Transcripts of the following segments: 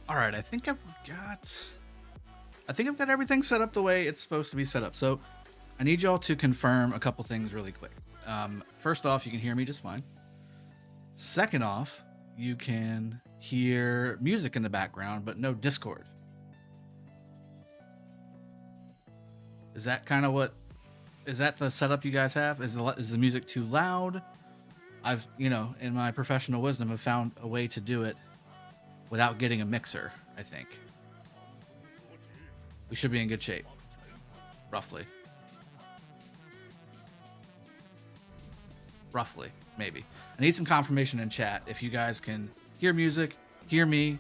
All right, I think I've got everything set up the way it's supposed to be set up. So I need y'all to confirm a couple things really quick. First off, you can hear me just fine. Second off, you can hear music in the background, but no Discord. Is that kind of is that the setup you guys have? Is the music too loud? I've, in my professional wisdom, have found a way to do it without getting a mixer, I think. We should be in good shape, roughly. Roughly, maybe. I need some confirmation in chat if you guys can hear music, hear me,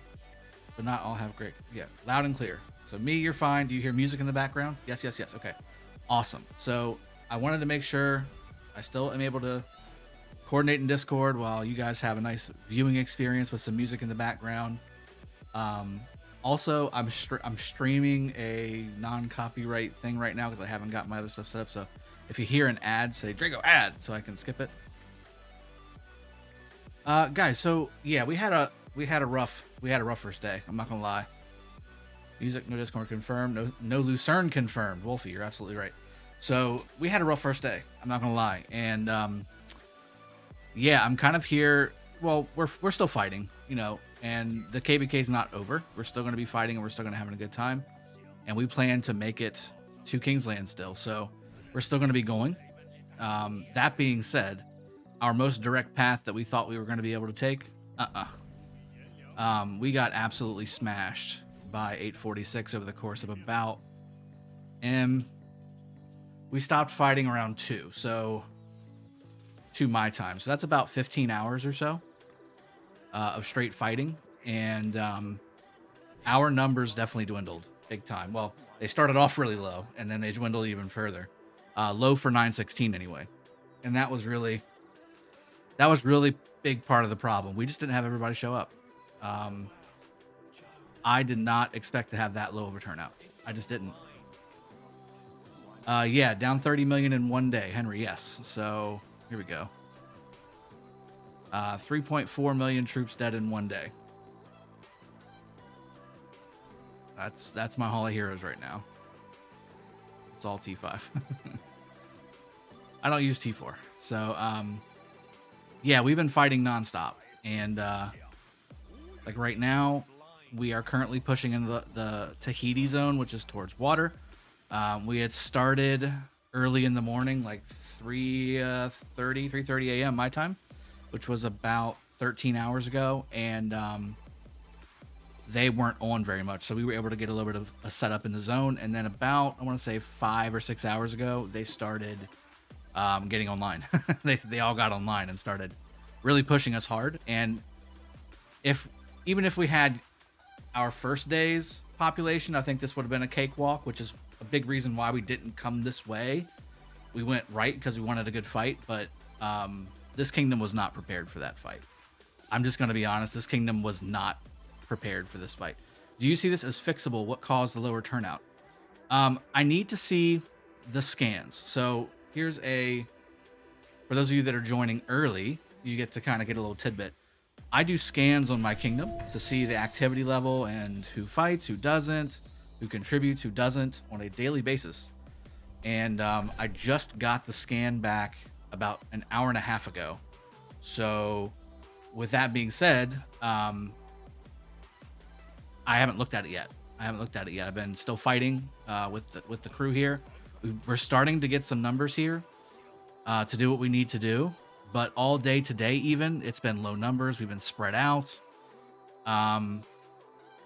but not all have great. Yeah, loud and clear. So me, you're fine. Do you hear music in the background? Yes, yes, yes. Okay, awesome. So I wanted to make sure I still am able to coordinate in Discord while you guys have a nice viewing experience with some music in the background. Also, I'm streaming a non-copyright thing right now because I haven't got my other stuff set up. So if you hear an ad, say Drago ad, so I can skip it. Guys, so yeah, we had a rough first day. I'm not gonna lie. Music, no Discord confirmed, no Lucerne confirmed. Wolfie, you're absolutely right. So we had a rough first day. I'm not gonna lie, and yeah, I'm kind of here. Well, we're still fighting, and the KvK is not over. We're still going to be fighting, and we're still going to have a good time. And we plan to make it to Kingsland still, so we're still going to be going. That being said, our most direct path that we thought we were going to be able to take, we got absolutely smashed by 846 over the course of about, we stopped fighting around 2, so 2 my time. So that's about 15 hours or so of straight fighting, and our numbers definitely dwindled big time. Well, they started off really low, and then they dwindled even further. Low for 916 anyway, and that was really big part of the problem. We just didn't have everybody show up. I did not expect to have that low of a turnout. I just didn't. Yeah, down 30 million in one day, Henry. Yes. So here we go. 3.4 million troops dead in one day. That's my Hall of Heroes right now. It's all T5. I don't use T4. So, yeah, we've been fighting nonstop. And, like right now, we are currently pushing into the Tahiti zone, which is towards water. We had started early in the morning, like 3:30 a.m. my time, which was about 13 hours ago, and they weren't on very much, so we were able to get a little bit of a setup in the zone. And then about, I want to say 5 or 6 hours ago, they started getting online. they all got online and started really pushing us hard. And even if we had our first day's population, I think this would have been a cakewalk, which is a big reason why we didn't come this way. We went right because we wanted a good fight, but this kingdom was not prepared for that fight. I'm just going to be honest. This kingdom was not prepared for this fight. Do you see this as fixable? What caused the lower turnout? I need to see the scans. So here's for those of you that are joining early, you get to kind of get a little tidbit. I do scans on my kingdom to see the activity level and who fights, who doesn't, who contributes, who doesn't on a daily basis. And I just got the scan back about an hour and a half ago. So with that being said, I haven't looked at it yet. I've been still fighting with the crew here. We're starting to get some numbers here to do what we need to do. But all day today, even, it's been low numbers. We've been spread out.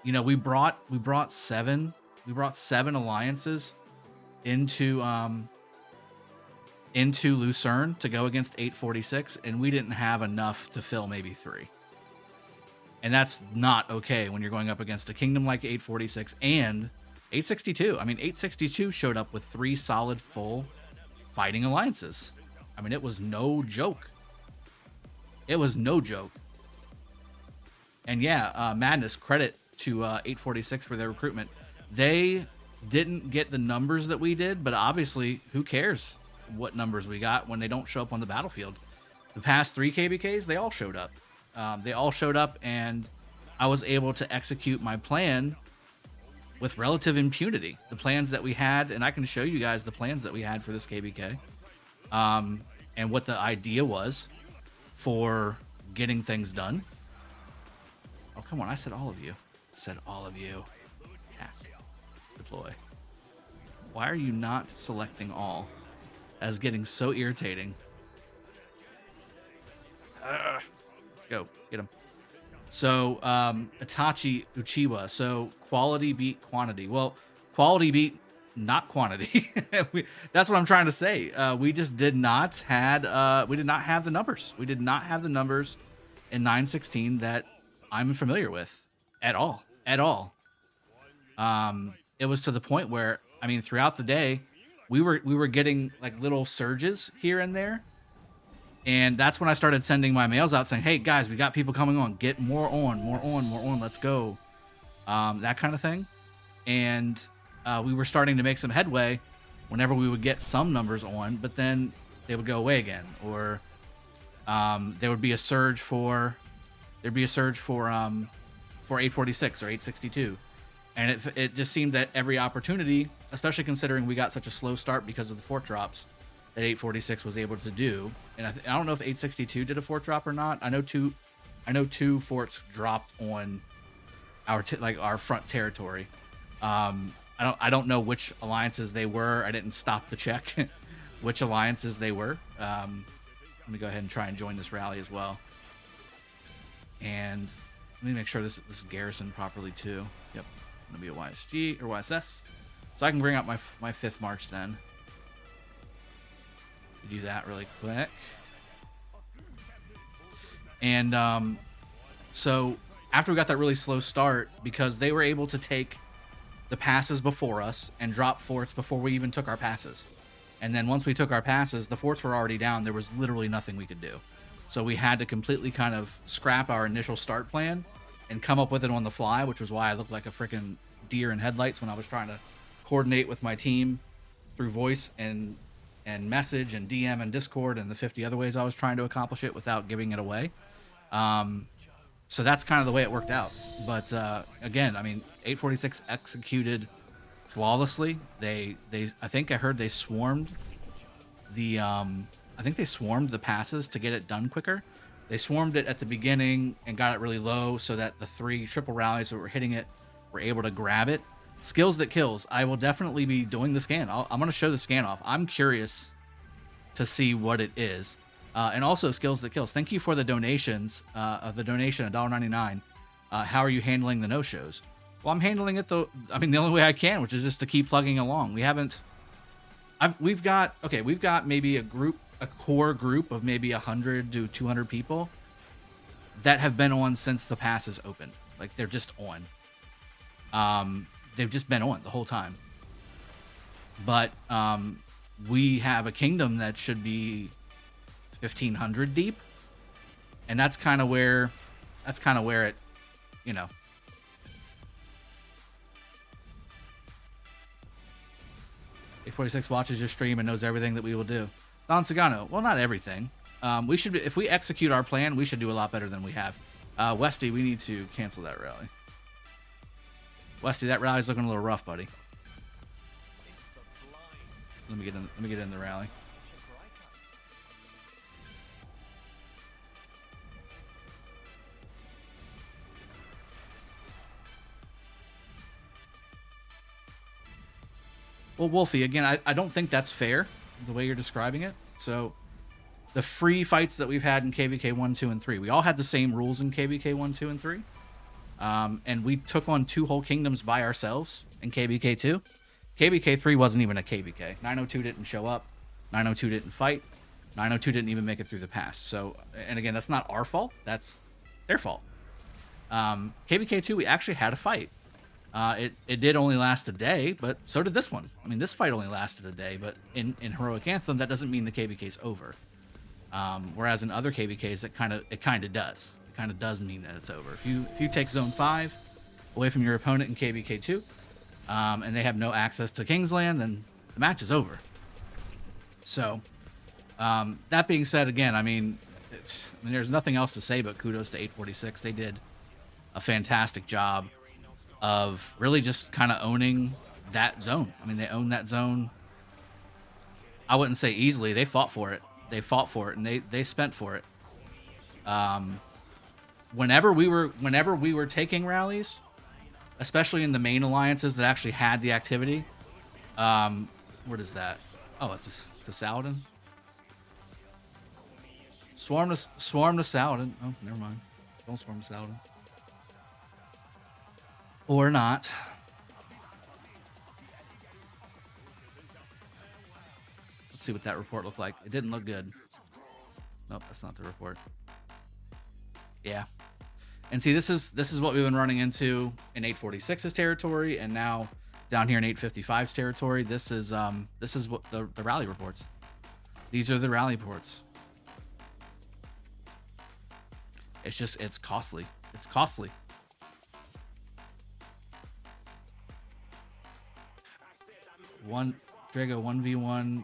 We brought seven alliances into Lucerne to go against 846, and we didn't have enough to fill maybe 3. And that's not okay when you're going up against a kingdom like 846 and 862. I mean, 862 showed up with 3 solid full fighting alliances. I mean, it was no joke. And yeah, Madness, credit to 846 for their recruitment. They didn't get the numbers that we did, but obviously, who cares what numbers we got when they don't show up on the battlefield? The past 3 KvKs, they all showed up. And I was able to execute my plan with relative impunity. The plans that we had, and I can show you guys the plans that we had for this KvK, and what the idea was for getting things done. Oh, come on. I said all of you. I said all of you. Hack. Deploy. Why are you not selecting all? That's getting so irritating. Let's go. Get him. So, Itachi Uchiwa. So, quality beat quantity. Well, quality beat not quantity. That's what I'm trying to say. We just did not we did not have the numbers. We did not have the numbers in 916 that I'm familiar with at all. At all. It was to the point where, I mean, throughout the day, we were getting like little surges here and there. And that's when I started sending my mails out saying, hey, guys, we got people coming on. Get more on. Let's go. That kind of thing. And we were starting to make some headway whenever we would get some numbers on, but then they would go away again. Or there would be a surge for 846 or 862. And it just seemed that every opportunity, especially considering we got such a slow start because of the fort drops, that 846 was able to do. And I don't know if 862 did a fort drop or not. I know two forts dropped on our front territory. I don't know which alliances they were. I didn't stop to check which alliances they were. Let me go ahead and try and join this rally as well. And let me make sure this is garrisoned properly too. Yep, gonna be a YSG or YSS, so I can bring up my 5th March then. Do that really quick. And so after we got that really slow start, because they were able to take the passes before us and drop forts before we even took our passes. And then once we took our passes, the forts were already down. There was literally nothing we could do. So we had to completely kind of scrap our initial start plan and come up with it on the fly, which was why I looked like a freaking deer in headlights when I was trying to coordinate with my team through voice and message and DM and Discord and the 50 other ways I was trying to accomplish it without giving it away. So that's kind of the way it worked out. But again, I mean, 846 executed flawlessly. I think I heard they swarmed the passes to get it done quicker. They swarmed it at the beginning and got it really low so that the 3 triple rallies that were hitting it were able to grab it. Skills that kills. I will definitely be doing the scan. I'm going to show the scan off. I'm curious to see what it is. And also skills that kills. Thank you for the donations. The donation, $1.99. How are you handling the no-shows? Well, I'm handling it the only way I can, which is just to keep plugging along. We've got maybe a core group of maybe 100 to 200 people that have been on since the pass is open. Like, they're just on. They've just been on the whole time. But we have a kingdom that should be 1,500 deep, and that's kind of where it, you know. 846 watches your stream and knows everything that we will do. Don Sagano, well, not everything. We should, if we execute our plan, we should do a lot better than we have. Westy, we need to cancel that rally. Westy, that rally's looking a little rough, buddy. Let me get in the rally. Well, Wolfie, again, I don't think that's fair, the way you're describing it. So, the free fights that we've had in KvK 1, 2, and 3, we all had the same rules in KvK 1, 2, and 3. And we took on 2 whole kingdoms by ourselves in KvK 2. KvK 3 wasn't even a KvK. 902 didn't show up. 902 didn't fight. 902 didn't even make it through the pass. So, and again, that's not our fault. That's their fault. KvK 2, we actually had a fight. It did only last a day, but so did this one. I mean, this fight only lasted a day, but in Heroic Anthem, that doesn't mean the KvK's over. Whereas in other KvKs, it kind of does. It kind of does mean that it's over. If you take Zone 5 away from your opponent in KvK 2, and they have no access to Kingsland, then the match is over. So, that being said, again, I mean, there's nothing else to say but kudos to 846. They did a fantastic job of really just kind of owning that zone. I mean, they own that zone. I wouldn't say easily. They fought for it. They fought for it, and they spent for it. Whenever we were taking rallies, especially in the main alliances that actually had the activity. What is that? Oh, it's a Saladin. Swarm to Saladin. Oh, never mind. Don't swarm to Saladin. Or not. Let's see what that report looked like. It didn't look good. Nope, that's not the report. Yeah. And see, this is what we've been running into in 846's territory, and now down here in 855's territory. This is what the rally reports. These are the rally reports. It's costly. It's costly. Drago 1v1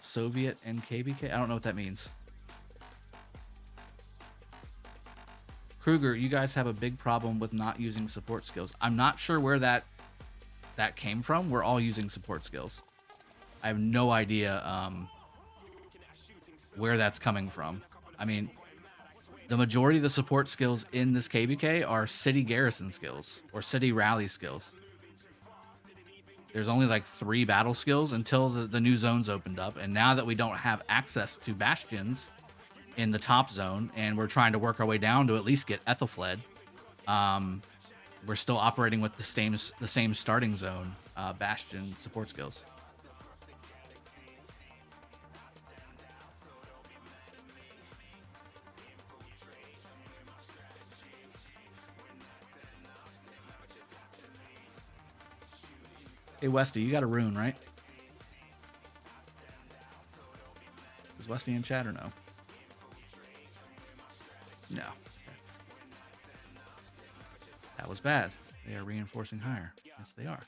Soviet and KvK. I don't know what that means. Kruger, you guys have a big problem with not using support skills. I'm not sure where that came from. We're all using support skills. I have no idea where that's coming from. I mean, the majority of the support skills in this KvK are city garrison skills or city rally skills. There's only like 3 battle skills until the new zones opened up. And now that we don't have access to bastions in the top zone, and we're trying to work our way down to at least get Ethelfled, we're still operating with the same starting zone bastion support skills. Hey Westy, you got a rune, right? Is Westy in chat or no? No. That was bad. They are reinforcing higher. Yes, they are.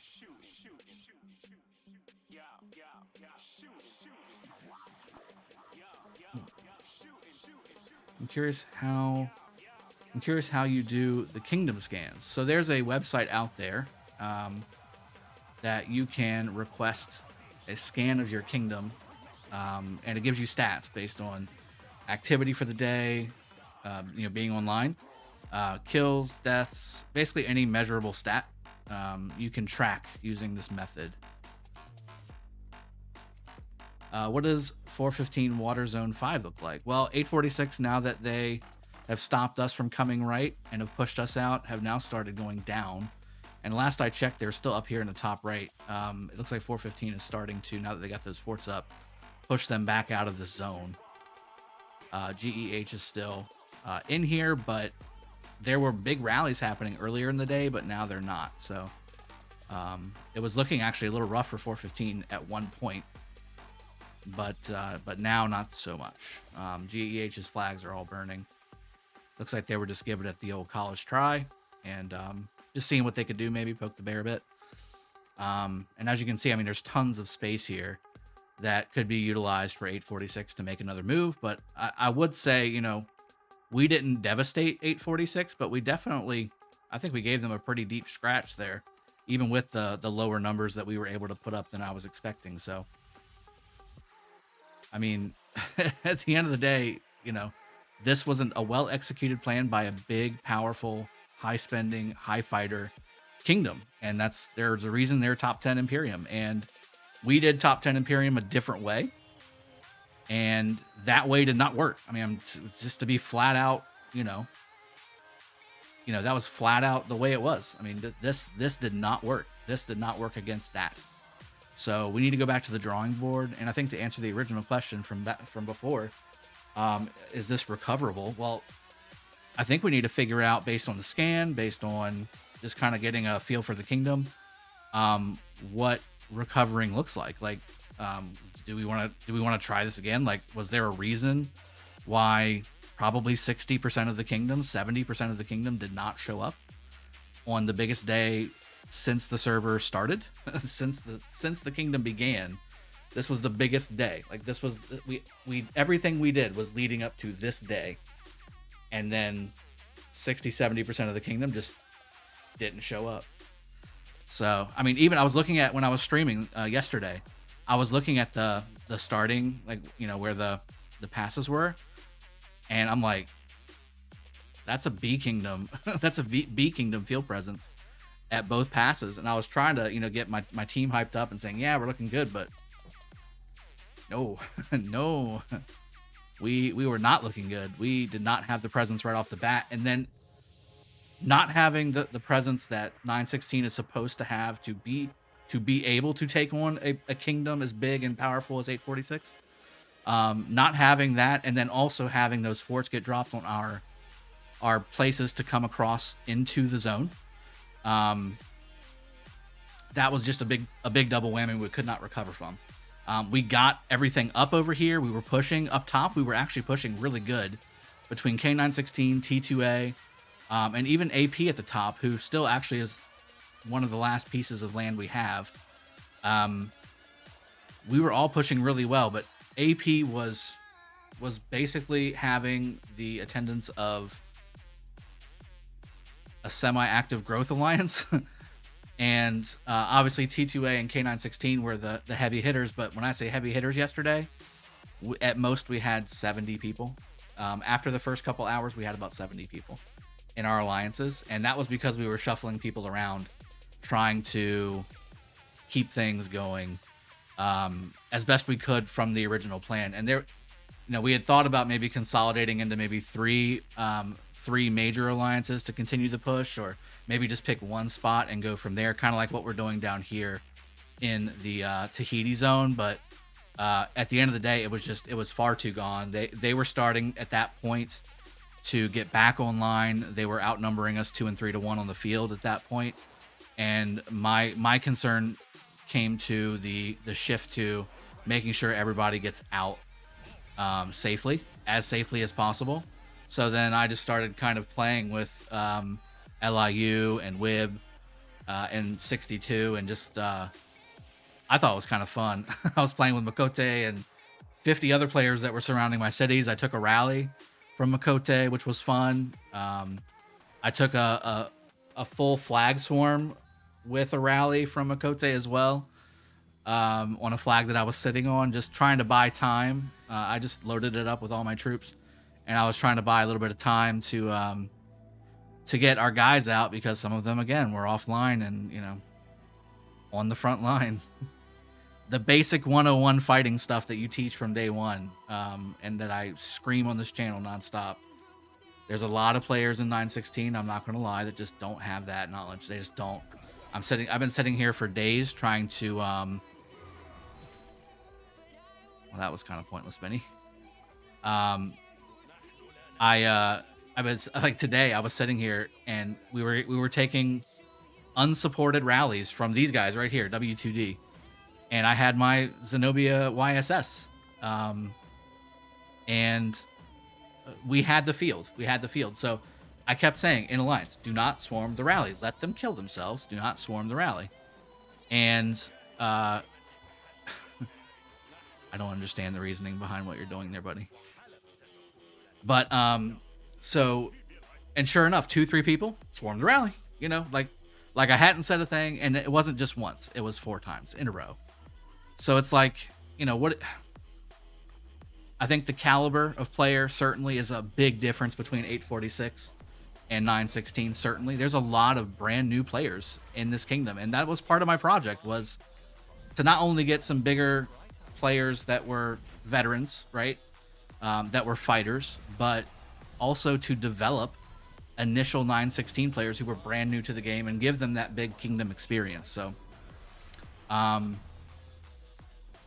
I'm curious how you do the kingdom scans. So there's a website out there that you can request a scan of your kingdom, and it gives you stats based on activity for the day, being online, kills, deaths, basically any measurable stat you can track using this method. What does 415 Water Zone 5 look like? Well, 846, now that they have stopped us from coming right and have pushed us out, have now started going down. And last I checked, they're still up here in the top right. It looks like 415 is starting to, now that they got those forts up, push them back out of the zone. GEH is still in here, but there were big rallies happening earlier in the day, but now they're not. So it was looking actually a little rough for 415 at one point, but now not so much. GEH's flags are all burning. Looks like they were just giving it the old college try, and just seeing what they could do, maybe poke the bear a bit. And as you can see, I mean, there's tons of space here that could be utilized for 846 to make another move. But I would say, we didn't devastate 846, but we definitely, I think we gave them a pretty deep scratch there, even with the lower numbers that we were able to put up than I was expecting. So, I mean, at the end of the day, this wasn't a well-executed plan by a big, powerful, high-spending, high-fighter kingdom. And there's a reason they're top 10 Imperium. And we did top 10 Imperium a different way. And that way did not work. I mean, just to be flat out, that was flat out the way it was. I mean, this did not work. This did not work against that. So we need to go back to the drawing board. And I think to answer the original question from before, is this recoverable? Well, I think we need to figure out, based on the scan, based on just kind of getting a feel for the kingdom, what recovering looks like. Like, do we want to try this again? Like, was there a reason why probably 60% of the kingdom, 70% of the kingdom did not show up on the biggest day since the server started? since the kingdom began, this was the biggest day. Like, this was we everything we did was leading up to this day. And then 60-70% of the kingdom just didn't show up. So, I mean, even I was looking at when I was streaming yesterday, I was looking at the starting, like, you know, where the passes were, and I'm like, that's a B kingdom. That's a B kingdom field presence at both passes. And I was trying to, you know, get my team hyped up and saying, yeah, we're looking good, but no, no, we were not looking good. We did not have the presence right off the bat. And then not having the presence that 916 is supposed to have to be able to take on a kingdom as big and powerful as 846. Not having that, and then also having those forts get dropped on our places to come across into the zone. That was just a big double whammy we could not recover from. We got everything up over here. We were pushing up top. We were actually pushing really good between K916, T2A, and even AP at the top, who still actually is one of the last pieces of land we have. We were all pushing really well, but AP was basically having the attendance of a semi-active growth alliance. And obviously T2A and K916 were the heavy hitters, but when I say heavy hitters yesterday, at most we had 70 people. After the first couple hours, we had about 70 people in our alliances, and that was because we were shuffling people around, trying to keep things going as best we could from the original plan. And there, you know, we had thought about maybe consolidating into maybe three major alliances to continue the push, or maybe just pick one spot and go from there, kind of like what we're doing down here in the Tahiti zone. But at the end of the day, it was far too gone. They were starting at that point to get back online. They were outnumbering us 2 and 3 to 1 on the field at that point. And my concern came to the shift to making sure everybody gets out safely as possible. So then I just started kind of playing with LIU and WIB and 62, and just I thought it was kind of fun. I was playing with Makote and 50 other players that were surrounding my cities. I took a rally from Makote, which was fun. I took a full flag swarm with a rally from Makote as well, on a flag that I was sitting on, just trying to buy time. I just loaded it up with all my troops, and I was trying to buy a little bit of time to get our guys out, because some of them, again, were offline and, you know, on the front line. The basic 101 fighting stuff that you teach from day one, and that I scream on this channel nonstop. There's a lot of players in 916, I'm not going to lie, that just don't have that knowledge. They just don't. I've been sitting here for days trying to, well, that was kind of pointless, Benny. I was like, today I was sitting here and we were taking unsupported rallies from these guys right here, W2D, and I had my Zenobia YSS, and we had the field. So I kept saying in alliance, do not swarm the rally. Let them kill themselves. Do not swarm the rally. And I don't understand the reasoning behind what you're doing there, buddy. But so, and sure enough, 2-3 people swarmed the rally. You know, like I hadn't said a thing, and it wasn't just once; it was 4 times in a row. So it's like, you know what? I think the caliber of player certainly is a big difference between 846 and 916. Certainly, there's a lot of brand new players in this kingdom, and that was part of my project, was to not only get some bigger players that were veterans, right, that were fighters, but also to develop initial 916 players who were brand new to the game and give them that big kingdom experience. So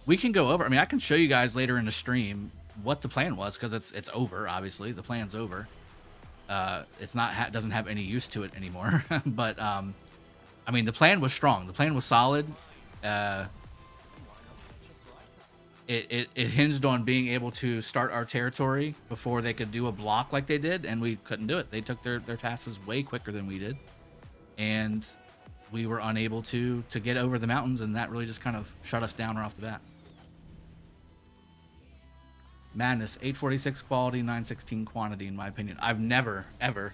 we can go over, I mean, I can show you guys later in the stream what the plan was, because it's over. Obviously the plan's over. It's not doesn't have any use to it anymore. But I mean, the plan was strong, the plan was solid. It hinged on being able to start our territory before they could do a block like they did, and we couldn't do it. They took their passes way quicker than we did, and we were unable to get over the mountains, and that really just kind of shut us down right off the bat. Madness, 846 quality, 916 quantity, in my opinion. I've never, ever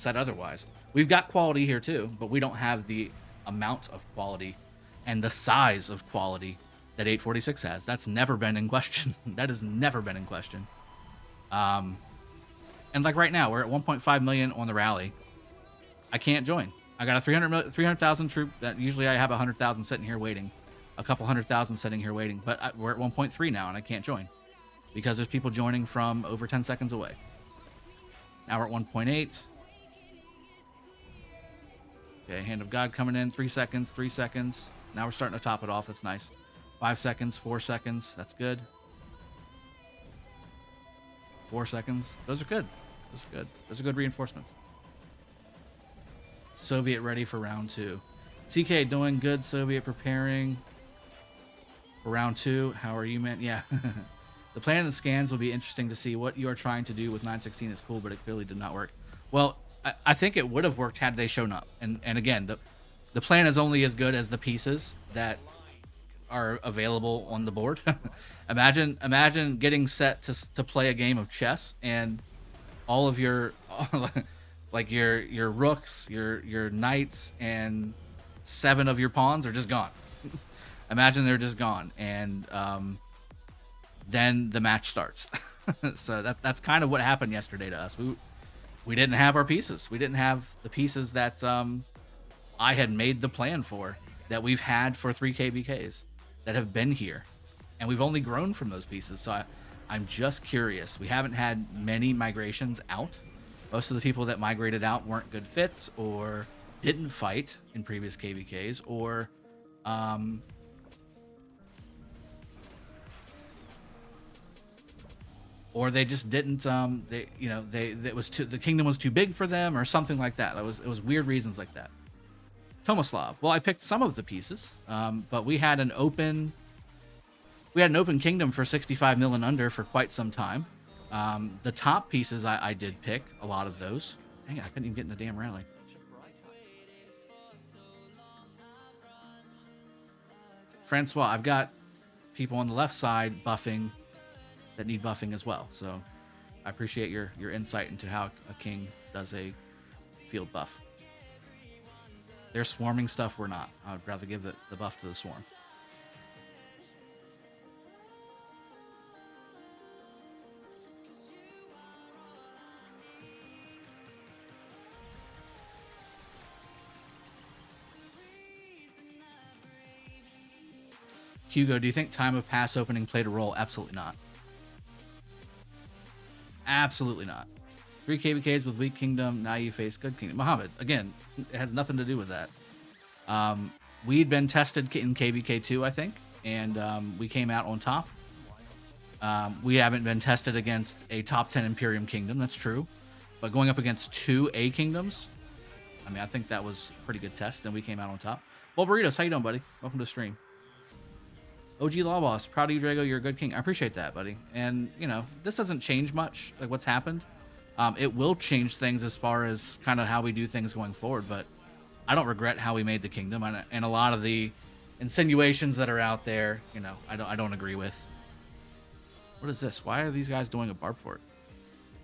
said otherwise. We've got quality here too, but we don't have the amount of quality and the size of quality that 846 has. That's never been in question. That has never been in question. And like right now, we're at 1.5 million on the rally. I can't join. I got a 300,000 troop that usually I have 100,000 sitting here waiting, a couple 100,000 sitting here waiting, but we're at 1.3 now and I can't join because there's people joining from over 10 seconds away. Now we're at 1.8. Okay, Hand of God coming in, 3 seconds, 3 seconds. Now we're starting to top it off. That's nice. 5 seconds, 4 seconds. That's good. 4 seconds. Those are good. Those are good. Those are good reinforcements. Soviet ready for round 2. CK doing good. Soviet preparing for round 2. How are you, man? Yeah. The plan and the scans will be interesting to see. What you are trying to do with 916 is cool, but it clearly did not work. Well, I think it would have worked had they shown up. And again, the plan is only as good as the pieces that are available on the board. imagine getting set to play a game of chess and all of your like your rooks, your knights, and 7 of your pawns are just gone. Imagine they're just gone, and then the match starts. So that's kind of what happened yesterday to us. We didn't have our pieces. We didn't have the pieces that I had made the plan for, that we've had for 3 KvKs, that have been here, and we've only grown from those pieces. So I'm just curious. We haven't had many migrations out. Most of the people that migrated out weren't good fits, or didn't fight in previous KvKs, or they just didn't. The kingdom was too big for them, or something like that. It was weird reasons like that. Tomislav. Well, I picked some of the pieces, but we had an open kingdom for 65 mil and under for quite some time. The top pieces I did pick a lot of those. Dang it, I couldn't even get in the damn rally. Francois, I've got people on the left side buffing that need buffing as well. So I appreciate your insight into how a king does a field buff. They're swarming stuff, we're not. I would rather give the buff to the swarm. Hugo, do you think time of pass opening played a role? Absolutely not. Absolutely not. 3 KvKs with weak kingdom, now you face good kingdom. Muhammad, again, it has nothing to do with that. We'd been tested in KvK 2, I think, and we came out on top. We haven't been tested against a top 10 Imperium kingdom, that's true. But going up against 2 A kingdoms, I mean, I think that was a pretty good test, and we came out on top. Well, Burritos, how you doing, buddy? Welcome to the stream. OG Law Boss, proud of you, Drago. You're a good king. I appreciate that, buddy. And, this doesn't change much, like what's happened. It will change things as far as kind of how we do things going forward, but I don't regret how we made the kingdom. And a lot of the insinuations that are out there, I don't agree with. What is this? Why are these guys doing a barb fort?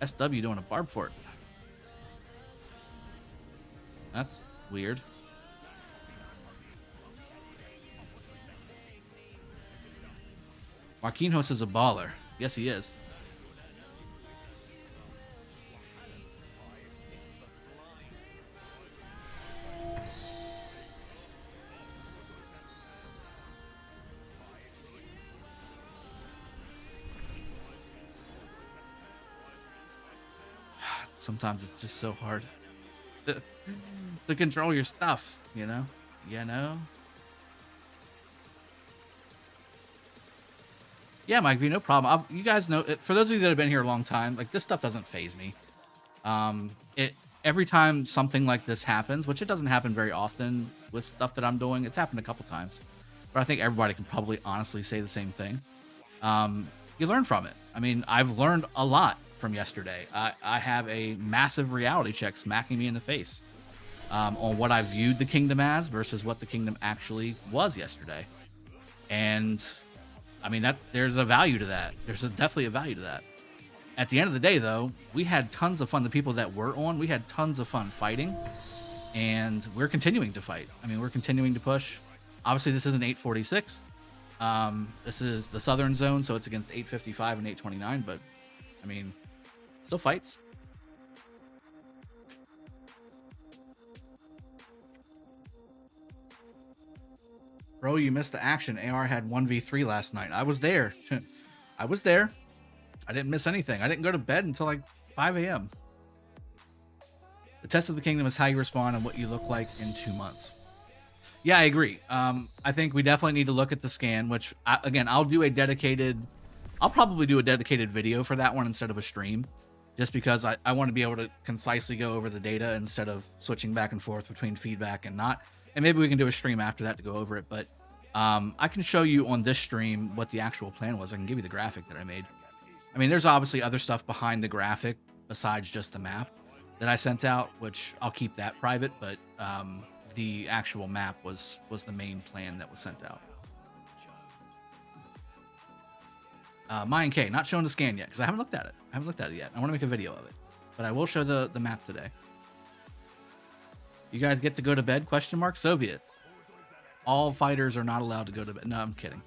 SW doing a barb fort. That's weird. Marquinhos is a baller. Yes, he is. Sometimes it's just so hard to control your stuff, Yeah, Mike V, no problem. You guys know, for those of you that have been here a long time, like, this stuff doesn't faze me. Every time something like this happens, which it doesn't happen very often with stuff that I'm doing, it's happened a couple times, but I think everybody can probably honestly say the same thing. You learn from it. I mean, I've learned a lot from yesterday. I have a massive reality check smacking me in the face on what I viewed the kingdom as versus what the kingdom actually was yesterday. And I mean, there's a value to that. There's definitely a value to that. At the end of the day, though, we had tons of fun. The people that were on, we had tons of fun fighting, and we're continuing to fight. I mean, we're continuing to push. Obviously, this isn't 846. This is the Southern Zone, so it's against 855 and 829, but, I mean, still fights. Bro, you missed the action. AR had 1v3 last night. I was there. I was there. I didn't miss anything. I didn't go to bed until like 5 a.m. The test of the kingdom is how you respond and what you look like in 2 months. Yeah, I agree. I think we definitely need to look at the scan, which, again, I'll probably do a dedicated video for that one instead of a stream, just because I want to be able to concisely go over the data instead of switching back and forth between feedback and not. And maybe we can do a stream after that to go over it. But I can show you on this stream what the actual plan was. I can give you the graphic that I made. I mean, there's obviously other stuff behind the graphic besides just the map that I sent out, which I'll keep that private. But the actual map was the main plan that was sent out. Mayan K, not showing the scan yet because I haven't looked at it. I haven't looked at it yet. I want to make a video of it, but I will show the map today. You guys get to go to bed? Question mark. Soviet. All fighters are not allowed to go to bed. No, I'm kidding.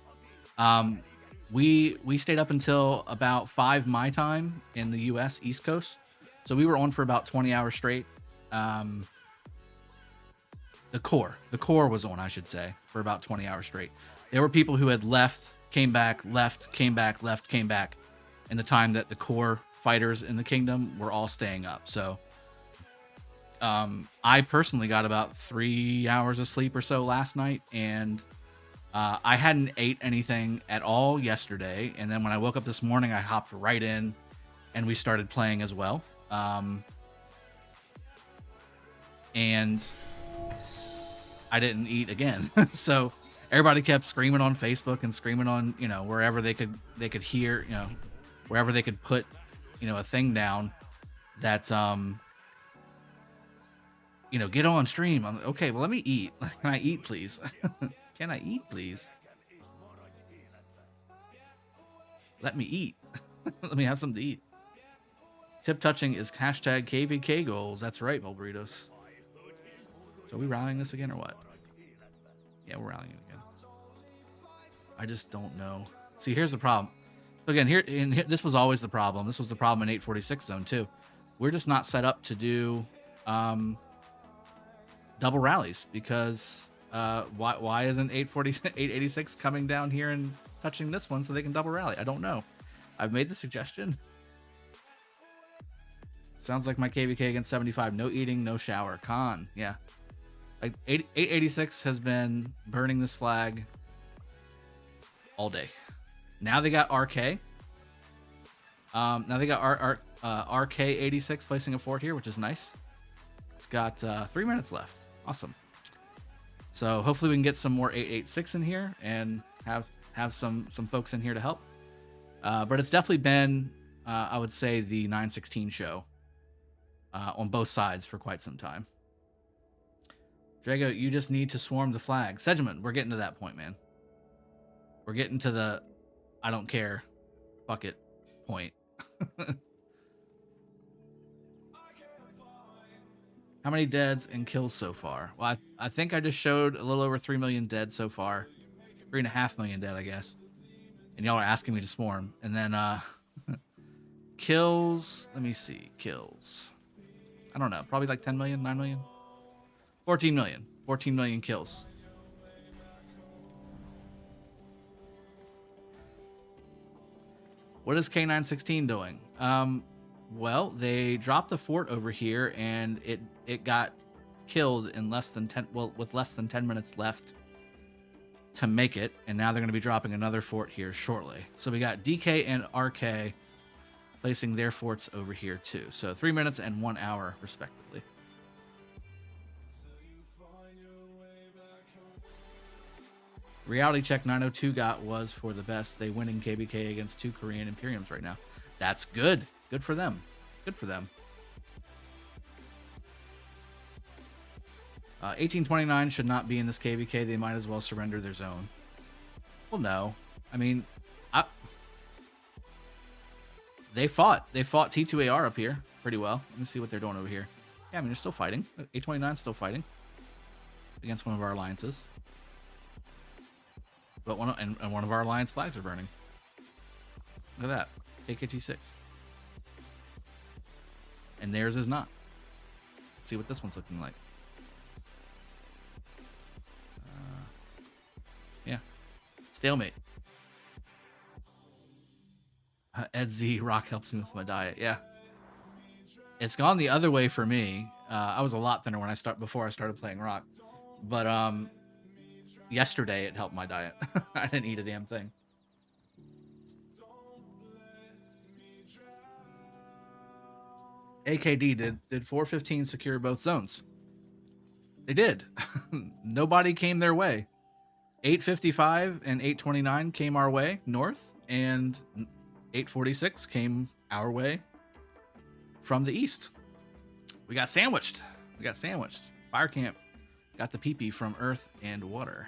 We stayed up until about 5 my time in the U.S. East Coast, so we were on for about 20 hours straight. The core was on, I should say, for about 20 hours straight. There were people who had left, came back, left, came back, left, came back, in the time that the core fighters in the kingdom were all staying up. So I personally got about 3 hours of sleep or so last night, and I hadn't ate anything at all yesterday. And then when I woke up this morning, I hopped right in and we started playing as well. And I didn't eat again. So everybody kept screaming on Facebook and screaming on, wherever they could hear, wherever they could put, a thing down that, get on stream. I'm okay. Well, let me eat. Can I eat, please? Can I eat, please? Let me eat. Let me have something to eat. Tip touching is hashtag KvK goals. That's right, Volburritos. So are we rallying this again or what? Yeah, we're rallying it again. I just don't know. See, here's the problem. So again, here this was always the problem. This was the problem in 846 zone too. We're just not set up to do double rallies because why isn't 886 coming down here and touching this one so they can double rally? I don't know. I've made the suggestion. Sounds like my KvK against 75. No eating, no shower. Con, yeah. Like 886 has been burning this flag all day. Now they got RK. Now they got RK 86 placing a fort here, which is nice. It's got 3 minutes left. Awesome. So hopefully we can get some more 886 in here and have some folks in here to help. But it's definitely been, I would say, the 916 show on both sides for quite some time. Drago, you just need to swarm the flag. Sedgman, we're getting to that point, man. We're getting to the I don't care, fuck it point. How many deads and kills so far? Well, I think I just showed a little over 3 million dead so far. 3.5 million dead, I guess. And y'all are asking me to swarm. And then kills, let me see, kills. I don't know, probably like 10 million, 9 million? 14 million. 14 million kills. What is K1916 doing? Well, they dropped a fort over here and it got killed in less than 10, well, with less than 10 minutes left to make it. And now they're going to be dropping another fort here shortly. So we got DK and RK placing their forts over here too. So 3 minutes and 1 hour respectively. Reality check 902 got was for the best. They win in KvK against 2 Korean Imperiums right now. That's good. Good for them. Good for them. 1829 should not be in this KvK. They might as well surrender their zone. Well, no. I mean, They fought T2AR up here pretty well. Let me see what they're doing over here. Yeah, I mean, they're still fighting. A29's still fighting against one of our alliances. But one of our alliance flags are burning. Look at that. KKT6. And theirs is not. Let's see what this one's looking like. Yeah. Stalemate. Ed Z, rock helps me with my diet. Yeah. It's gone the other way for me. I was a lot thinner when before I started playing rock. But yesterday it helped my diet. I didn't eat a damn thing. AKD did 415 secure both zones. They did. Nobody came their way. 855 and 829 came our way north, and 846 came our way from the east. We got sandwiched. Fire camp got the PP from earth and water.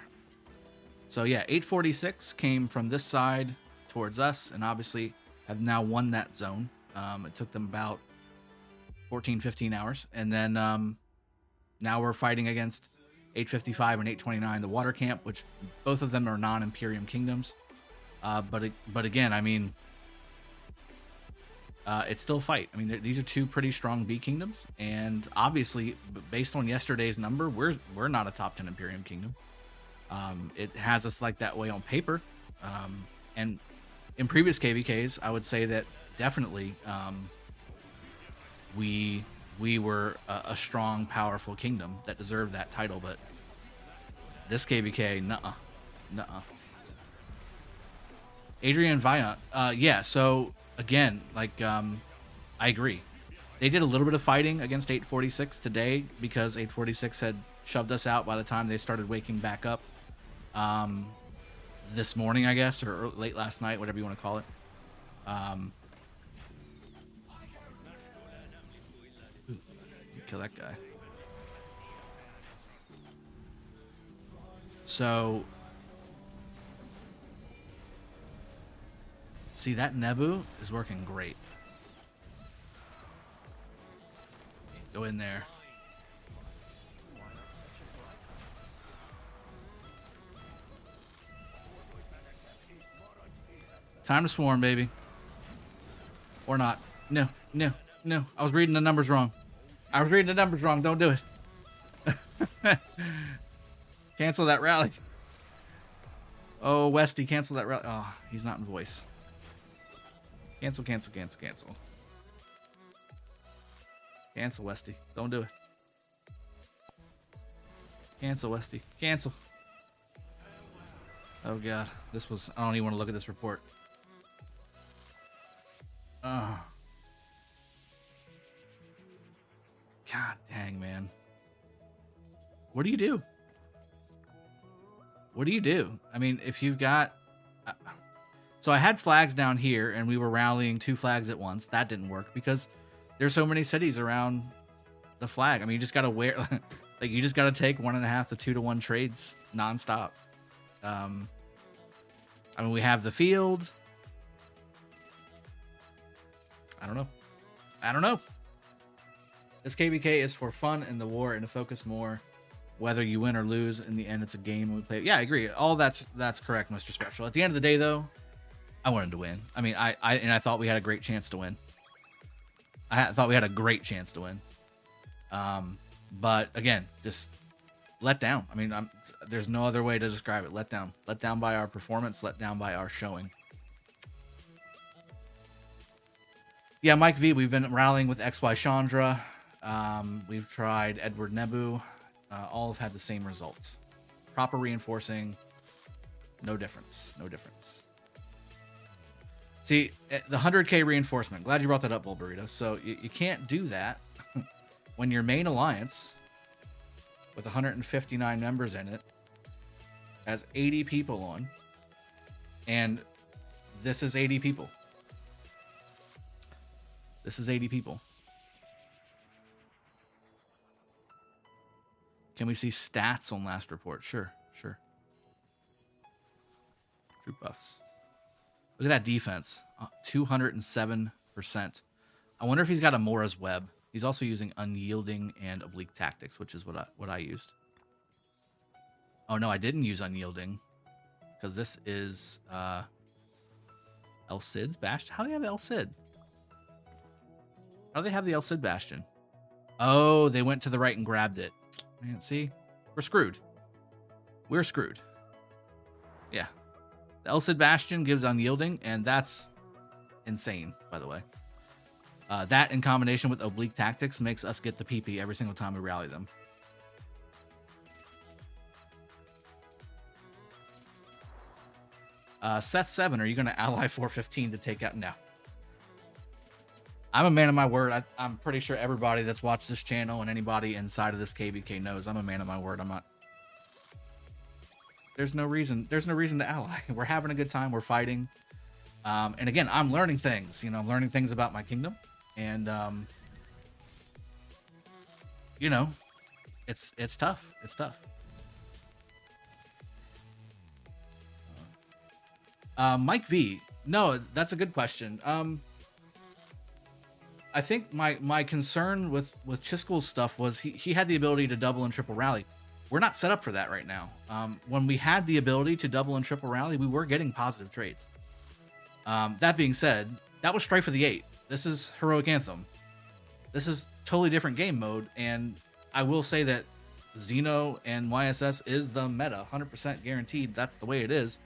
So yeah, 846 came from this side towards us, and obviously have now won that zone. It took them about 14-15 hours, and then now we're fighting against 855 and 829, the water camp, which both of them are non-Imperium kingdoms. But again, I mean, it's still a fight. I mean, these are two pretty strong B kingdoms, and obviously, based on yesterday's number, we're not a top 10 Imperium kingdom. It has us like that way on paper, and in previous KvKs, I would say that definitely we were a strong, powerful kingdom that deserved that title. But this KvK, nuh-uh. Adrian Viant, yeah. So again, like, I agree. They did a little bit of fighting against 846 today because 846 had shoved us out by the time they started waking back up. This morning, I guess, or late last night, whatever you want to call it. Kill that guy. So, see, that Nebu is working great. Go in there. Time to swarm, baby. Or not. No. I was reading the numbers wrong. Don't do it. Cancel that rally. Oh, Westy, cancel that rally. Oh, he's not in voice. Cancel. Cancel, Westy. Don't do it. Cancel, Westy. Cancel. Oh, God. I don't even want to look at this report. God dang, man. What do you do? I mean, if you've got... So I had flags down here, and we were rallying 2 flags at once. That didn't work because there's so many cities around the flag. I mean, you just got to wear... like, you just got to take 1.5 to 2 to 1 trades nonstop. I mean, we have the field. I don't know. This KvK is for fun in the war and to focus more whether you win or lose. In the end, it's a game we play. Yeah, I agree. All that's correct, Mr. Special. At the end of the day, though, I wanted to win. I mean, I thought we had a great chance to win. But again, just let down. I mean, there's no other way to describe it. Let down by our performance, let down by our showing. Yeah, Mike V, we've been rallying with XY Chandra. We've tried Edward Nebu. All have had the same results. Proper reinforcing. No difference. See, the 100k reinforcement. Glad you brought that up, Bull Burrito. So you can't do that when your main alliance with 159 members in it has 80 people on. And this is 80 people. Can we see stats on last report? Sure. Troop buffs. Look at that defense. 207 I wonder if he's got a Mora's Web. He's also using Unyielding and Oblique Tactics, which is what I used. Oh no, I didn't use Unyielding because this is El Cid's Bastion. How do they have El Cid? How do they have the El Cid Bastion? Oh, they went to the right and grabbed it. Man, see, we're screwed. We're screwed. Yeah, the El Cid Bastion gives Unyielding, and that's insane, by the way. That in combination with Oblique Tactics makes us get the PP every single time we rally them. Seth 7, are you going to ally 415 to take out? No. I'm a man of my word. I'm pretty sure everybody that's watched this channel and anybody inside of this KvK knows I'm a man of my word. I'm not. There's no reason to ally. We're having a good time. We're fighting. And again, I'm learning things. You know, I'm learning things about my kingdom. And, you know, it's tough. It's tough. Mike V. No, that's a good question. I think my concern with Chiskel's stuff was he had the ability to double and triple rally. We're not set up for that right now. When we had the ability to double and triple rally, we were getting positive trades. That being said, that was Strife for the 8. This is Heroic Anthem. This is totally different game mode, and I will say that Xeno and YSS is the meta, 100% guaranteed. That's the way it is.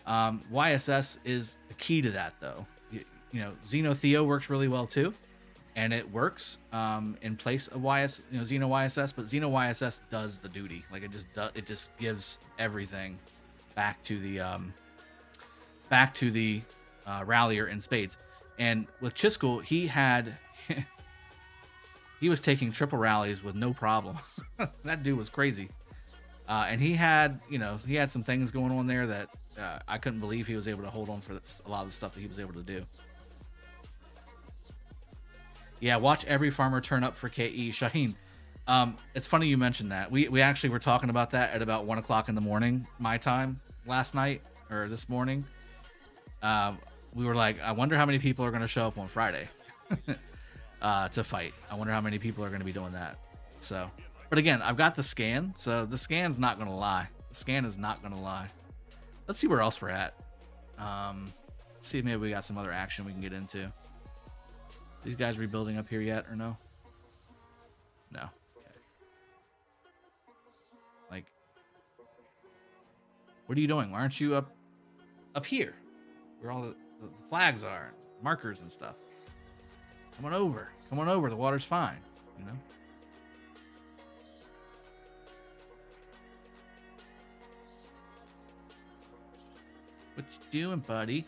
YSS is the key to that, though. You know, Xeno Theo works really well too, and it works in place of Xeno YSS. But Xeno YSS does the duty. Like it just gives everything back to the rallier in spades. And with Chiskel, he was taking triple rallies with no problem. That dude was crazy. And he had some things going on there that I couldn't believe he was able to hold on for a lot of the stuff that he was able to do. Yeah, watch every farmer turn up for KE. Shaheen, it's funny you mentioned that. We actually were talking about that at about 1 o'clock in the morning, my time, last night or this morning. We were like, I wonder how many people are going to show up on Friday to fight. I wonder how many people are going to be doing that. So, but again, I've got the scan, so the scan's not going to lie. The scan is not going to lie. Let's see where else we're at. Let's see if maybe we got some other action we can get into. These guys rebuilding up here yet or no? No. Okay. Like, what are you doing? Why aren't you up here where all the flags are, markers and stuff? Come on over. Come on over. The water's fine, you know? What you doing, buddy?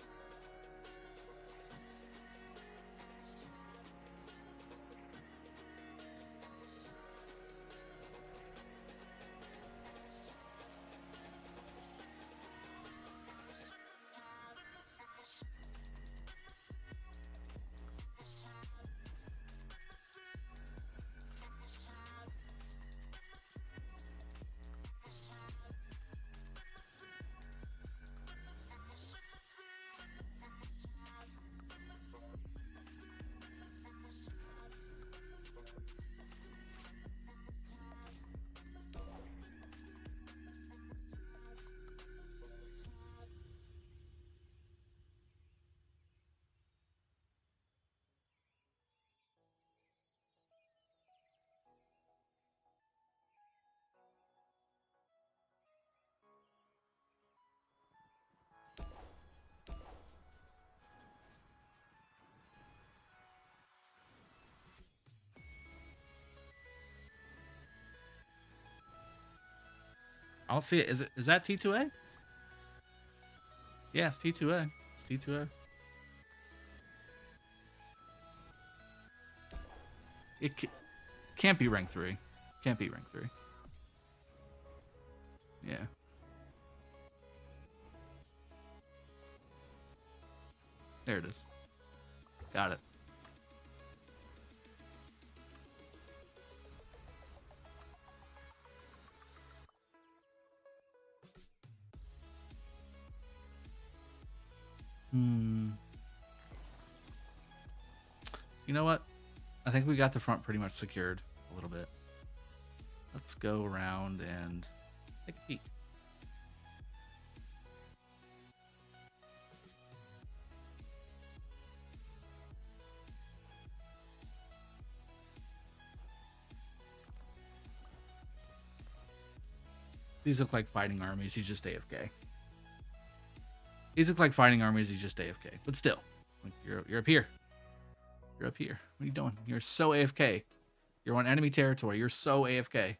I don't see it. Is that T2A? Yeah, it's T2A. It's T2A. It can't be rank 3. Can't be rank 3. Yeah. There it is. Got it. You know what? I think we got the front pretty much secured a little bit. Let's go around and take a peek. These look like fighting armies. He's just AFK. These look like fighting armies. He's just AFK. But still, like you're up here. You're up here. What are you doing? You're so AFK. You're on enemy territory. You're so AFK.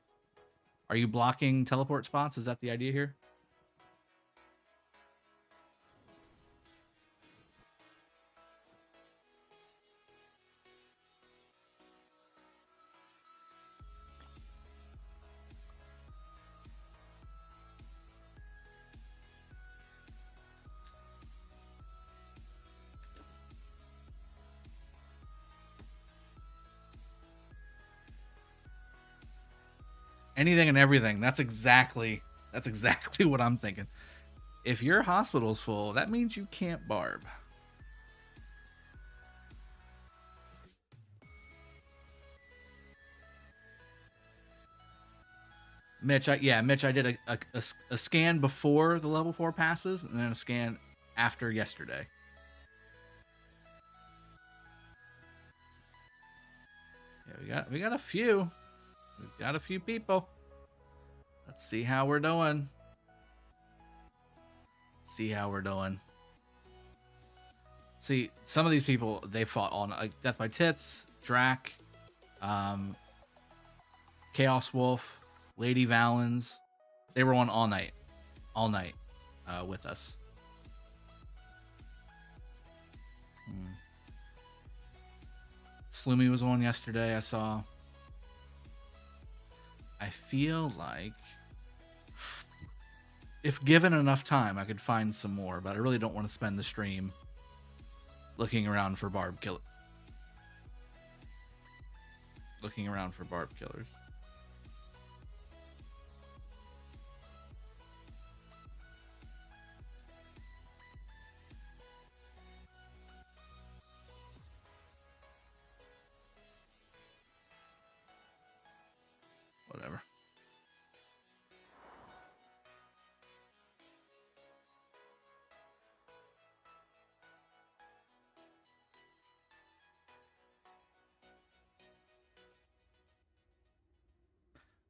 Are you blocking teleport spots? Is that the idea here? Anything and everything. That's exactly what I'm thinking. If your hospital's full, that means you can't barb. Mitch, I did a scan before the level 4 passes, and then a scan after yesterday. Yeah, we got a few. We've got a few people. Let's see how we're doing. See, some of these people, they fought all night. Like Death by Tits, Drac, Chaos Wolf, Lady Valens. They were on all night with us. Sloomy was on yesterday, I saw. I feel like if given enough time, I could find some more, but I really don't want to spend the stream looking around for barb killers. Whatever.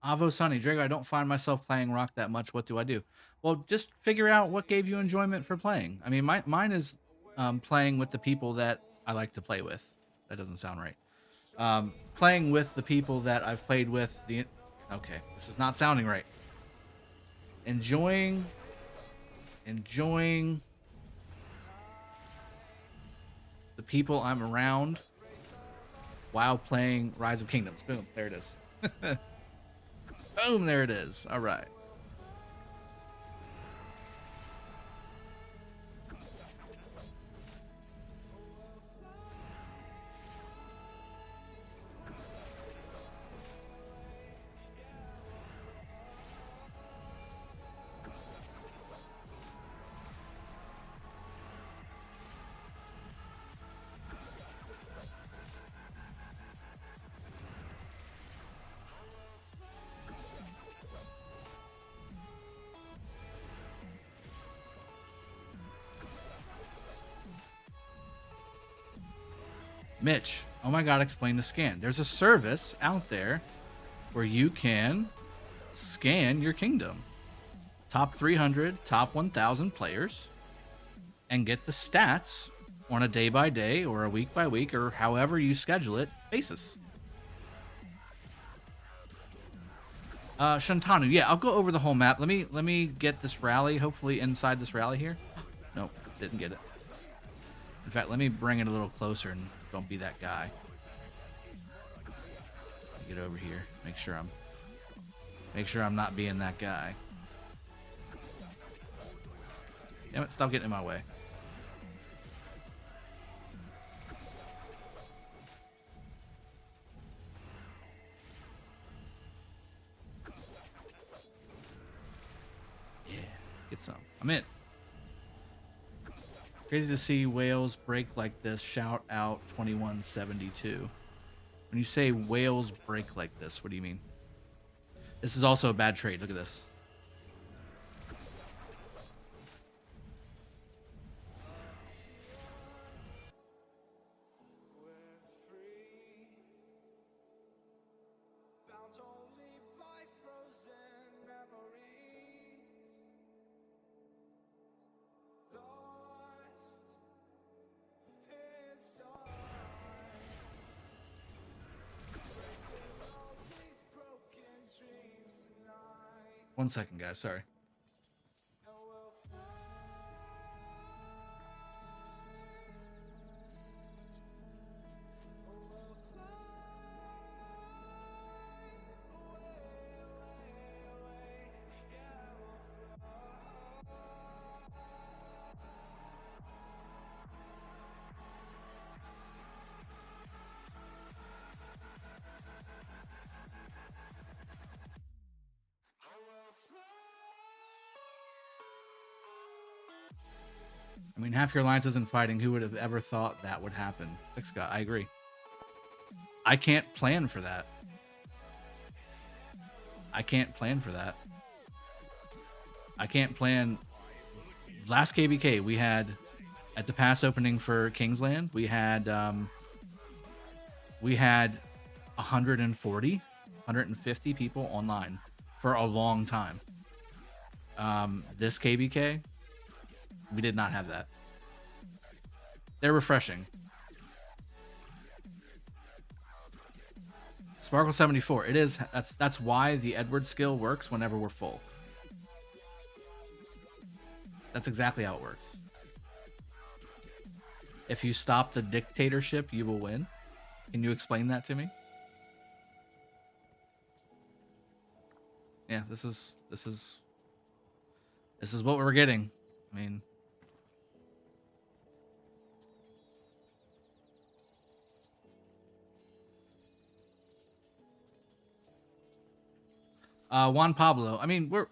Avo Sunny, Drago, I don't find myself playing Rock that much. What do I do? Well, just figure out what gave you enjoyment for playing. I mean, mine is playing with the people that I like to play with. That doesn't sound right. Playing with the people that I've played with. Okay, this is not sounding right. Enjoying the people I'm around while playing Rise of Kingdoms. Boom, there it is. Boom, there it is. All right. Mitch, oh my god, explain the scan. There's a service out there where you can scan your kingdom. Top 300, top 1,000 players, and get the stats on a day-by-day or a week-by-week or however you schedule it basis. Shantanu, yeah, I'll go over the whole map. Let me get this rally, hopefully inside this rally here. Nope, didn't get it. In fact, let me bring it a little closer and don't be that guy. Get over here. Make sure I'm not being that guy. Damn it, stop getting in my way. Yeah, get some. I'm in. Crazy to see whales break like this. Shout out 2172. When you say whales break like this, what do you mean? This is also a bad trade. Look at this. One second, guys. Sorry. I mean, half your alliance isn't fighting. Who would have ever thought that would happen? Big Scott, I agree. I can't plan for that. I can't plan for that. I can't plan. Last KvK, we had at the pass opening for Kingsland, we had 140, 150 people online for a long time. This KvK, we did not have that. They're refreshing. Sparkle 74. It is. That's why the Edward skill works whenever we're full. That's exactly how it works. If you stop the dictatorship, you will win. Can you explain that to me? Yeah, this is what we're getting. I mean, Juan Pablo. I mean, we're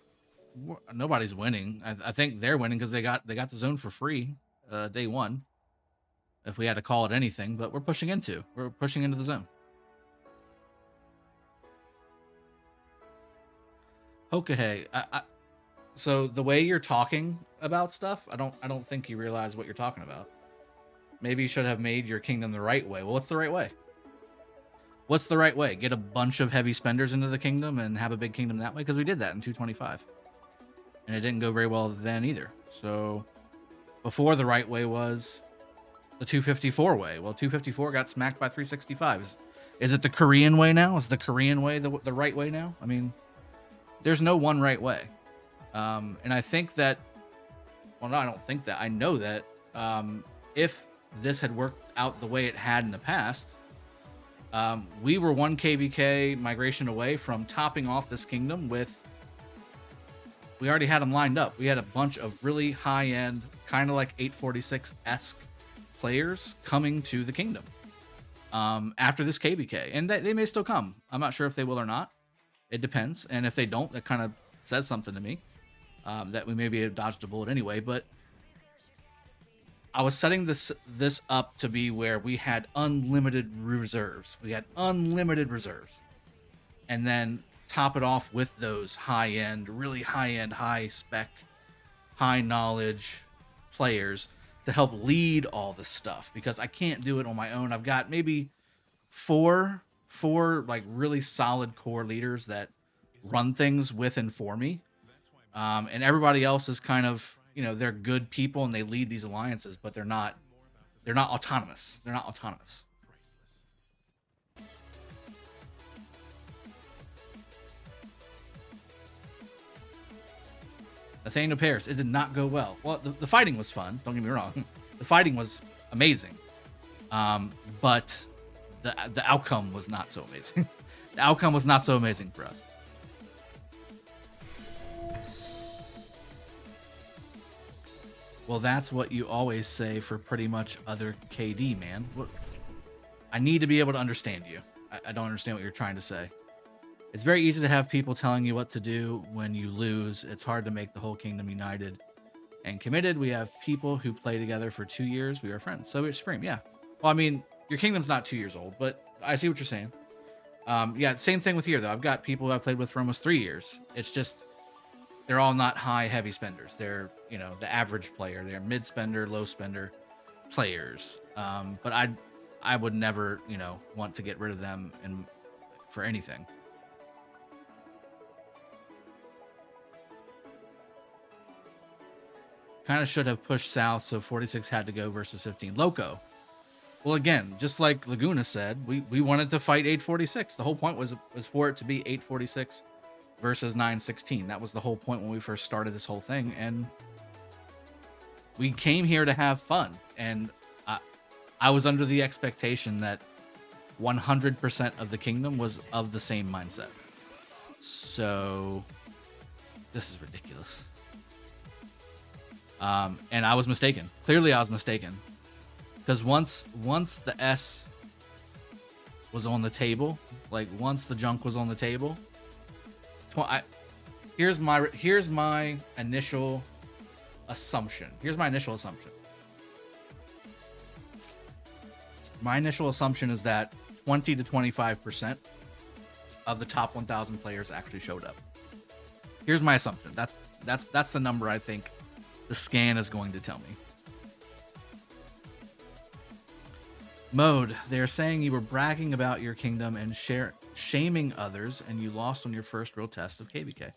nobody's winning. I think they're winning because they got the zone for free day one. If we had to call it anything, but we're pushing into the zone. Hokahe, so the way you're talking about stuff, I don't think you realize what you're talking about. Maybe you should have made your kingdom the right way. Well, what's the right way? What's the right way? Get a bunch of heavy spenders into the kingdom and have a big kingdom that way? Because we did that in 225. And it didn't go very well then either. So before, the right way was the 254 way. Well, 254 got smacked by 365. Is it the Korean way now? Is the Korean way the right way now? I mean, there's no one right way. And I think that, well, no, I don't think that. I know that if this had worked out the way it had in the past, we were one KvK migration away from topping off this kingdom with, we already had them lined up. We had a bunch of really high-end, kind of like 846-esque players coming to the kingdom after this KvK. And they may still come. I'm not sure if they will or not. It depends. And if they don't, that kind of says something to me. That we maybe have dodged a bullet anyway. But I was setting this up to be where we had unlimited reserves. We had unlimited reserves. And then top it off with those high-end, really high-end, high-spec, high-knowledge players to help lead all this stuff, because I can't do it on my own. I've got maybe four like really solid core leaders that run things with and for me. And everybody else is kind of, they're good people and they lead these alliances, but they're not autonomous. They're not autonomous. Nathaniel Paris, it did not go well. Well, the fighting was fun. Don't get me wrong. The fighting was amazing. But the outcome was not so amazing. The outcome was not so amazing for us. Well, that's what you always say for pretty much other KD, man. I need to be able to understand you. I don't understand what you're trying to say. It's very easy to have people telling you what to do when you lose. It's hard to make the whole kingdom united. And committed, we have people who play together for 2 years. We are friends. So it's Supreme, yeah. Well, I mean, your kingdom's not 2 years old, but I see what you're saying. Yeah, same thing with here, though. I've got people who I've played with for almost 3 years. It's just, they're all not high, heavy spenders. They're, you know, the average player. They're mid spender, low spender players. But I would never, you know, want to get rid of them for anything. Kind of should have pushed south, so 46 had to go versus 15. Loco. Well, again, just like Laguna said, we wanted to fight 846. The whole point was for it to be 846 versus 916. That was the whole point when we first started this whole thing, and we came here to have fun. And I was under the expectation that 100% of the kingdom was of the same mindset. So this is ridiculous. And I was mistaken. Clearly, I was mistaken. Because once the S was on the table, like once the junk was on the table, here's my initial assumption. My initial assumption is that 20 to 25% of the top 1,000 players actually showed up. Here's my assumption. That's the number I think the scan is going to tell me. Mode, they're saying you were bragging about your kingdom and shaming others, and you lost on your first real test of KvK.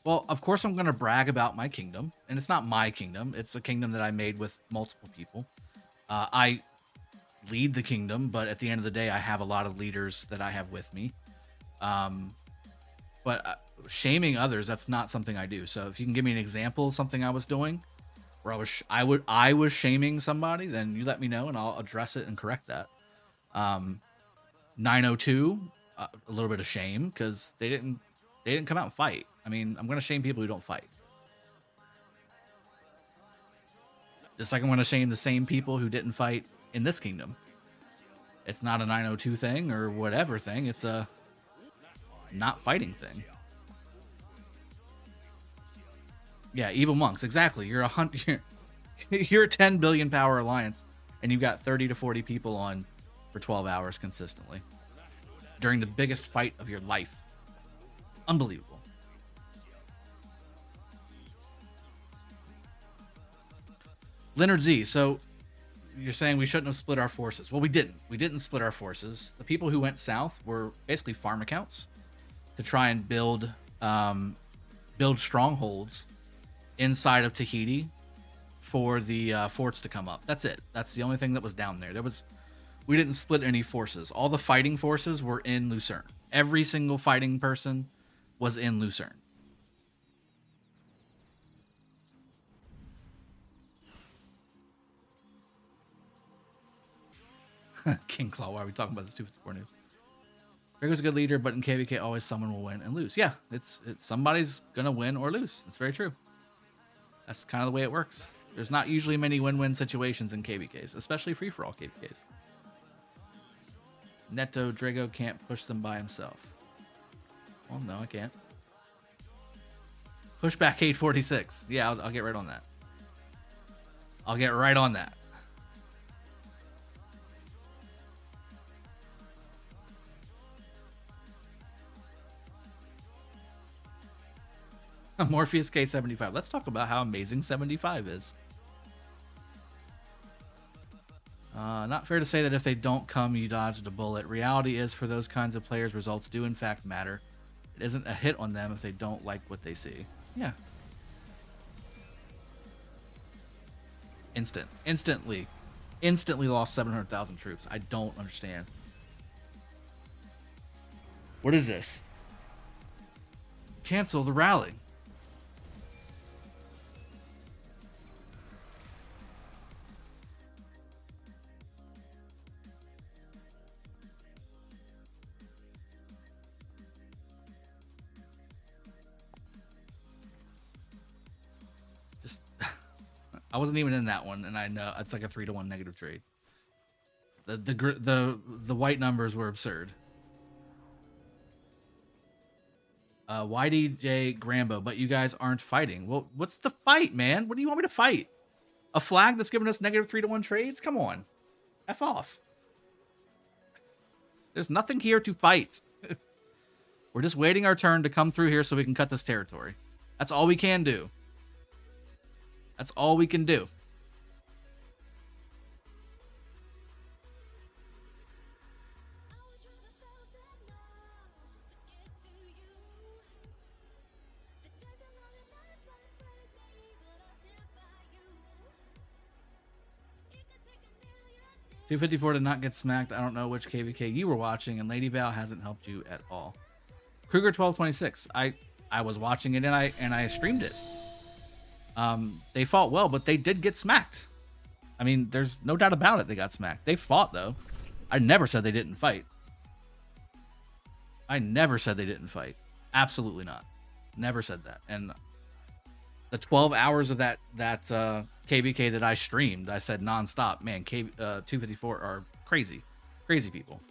Well, of course I'm going to brag about my kingdom, and it's not my kingdom. It's a kingdom that I made with multiple people. I lead the kingdom, but at the end of the day, I have a lot of leaders that I have with me. But shaming others, that's not something I do. So if you can give me an example of something I was doing where I was shaming somebody, then you let me know and I'll address it and correct that. 902, a little bit of shame because they didn't come out and fight. I mean, I'm going to shame people who don't fight. Just like I'm going to shame the same people who didn't fight in this kingdom. It's not a 902 thing or whatever thing. It's a not fighting thing. Yeah, evil monks. Exactly. You're a 10 billion power alliance, and you've got 30 to 40 people on for 12 hours consistently during the biggest fight of your life. Unbelievable. Leonard Z. So you're saying we shouldn't have split our forces. Well, we didn't. We didn't split our forces. The people who went south were basically farm accounts to try and build strongholds inside of Tahiti for the forts to come up. That's it. That's the only thing that was down there. We didn't split any forces. All the fighting forces were in Lucerne. Every single fighting person was in Lucerne. King Claw, why are we talking about this 254 news? Drago's a good leader, but in KvK, always someone will win and lose. Yeah, it's somebody's gonna win or lose. It's very true. That's kind of the way it works. There's not usually many win-win situations in KvKs, especially free-for-all KvKs. Neto Drago can't push them by himself. Well, no, I can't. Push back 846. Yeah, I'll get right on that. I'll get right on that. Morpheus K75. Let's talk about how amazing 75 is. Not fair to say that if they don't come, you dodged a bullet. Reality is, for those kinds of players, results do in fact matter. It isn't a hit on them if they don't like what they see. Yeah. Instantly lost 700,000 troops. I don't understand. What is this? Cancel the rally. I wasn't even in that one, and I know it's like a 3-to-1 negative trade. The white numbers were absurd. YDJ Grambo, but you guys aren't fighting. Well, what's the fight, man? What do you want me to fight? A flag that's giving us negative 3-1 trades? Come on. F off. There's nothing here to fight. We're just waiting our turn to come through here so we can cut this territory. That's all we can do. That's all we can do. $254 did not get smacked. I don't know which KvK you were watching, and Lady Val hasn't helped you at all. Kruger 1226. I was watching it and I streamed it. They fought well, but they did get smacked. I mean, there's no doubt about it. They got smacked. They fought though. I never said they didn't fight. I never said they didn't fight. Absolutely not. Never said that. And the 12 hours of that KvK that I streamed, I said nonstop. Man, 254 are crazy, crazy people.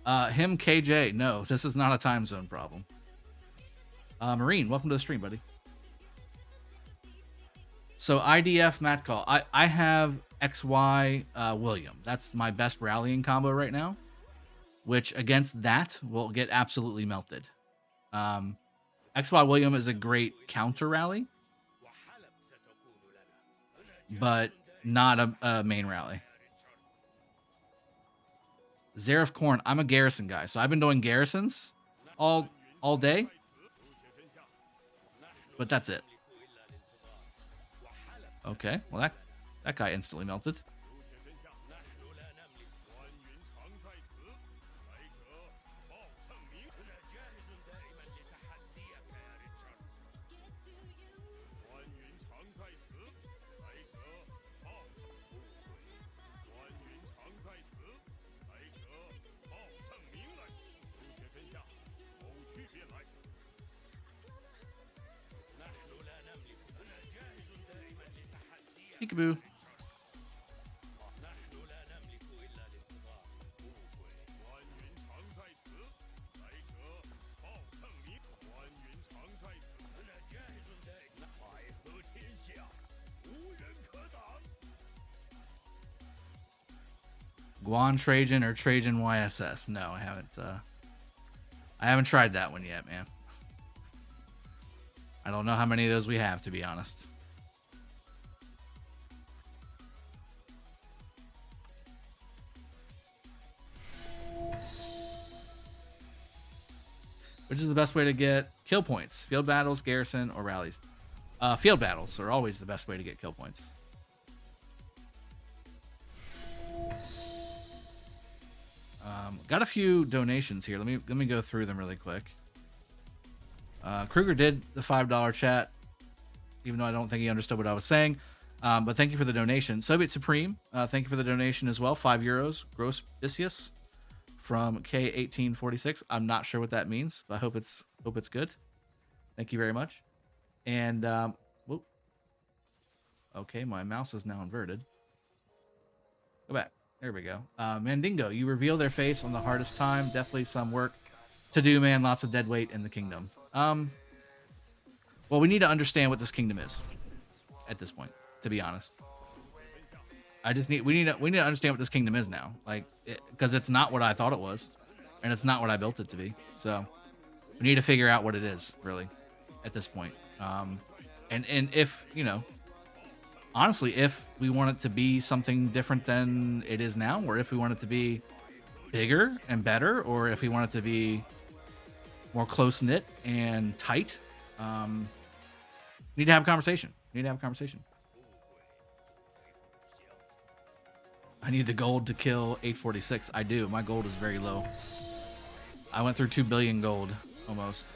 Him KJ, no, this is not a time zone problem. Marine, welcome to the stream, buddy. So IDF Matt Call, I have XY William. That's my best rallying combo right now, which against that will get absolutely melted. XY William is a great counter rally, but not a main rally. Zareth Korn, I'm a garrison guy, so I've been doing garrisons all day, but that's it. Okay, well that guy instantly melted. Peekaboo. Guan Trajan or Trajan YSS? No, I haven't tried that one yet, man. I don't know how many of those we have, to be honest. Which is the best way to get kill points? Field battles, garrison, or rallies? Field battles are always the best way to get kill points. Got a few donations here. Let me go through them really quick. Kruger did the $5 chat, even though I don't think he understood what I was saying. But thank you for the donation. Soviet Supreme, thank you for the donation as well. €5. Gross Vicious from K1916. I'm not sure what that means, but I hope it's good. Thank you very much. And whoop. Okay, my mouse is now inverted. Go back. There we go. Mandingo, you reveal their face on the hardest time. Definitely some work to do, man. Lots of dead weight in the kingdom. Well, we need to understand what this kingdom is at this point, to be honest. We need to understand what this kingdom is now, like, because it's not what I thought it was, and it's not what I built it to be. So we need to figure out what it is really at this point. And if, you know, honestly, if we want it to be something different than it is now, or if we want it to be bigger and better, or if we want it to be more close-knit and tight, need to have a conversation. I need the gold to kill 846. I do. My gold is very low. I went through 2 billion gold, almost.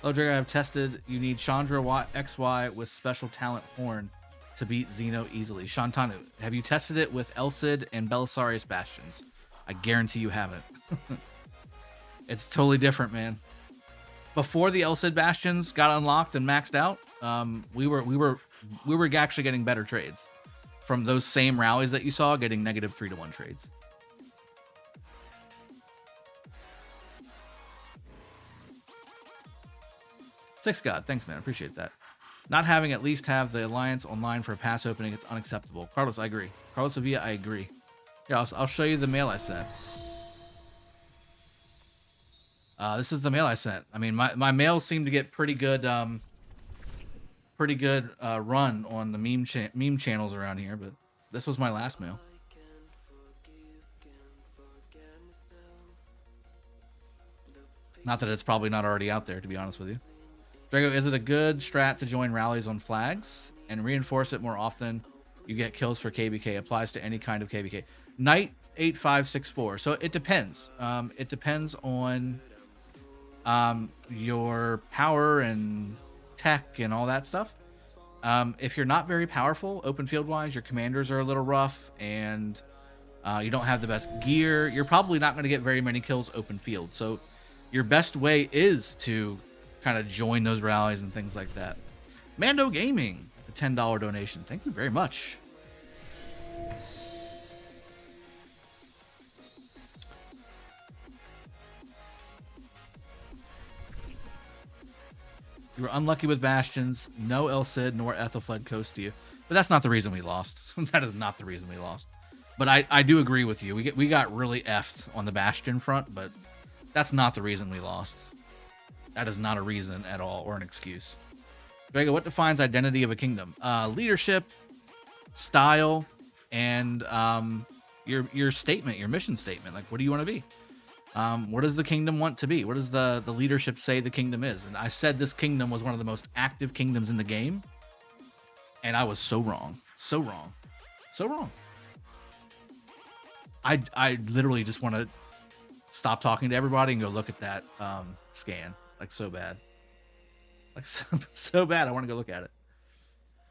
Hello, Drago. I've tested. You need Chandra XY with special talent horn to beat Xeno easily. Shantanu, have you tested it with Elcid and Belisarius Bastions? I guarantee you haven't. It's totally different, man. Before the Elcid Bastions got unlocked and maxed out, we were actually getting better trades from those same rallies that you saw getting negative 3-to-1 trades. Six God, thanks, man. Appreciate that. Not having at least have the Alliance online for a pass opening, it's unacceptable. Carlos, I agree. Carlos Sevilla, I agree. Yeah, I'll show you the mail I sent. This is the mail I sent. I mean, my mails seem to get pretty good run on the meme channels around here, but this was my last mail. Not that it's probably not already out there, to be honest with you. Drago, is it a good strat to join rallies on flags and reinforce it more often? You get kills for KvK. Applies to any kind of KvK. Knight 8564. So it depends. It depends on your power and tech and all that stuff. If you're not very powerful, open field wise, your commanders are a little rough, and you don't have the best gear, you're probably not going to get very many kills open field. So your best way is to kind of join those rallies and things like that. Mando Gaming, a $10 donation. Thank you very much. You were unlucky with Bastions. No El Cid nor Ethelfled Coast to you. But that's not the reason we lost. That is not the reason we lost. But I do agree with you. We got really effed on the Bastion front, but that's not the reason we lost. That is not a reason at all, or an excuse. Drago, what defines identity of a kingdom? Leadership, style, and your statement, your mission statement. Like, what do you want to be? What does the kingdom want to be? What does the leadership say the kingdom is? And I said this kingdom was one of the most active kingdoms in the game, and I was so wrong. So wrong. So wrong. I literally just want to stop talking to everybody and go look at that scan. Like, so bad. Like, so bad. I want to go look at it.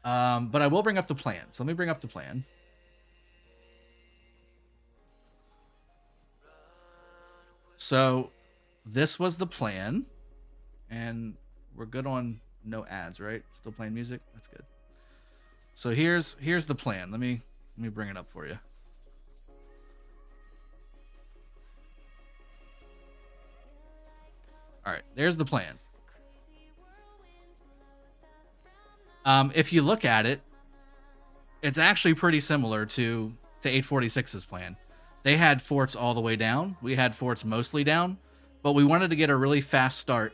But I will bring up the plan. So let me bring up the plan. So this was the plan. And we're good on no ads, right? Still playing music? That's good. So here's the plan. Let me bring it up for you. All right, there's the plan. If you look at it, it's actually pretty similar to 846's plan. They had forts all the way down. We had forts mostly down, but we wanted to get a really fast start.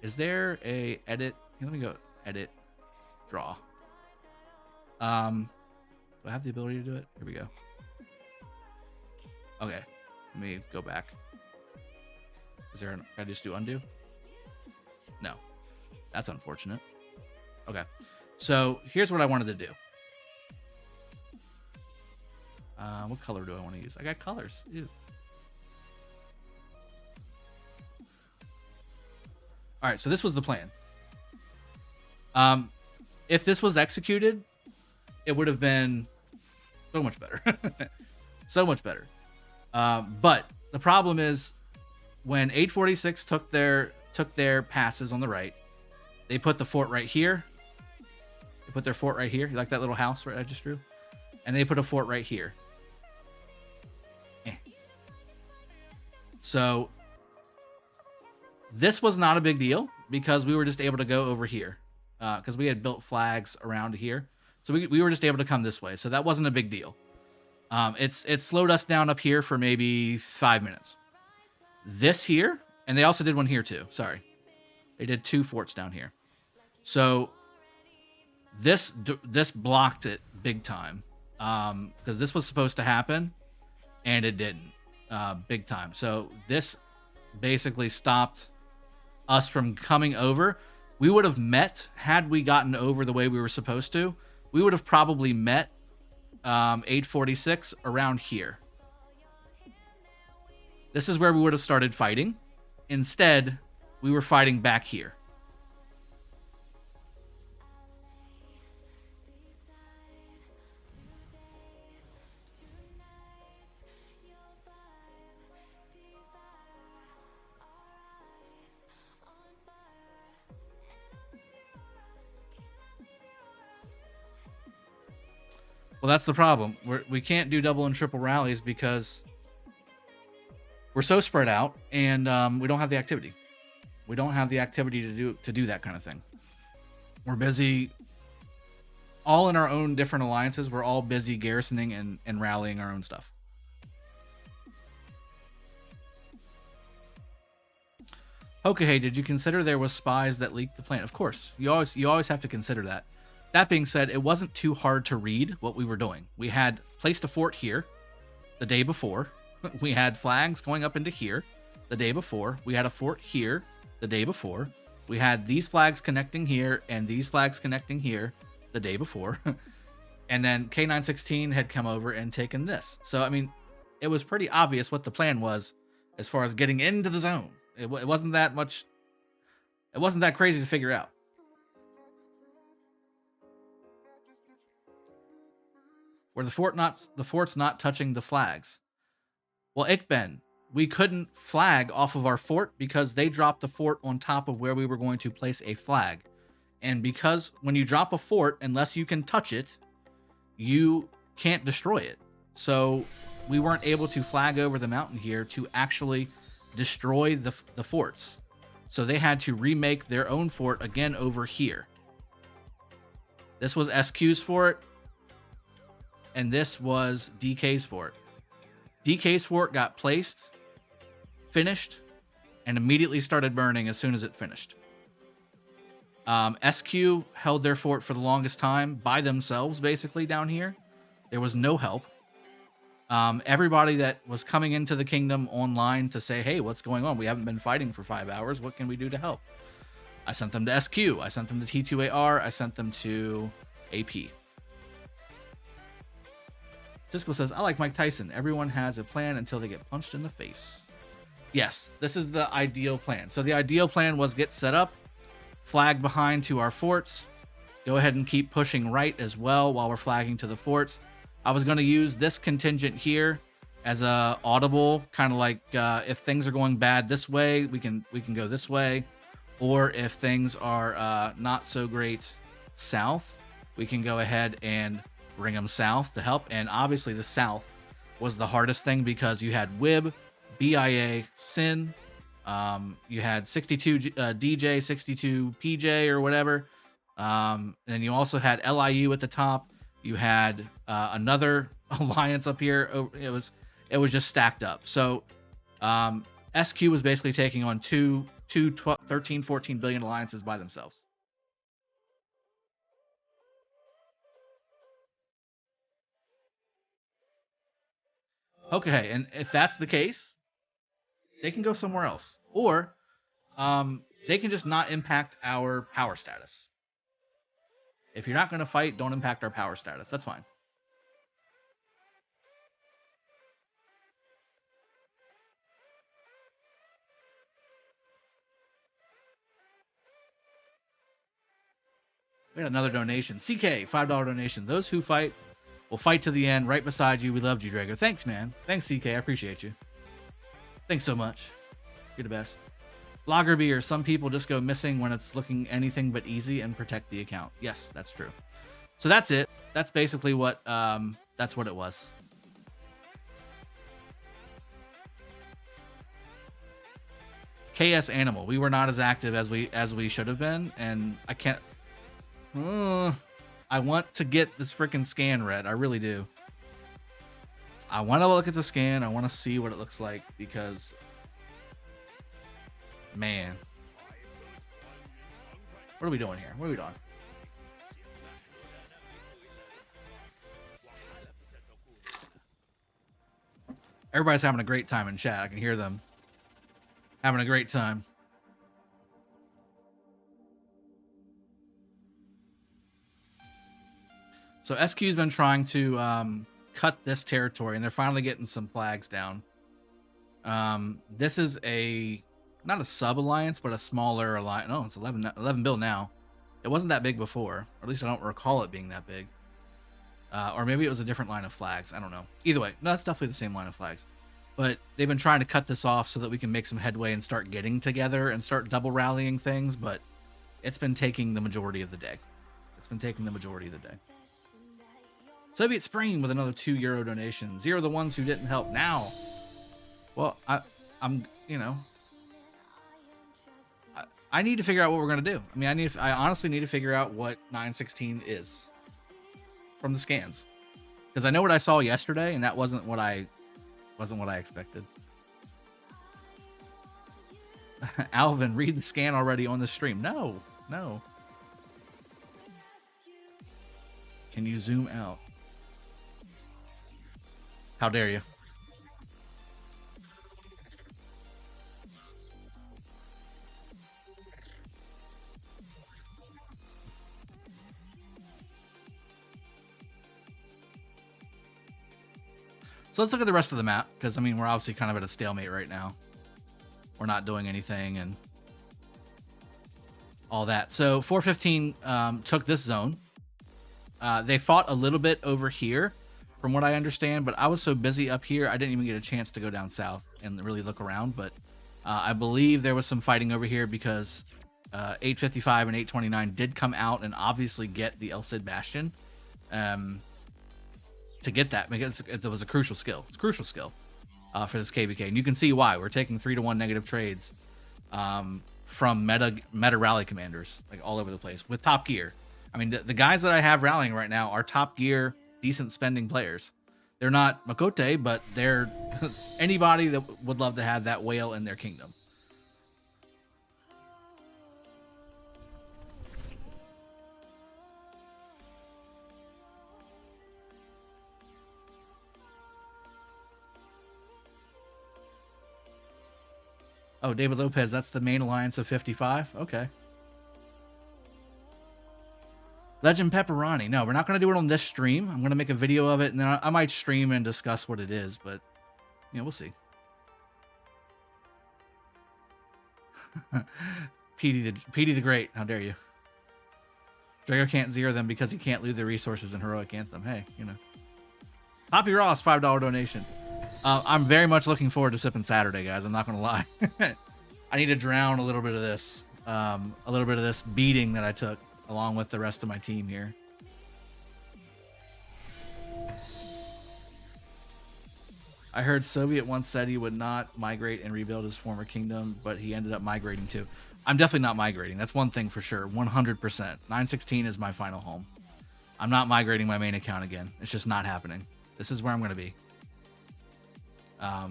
Is there a edit? Let me go edit, draw. Do I have the ability to do it? Here we go. Okay, let me go back. Is there can I just do undo? No. That's unfortunate. Okay. So here's what I wanted to do. What color do I want to use? I got colors. Ew. All right, so this was the plan. If this was executed, it would have been so much better. So much better. But the problem is, when 846 took their passes on the right, they put the fort right here. They put their fort right here. You like that little house right I just drew? And they put a fort right here. So this was not a big deal because we were just able to go over here because we had built flags around here. So we were just able to come this way. So that wasn't a big deal. It slowed us down up here for maybe 5 minutes. This here, and they also did one here too. Sorry. They did 2 forts down here. So this blocked it big time because this was supposed to happen and it didn't big time. So this basically stopped us from coming over. We would have met had we gotten over the way we were supposed to. We would have probably met 846 around here. This is where we would have started fighting. Instead, we were fighting back here. Well, that's the problem. We can't do double and triple rallies because we're so spread out, and we don't have the activity. We don't have the activity to do that kind of thing. We're busy, all in our own different alliances. We're all busy garrisoning and rallying our own stuff. Okay, did you consider there was spies that leaked the plan? Of course, you always have to consider that. That being said, it wasn't too hard to read what we were doing. We had placed a fort here the day before. We had flags going up into here the day before. We had a fort here the day before. We had these flags connecting here and these flags connecting here the day before. And then K1916 had come over and taken this. So, I mean, it was pretty obvious what the plan was as far as getting into the zone. It wasn't that much. It wasn't that crazy to figure out. Were the fort's not touching the flags? Well, Ikben, we couldn't flag off of our fort because they dropped the fort on top of where we were going to place a flag. And because when you drop a fort, unless you can touch it, you can't destroy it. So we weren't able to flag over the mountain here to actually destroy the forts. So they had to remake their own fort again over here. This was SQ's fort, and this was DK's fort. DK's fort got placed, finished, and immediately started burning as soon as it finished. SQ held their fort for the longest time by themselves, basically, down here. There was no help. Everybody that was coming into the kingdom online to say, hey, what's going on? We haven't been fighting for 5 hours. What can we do to help? I sent them to SQ. I sent them to T2AR. I sent them to AP. Cisco says, I like Mike Tyson. Everyone has a plan until they get punched in the face. Yes, this is the ideal plan. So the ideal plan was get set up, flag behind to our forts, go ahead and keep pushing right as well while we're flagging to the forts. I was going to use this contingent here as a audible, kind of like if things are going bad this way, we can go this way. Or if things are not so great south, we can go ahead and bring them south to help. And obviously the south was the hardest thing because you had WIB, BIA, SIN, you had 62 DJ, 62 PJ or whatever. And then you also had LIU at the top. You had another alliance up here. It was just stacked up. So SQ was basically taking on two 13, 14 billion alliances by themselves. Okay, and if that's the case, they can go somewhere else. Or they can just not impact our power status. If you're not going to fight, don't impact our power status. That's fine. We had another donation. CK, $5 donation. Those who fight will fight to the end, right beside you. We loved you, Drago. Thanks, man. Thanks, CK. I appreciate you. Thanks so much. You're the best. Lager beer. Some people just go missing when it's looking anything but easy and protect the account. Yes, that's true. So that's it. That's basically what that's what it was. KS Animal. We were not as active as we should have been, and I can't. I want to get this freaking scan read. I really do. I want to look at the scan. I want to see what it looks like because, man, what are we doing here? What are we doing? Everybody's having a great time in chat. I can hear them having a great time. So SQ's been trying to cut this territory, and they're finally getting some flags down. This is not a sub-alliance, but a smaller alliance. No, it's 11 bill now. It wasn't that big before, or at least I don't recall it being that big. Or maybe it was a different line of flags. I don't know. Either way, no, it's definitely the same line of flags. But they've been trying to cut this off so that we can make some headway and start getting together and start double rallying things, but it's been taking the majority of the day. It's been taking the majority of the day. Soviet Spring with another €2 donation. Zero the ones who didn't help now. Well, I'm you know, I need to figure out what we're gonna do. I mean, I honestly need to figure out what 916 is from the scans, because I know what I saw yesterday, and that wasn't what I expected. Alvin, read the scan already on the stream. No. Can you zoom out? How dare you? So let's look at the rest of the map, because I mean, we're obviously kind of at a stalemate right now. We're not doing anything and all that. So 415 took this zone. They fought a little bit over here, from what I understand, but I was so busy up here, I didn't even get a chance to go down south and really look around. But I believe there was some fighting over here, because 855 and 829 did come out and obviously get the El Cid Bastion to get that, because it was a crucial skill. It's a crucial skill for this KvK, and you can see why. We're taking 3-1 negative trades from meta rally commanders, like all over the place with top gear. I mean, the guys that I have rallying right now are top gear, decent spending players. They're not Makote, but they're anybody that would love to have that whale in their kingdom. Oh, David Lopez, that's the main alliance of 55? Okay. Legend Pepperoni. No, we're not going to do it on this stream. I'm going to make a video of it, and then I might stream and discuss what it is, but, you know, we'll see. Petey the Great. How dare you? Drago can't zero them because he can't loot the resources in Heroic Anthem. Hey, you know. Poppy Ross, $5 donation. I'm very much looking forward to Sipping Saturday, guys. I'm not going to lie. I need to drown a little bit of this beating that I took, along with the rest of my team here. I heard Soviet once said he would not migrate and rebuild his former kingdom, but he ended up migrating too. I'm definitely not migrating. That's one thing for sure. 100%. 916 is my final home. I'm not migrating my main account again. It's just not happening. This is where I'm going to be.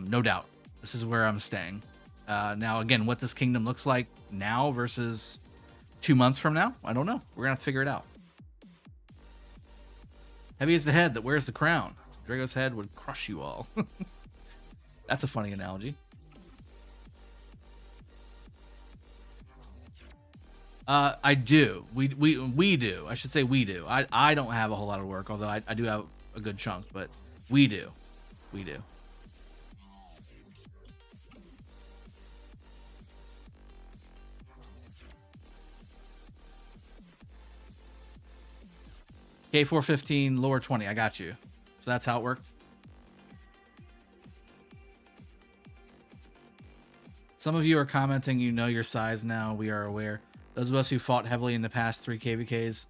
No doubt. This is where I'm staying. Now, again, what this kingdom looks like now versus 2 months from now, I don't know. We're going to have to figure it out. Heavy is the head that wears the crown. Drago's head would crush you all. That's a funny analogy. I do. We do. I should say we do. I don't have a whole lot of work, although I do have a good chunk, but we do. We do. K415 lower 20. I got you. So that's how it worked. Some of you are commenting, you know your size now. We are aware. Those of us who fought heavily in the past 3 KvKs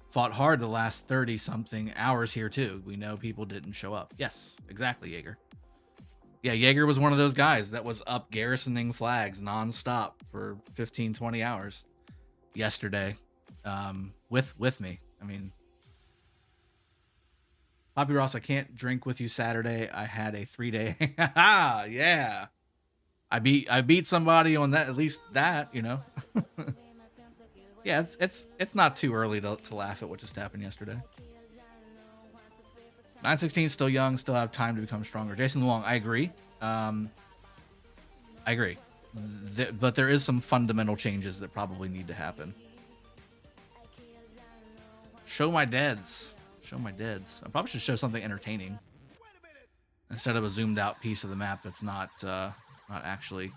fought hard the last 30-something hours here too. We know people didn't show up. Yes, exactly, Jaeger. Yeah, Jaeger was one of those guys that was up garrisoning flags nonstop for 15, 20 hours yesterday with me. I mean, Poppy Ross, I can't drink with you Saturday. I had a 3-day. Yeah. I beat somebody on that, at least that, you know. Yeah, it's not too early to laugh at what just happened yesterday. 916 still young, still have time to become stronger. Jason Luong, I agree. I agree. But there is some fundamental changes that probably need to happen. Show my deads. Show my deads. I probably should show something entertaining instead of a zoomed out piece of the map that's not actually.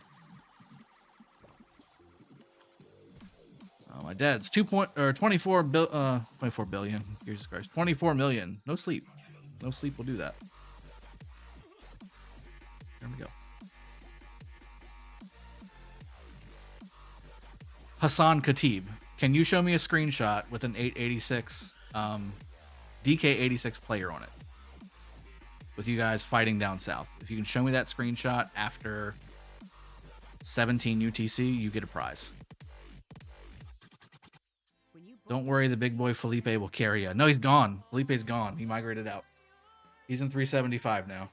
Oh, my deads. 24 billion. Jesus Christ. 24 million. No sleep. No sleep will do that. There we go. Hassan Khatib. Can you show me a screenshot with an 886 DK86 player on it. With you guys fighting down south. If you can show me that screenshot after 17 UTC, you get a prize. Don't worry, the big boy Felipe will carry you. No, he's gone. Felipe's gone. He migrated out. He's in 375 now.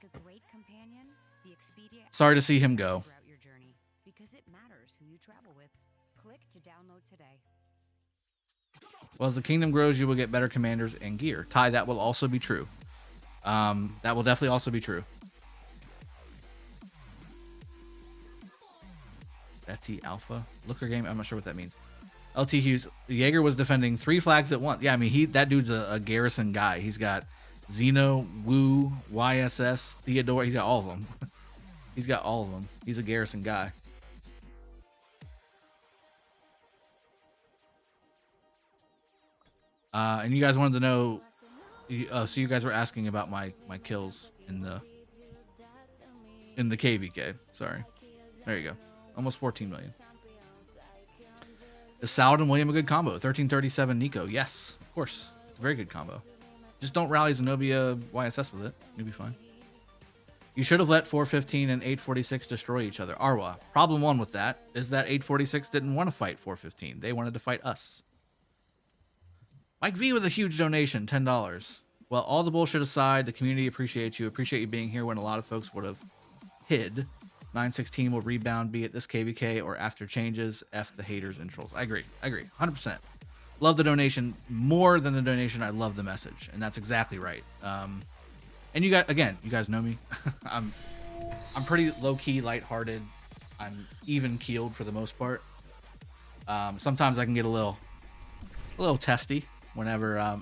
Sorry to see him go. Well, as the kingdom grows, you will get better commanders and gear. Ty, that will also be true. That will definitely also be true. Betty Alpha. Looker game. I'm not sure what that means. LT Hughes. Jaeger was defending 3 flags at once. Yeah, I mean, that dude's a garrison guy. He's got Xeno, Wu, YSS, Theodore. He's got all of them. He's got all of them. He's a garrison guy. And you guys wanted to know. So you guys were asking about my kills in the KvK. Sorry. There you go. Almost 14 million. Is Salad and William a good combo? 1337 Nico. Yes, of course. It's a very good combo. Just don't rally Zenobia YSS with it. You'll be fine. You should have let 415 and 846 destroy each other. Arwa. Problem 1 with that is that 846 didn't want to fight 415. They wanted to fight us. Mike V with a huge donation, $10. Well, all the bullshit aside, the community appreciates you. Appreciate you being here when a lot of folks would have hid. 916 will rebound, be it this KvK or after changes. F the haters and trolls. I agree. 100%. Love the donation more than the donation. I love the message, and that's exactly right. And you guys know me. I'm pretty low key, lighthearted. I'm even keeled for the most part. Sometimes I can get a little testy whenever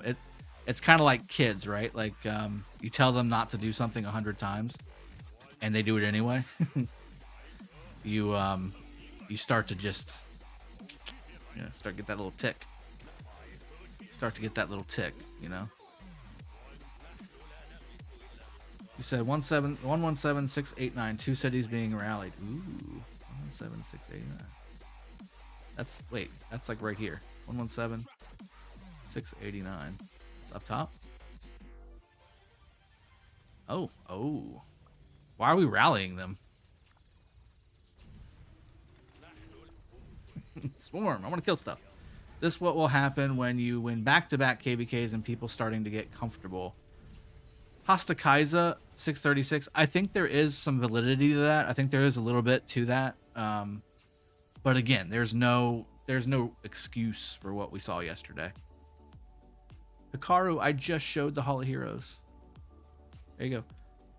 it's kind of like kids, right? Like you tell them not to do something 100 times, and they do it anyway. You start to just start to get that little tick. Start to get that little tick, you know. You said 117689, 2 cities being rallied. Ooh, 117689. That's like right here. 117689. It's up top. Oh. Why are we rallying them? Swarm. I want to kill stuff. This is what will happen when you win back-to-back KvKs and people starting to get comfortable. Hasta Kaiser 636. I think there is some validity to that. I think there is a little bit to that. But again, there's no excuse for what we saw yesterday. Hikaru, I just showed the Hall of Heroes. There you go.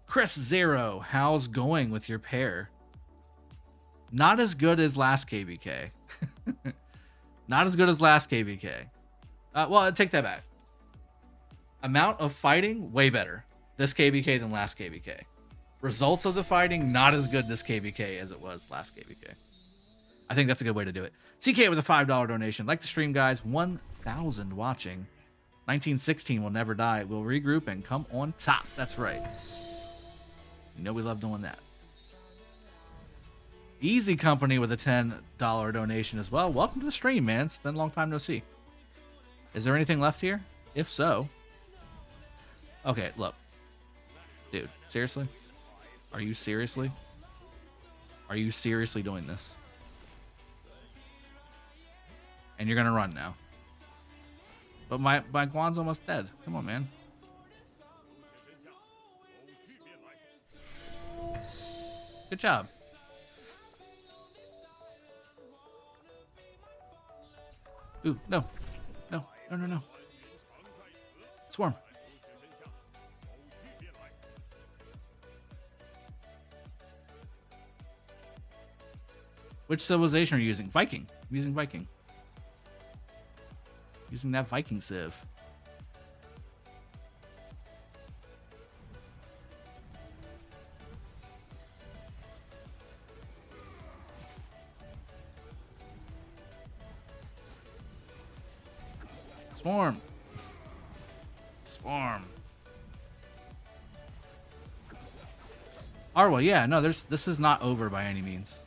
Chris Zero, how's going with your pair? Not as good as last KvK. Not as good as last KvK. Well, I take that back. Amount of fighting, way better this KvK than last KvK. Results of the fighting, not as good this KvK as it was last KvK. I think that's a good way to do it. CK with a $5 donation. Like the stream, guys. 1,000 watching. 1916 will never die. We'll regroup and come on top. That's right. You know we love doing that. Easy Company with a $10 donation as well. Welcome to the stream, man. It's been a long time no see. Is there anything left here? If so. Okay, look. Dude, seriously? Are you seriously doing this? And you're going to run now. But my Guan's almost dead. Come on, man. Good job. Ooh, no. Swarm. Which civilization are you using? Viking. I'm using Viking. Using that Viking civ. Swarm. Arwa, yeah, no, this is not over by any means.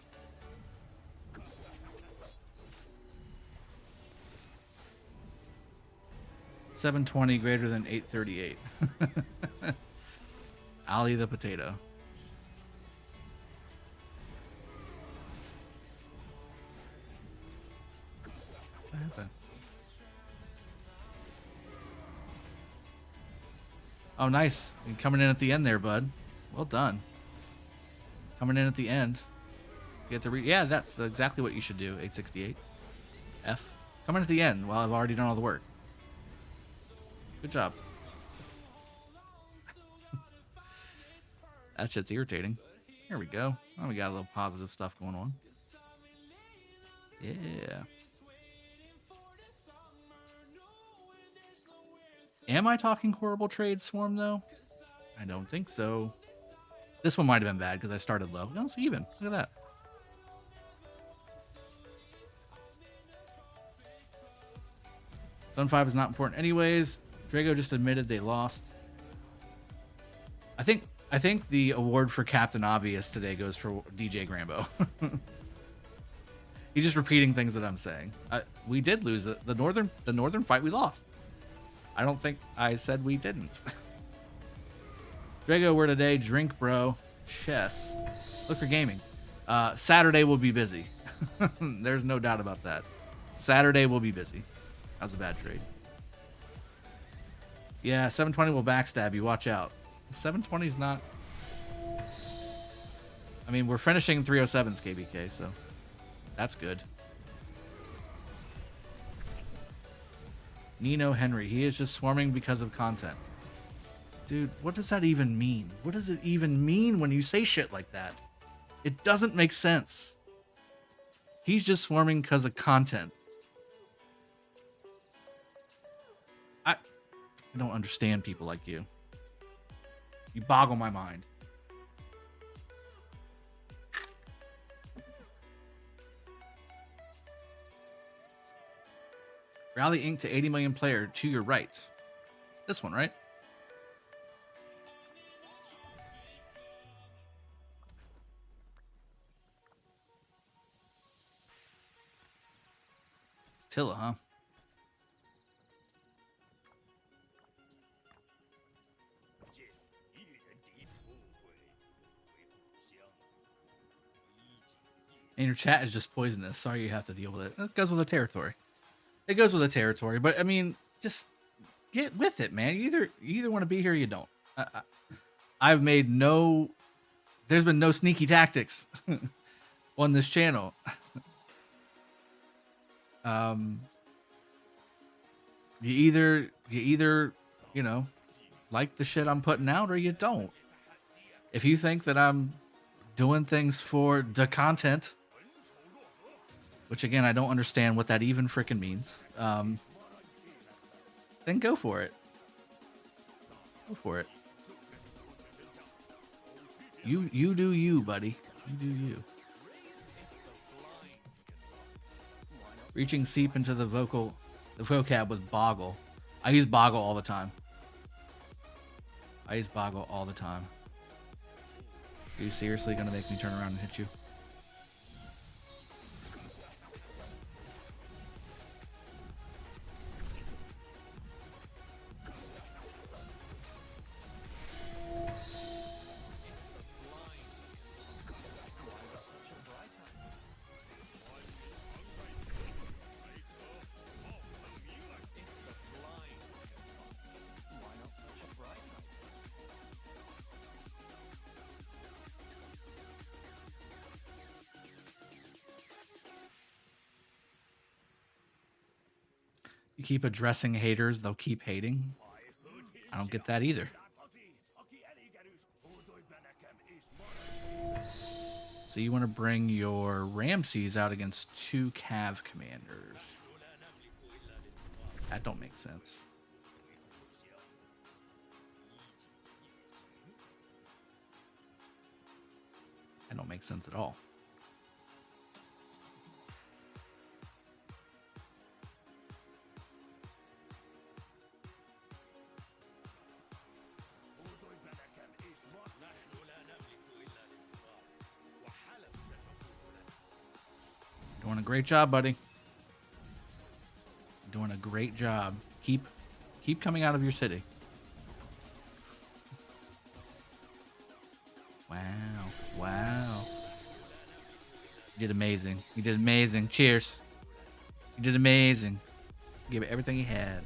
720 greater than 838. Ali the potato. What happened? Oh, nice. You're coming in at the end there, bud. Well done. Coming in at the end. You get to yeah, that's exactly what you should do. 868. F. Coming at the end while I've already done all the work. Good job. That shit's irritating. Here we go. Oh, we got a little positive stuff going on. Yeah. Am I talking horrible trade, Swarm, though? I don't think so. This one might have been bad because I started low. No, it's even. Look at that. Zone 5 is not important anyways. Drago just admitted they lost. I think the award for Captain Obvious today goes for DJ Grambo. He's just repeating things that I'm saying. We did lose it. The northern fight we lost. I don't think I said we didn't. Drago, we're today. Drink, bro. Chess. Look for gaming. Saturday will be busy. There's no doubt about that. Saturday will be busy. That was a bad trade. Yeah, 720 will backstab you. Watch out. 720's not... I mean, we're finishing 307's KvK, so that's good. Nino Henry. He is just swarming because of content. Dude, what does that even mean? What does it even mean when you say shit like that? It doesn't make sense. He's just swarming because of content. I don't understand people like you. You boggle my mind. Rally Inc. to 80 million player to your right. This one, right? Tilla, huh? And your chat is just poisonous. Sorry you have to deal with it. It goes with the territory. It goes with the territory. But, I mean, just get with it, man. You either want to be here or you don't. I've made no... There's been no sneaky tactics on this channel. You either, you know, like the shit I'm putting out or you don't. If you think that I'm doing things for the content, which again, I don't understand what that even freaking means, then go for it. Go for it. You do you, buddy. You do you. Reaching seep into the vocab with boggle. I use boggle all the time. Are you seriously gonna make me turn around and hit you? You keep addressing haters, they'll keep hating. I don't get that either. So you want to bring your Ramses out against 2 Cav commanders. That don't make sense. That don't make sense at all. Doing a great job, buddy. Doing a great job. Keep Keep coming out of your city. Wow. Wow. You did amazing. You did amazing. Cheers. You did amazing. Give it everything you had.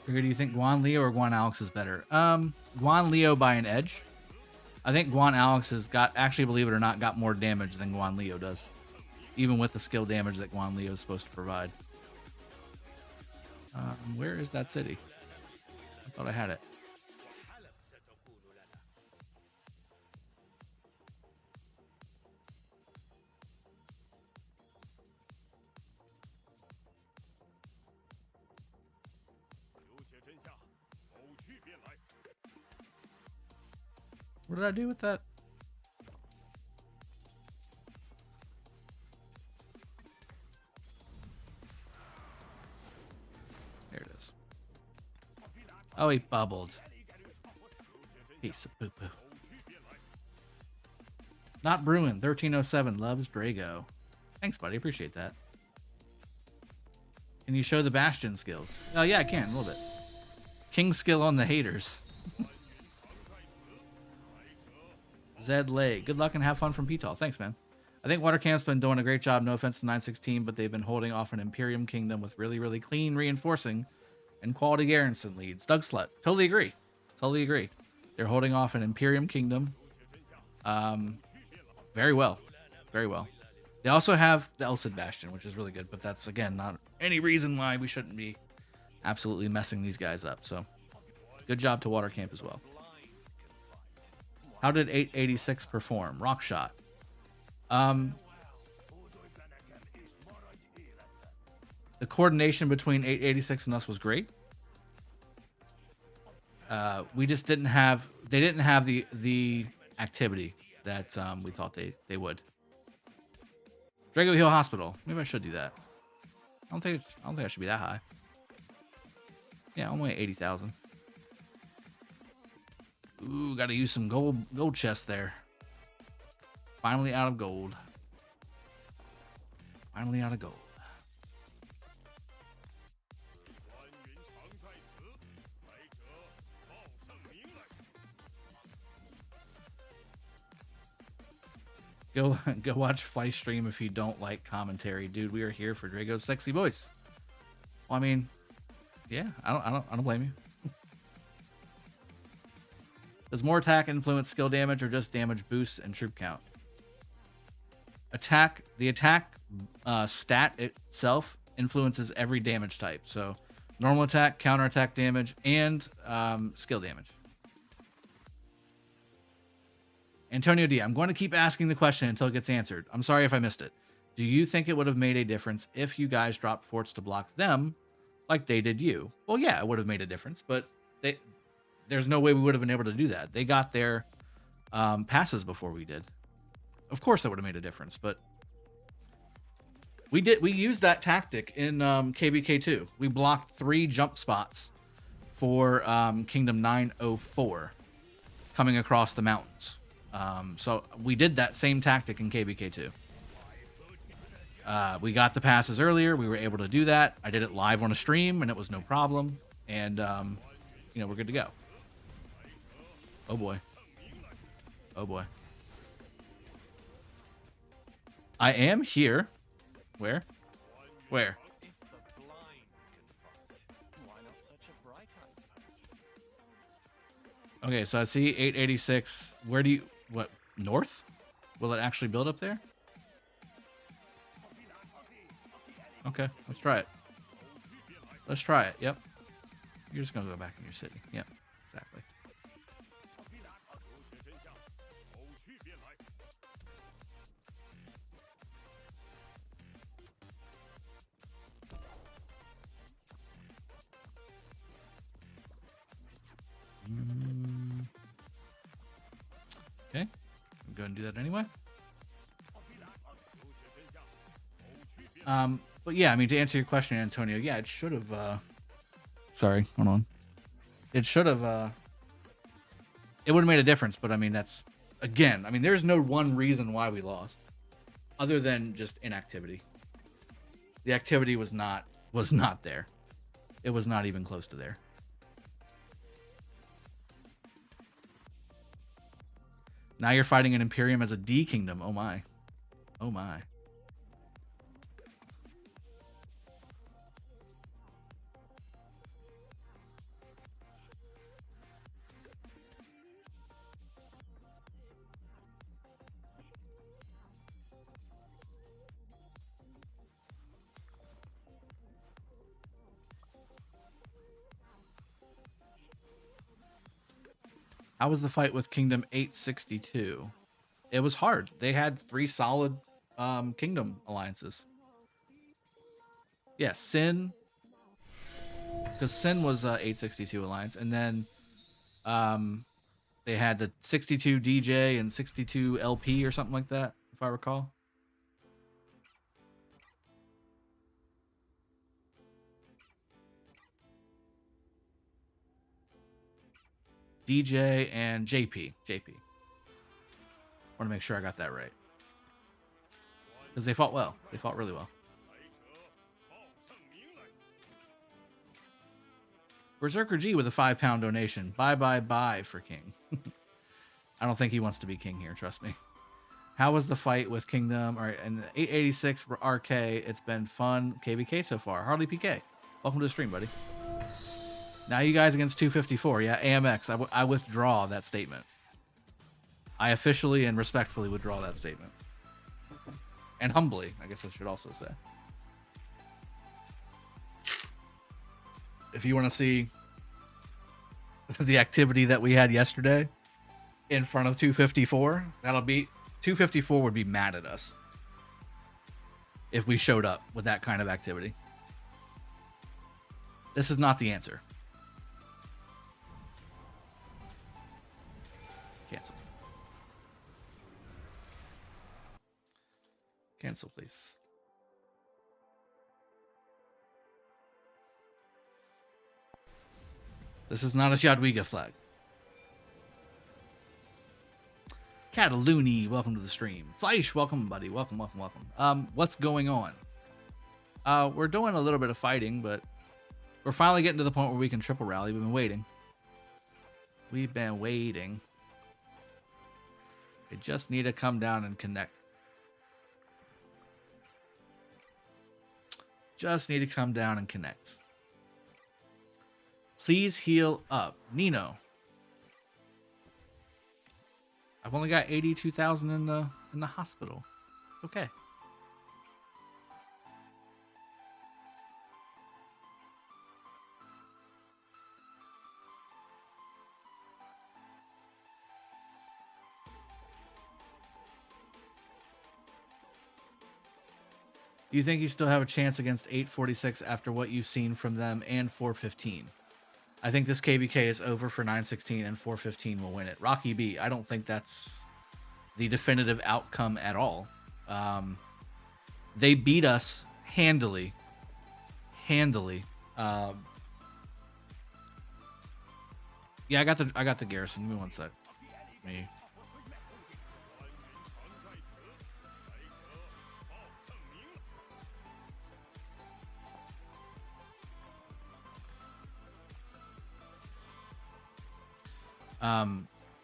Who do you think, Guan Leo or Guan Alex is better? Guan Leo by an edge. I think Guan Alex has got, actually, believe it or not, got more damage than Guan Leo does. Even with the skill damage that Guan Leo is supposed to provide. Where is that city? I thought I had it. What did I do with that? There it is. Oh, he bubbled. Piece of poo-poo. Not Bruin, 1307, loves Drago. Thanks, buddy. Appreciate that. Can you show the Bastion skills? Oh, yeah, I can. A little bit. King skill on the haters. Zed Lay. Good luck and have fun from P-Tall. Thanks, man. I think Watercamp's been doing a great job. No offense to 916, but they've been holding off an Imperium Kingdom with really, really clean reinforcing and quality garrison leads. Doug Slut. Totally agree. Totally agree. They're holding off an Imperium Kingdom. Very well. Very well. They also have the Elcid Bastion, which is really good, but that's, again, not any reason why we shouldn't be absolutely messing these guys up. So, good job to Watercamp as well. How did 886 perform? Rock shot. The coordination between 886 and us was great. We just didn't have, they didn't have the activity that we thought they would. Drago Hill Hospital. Maybe I should do that. I don't think I should be that high. Yeah, only 80,000. Ooh, got to use some gold chest there. Finally out of gold. Finally out of gold. Go watch Fly Stream if you don't like commentary, dude. We are here for Drago's sexy voice. Well, I mean, yeah, I don't blame you. Does more attack influence skill damage or just damage boosts and troop count? The attack stat itself influences every damage type. So normal attack, counter attack damage, and skill damage. Antonio D, I'm going to keep asking the question until it gets answered. I'm sorry if I missed it. Do you think it would have made a difference if you guys dropped forts to block them like they did you? Well, yeah, it would have made a difference, but there's no way we would have been able to do that. They got their passes before we did. Of course that would have made a difference, but we used that tactic in KvK 2. We blocked 3 jump spots for Kingdom 904 coming across the mountains. So we did that same tactic in KvK 2. We got the passes earlier. We were able to do that. I did it live on a stream, and it was no problem. And, we're good to go. Oh, boy. Oh, boy. I am here. Where? Where? Okay, so I see 886. Where do you... What? North? Will it actually build up there? Okay, let's try it. Let's try it. Yep. You're just going to go back in your city. Yep, exactly. Okay. I'm going to do that anyway. But yeah, I mean, to answer your question, Antonio, yeah, it should have. Sorry, hold on. It should have. It would have made a difference, but I mean, that's again. I mean, there's no one reason why we lost, other than just inactivity. The activity was not there. It was not even close to there. Now you're fighting an Imperium as a D kingdom. Oh my. Oh my. How was the fight with Kingdom 862? It was hard. They had 3 solid kingdom alliances. Yeah, Sin, because Sin was 862 alliance, and then they had the 62 DJ and 62 LP or something like that, if I recall. DJ and JP. JP. Want to make sure I got that right. Because they fought well. They fought really well. Berserker G with a £5 donation. Bye for King. I don't think he wants to be king here, trust me. How was the fight with Kingdom? All right, and 886 RK. It's been fun. KvK so far. Harley PK. Welcome to the stream, buddy. Now you guys against 254. Yeah, AMX. I withdraw that statement. I officially and respectfully withdraw that statement. And humbly, I guess I should also say. If you want to see the activity that we had yesterday in front of 254, that'll be 254 would be mad at us if we showed up with that kind of activity. This is not the answer. Cancel. Cancel, please. This is not a Jadwiga flag. Cataluni, welcome to the stream. Fleisch, welcome, buddy. Welcome. What's going on? We're doing a little bit of fighting, but we're finally getting to the point where we can triple rally. We've been waiting. They just need to come down and connect. Please heal up. Nino. I've only got 82,000 in the hospital. It's okay. Do you think you still have a chance against 846 after what you've seen from them and 415? I think this KvK is over for 916 and 415 will win it. Rocky B, I don't think that's the definitive outcome at all. They beat us handily. Yeah, I got the garrison. Give me one sec.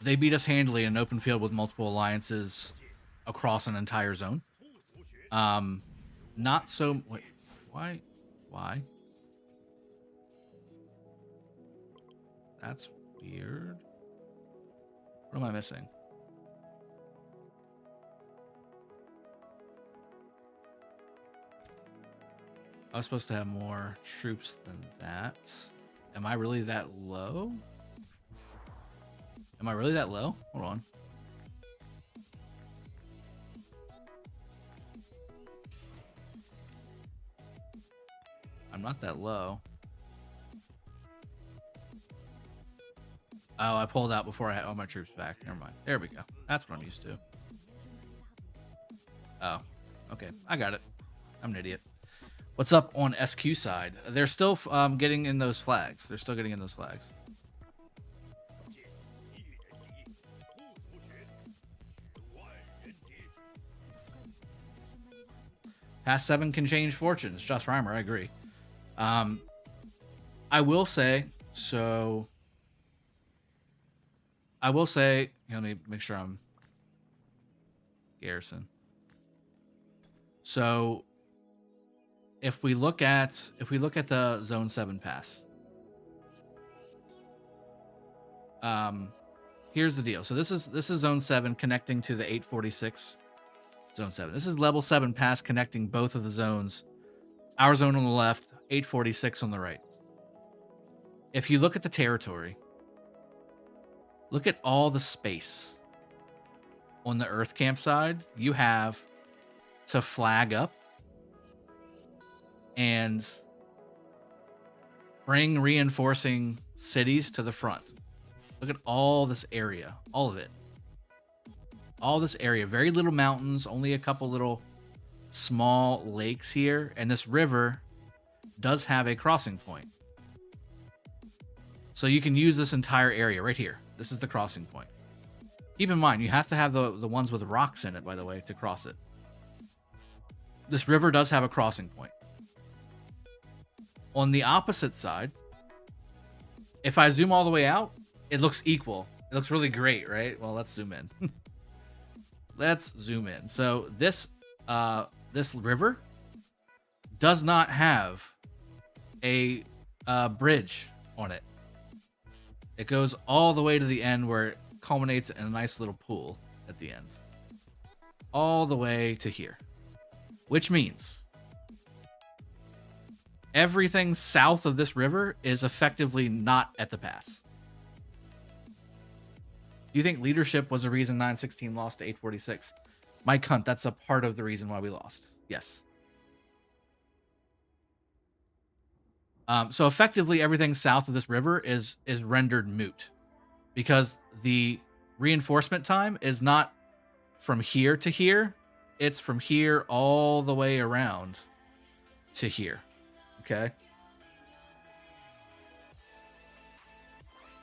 They beat us handily in an open field with multiple alliances across an entire zone. Not so... Wait, why? That's weird. What am I missing? I was supposed to have more troops than that. Am I really that low? Hold on. I'm not that low. Oh, I pulled out before I had all my troops back. Never mind. There we go. That's what I'm used to. Oh, okay. I got it. I'm an idiot. What's up on SQ side? They're still getting in those flags. They're still getting in those flags. Past 7 can change fortunes. Just Reimer, I agree. I will say, so... I will say... Let me make sure I'm... Garrison. So... If we look at the Zone 7 pass... here's the deal. So this is Zone 7 connecting to the 846... Zone 7. This is level 7 pass connecting both of the zones. Our zone on the left, 846 on the right. If you look at the territory, look at all the space on the Earth camp side. You have to flag up and bring reinforcing cities to the front. Look at all this area, all of it. All this area, very little mountains, only a couple little small lakes here. And this river does have a crossing point. So you can use this entire area right here. This is the crossing point. Keep in mind, you have to have the ones with rocks in it, by the way, to cross it. This river does have a crossing point. On the opposite side, if I zoom all the way out, it looks equal. It looks really great, right? Well, let's zoom in. Let's zoom in. So this river does not have a bridge on it. It goes all the way to the end where it culminates in a nice little pool at the end. All the way to here. Which means everything south of this river is effectively not at the pass. Do you think leadership was the reason 916 lost to 846? Mike Hunt, that's a part of the reason why we lost. Yes. So effectively, everything south of this river is rendered moot because the reinforcement time is not from here to here. It's from here all the way around to here. Okay.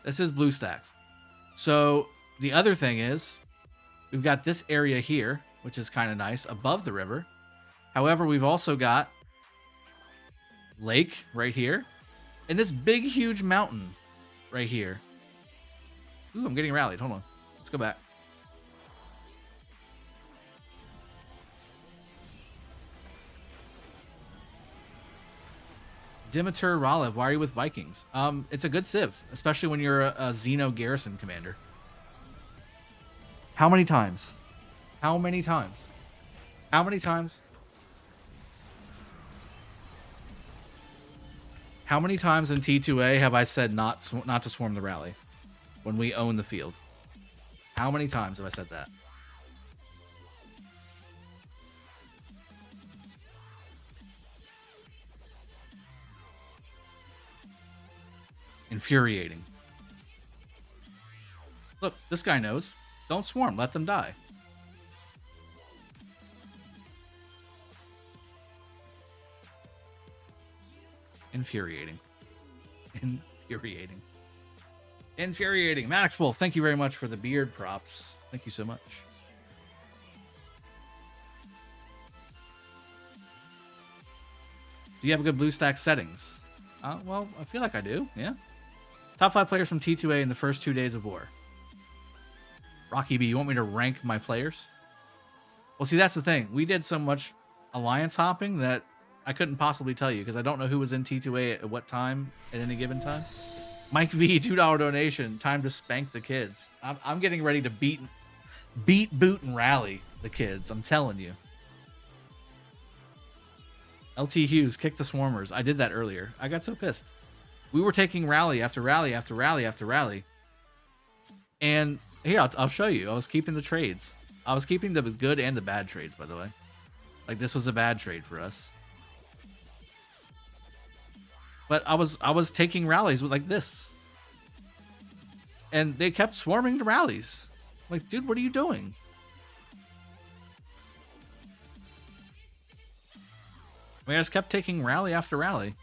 This is BlueStacks. So the other thing is we've got this area here, which is kind of nice above the river. However, we've also got lake right here and this big, huge mountain right here. Ooh, I'm getting rallied. Hold on. Let's go back. Dimitar Ralev, why are you with Vikings? It's a good civ, especially when you're a Xeno garrison commander. How many times? How many times? How many times? How many times in T2A have I said not to swarm the rally when we own the field? How many times have I said that? Infuriating. Look, this guy knows. Don't swarm. Let them die. Infuriating. Infuriating. Infuriating. Max Wolf, thank you very much for the beard props. Thank you so much. Do you have a good BlueStack settings? Well, I feel like I do. Yeah. Top 5 players from T2A in the first 2 days of war. Rocky B, you want me to rank my players? Well, see, that's the thing. We did so much alliance hopping that I couldn't possibly tell you because I don't know who was in T2A at what time at any given time. Mike V, $2 donation. Time to spank the kids. I'm getting ready to beat, boot, and rally the kids. I'm telling you. LT Hughes, kick the swarmers. I did that earlier. I got so pissed. We were taking rally after rally after rally after rally. And here, I'll show you. I was keeping the trades. I was keeping the good and the bad trades, by the way. Like, this was a bad trade for us. But I was taking rallies with like this. And they kept swarming the rallies. I'm like, dude, what are you doing? I just kept taking rally after rally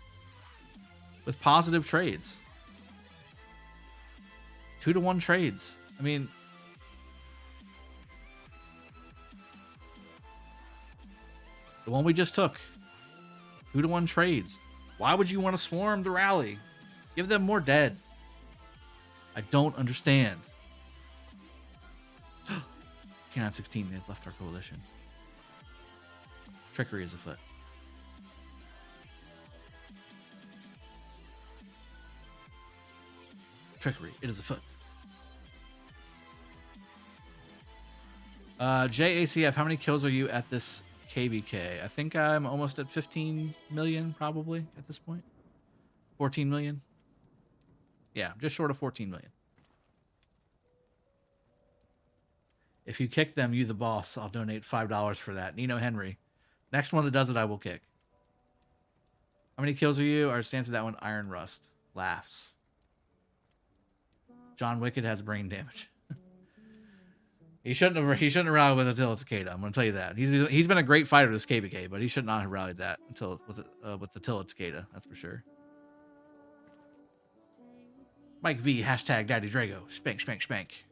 with positive trades. 2-to-1 trades. I mean, the one we just took. 2-to-1 trades. Why would you want to swarm the rally? Give them more dead. I don't understand. K1916, they've left our coalition. Trickery is afoot. Trickery, it is afoot. JACF, how many kills are you at this KvK? I think I'm almost at 15 million, probably, at this point. 14 million? Yeah, just short of 14 million. If you kick them, you the boss. I'll donate $5 for that. Nino Henry. Next one that does it, I will kick. How many kills are you? Our stance of that one, Iron Rust. Laughs. John Wicked has brain damage. He shouldn't have rallied with Attila Takeda. I'm going to tell you that. He's been a great fighter this KvK, but he should not have rallied that until with Attila Takeda. That's for sure. Mike V, hashtag Daddy Drago. Spank, spank, spank.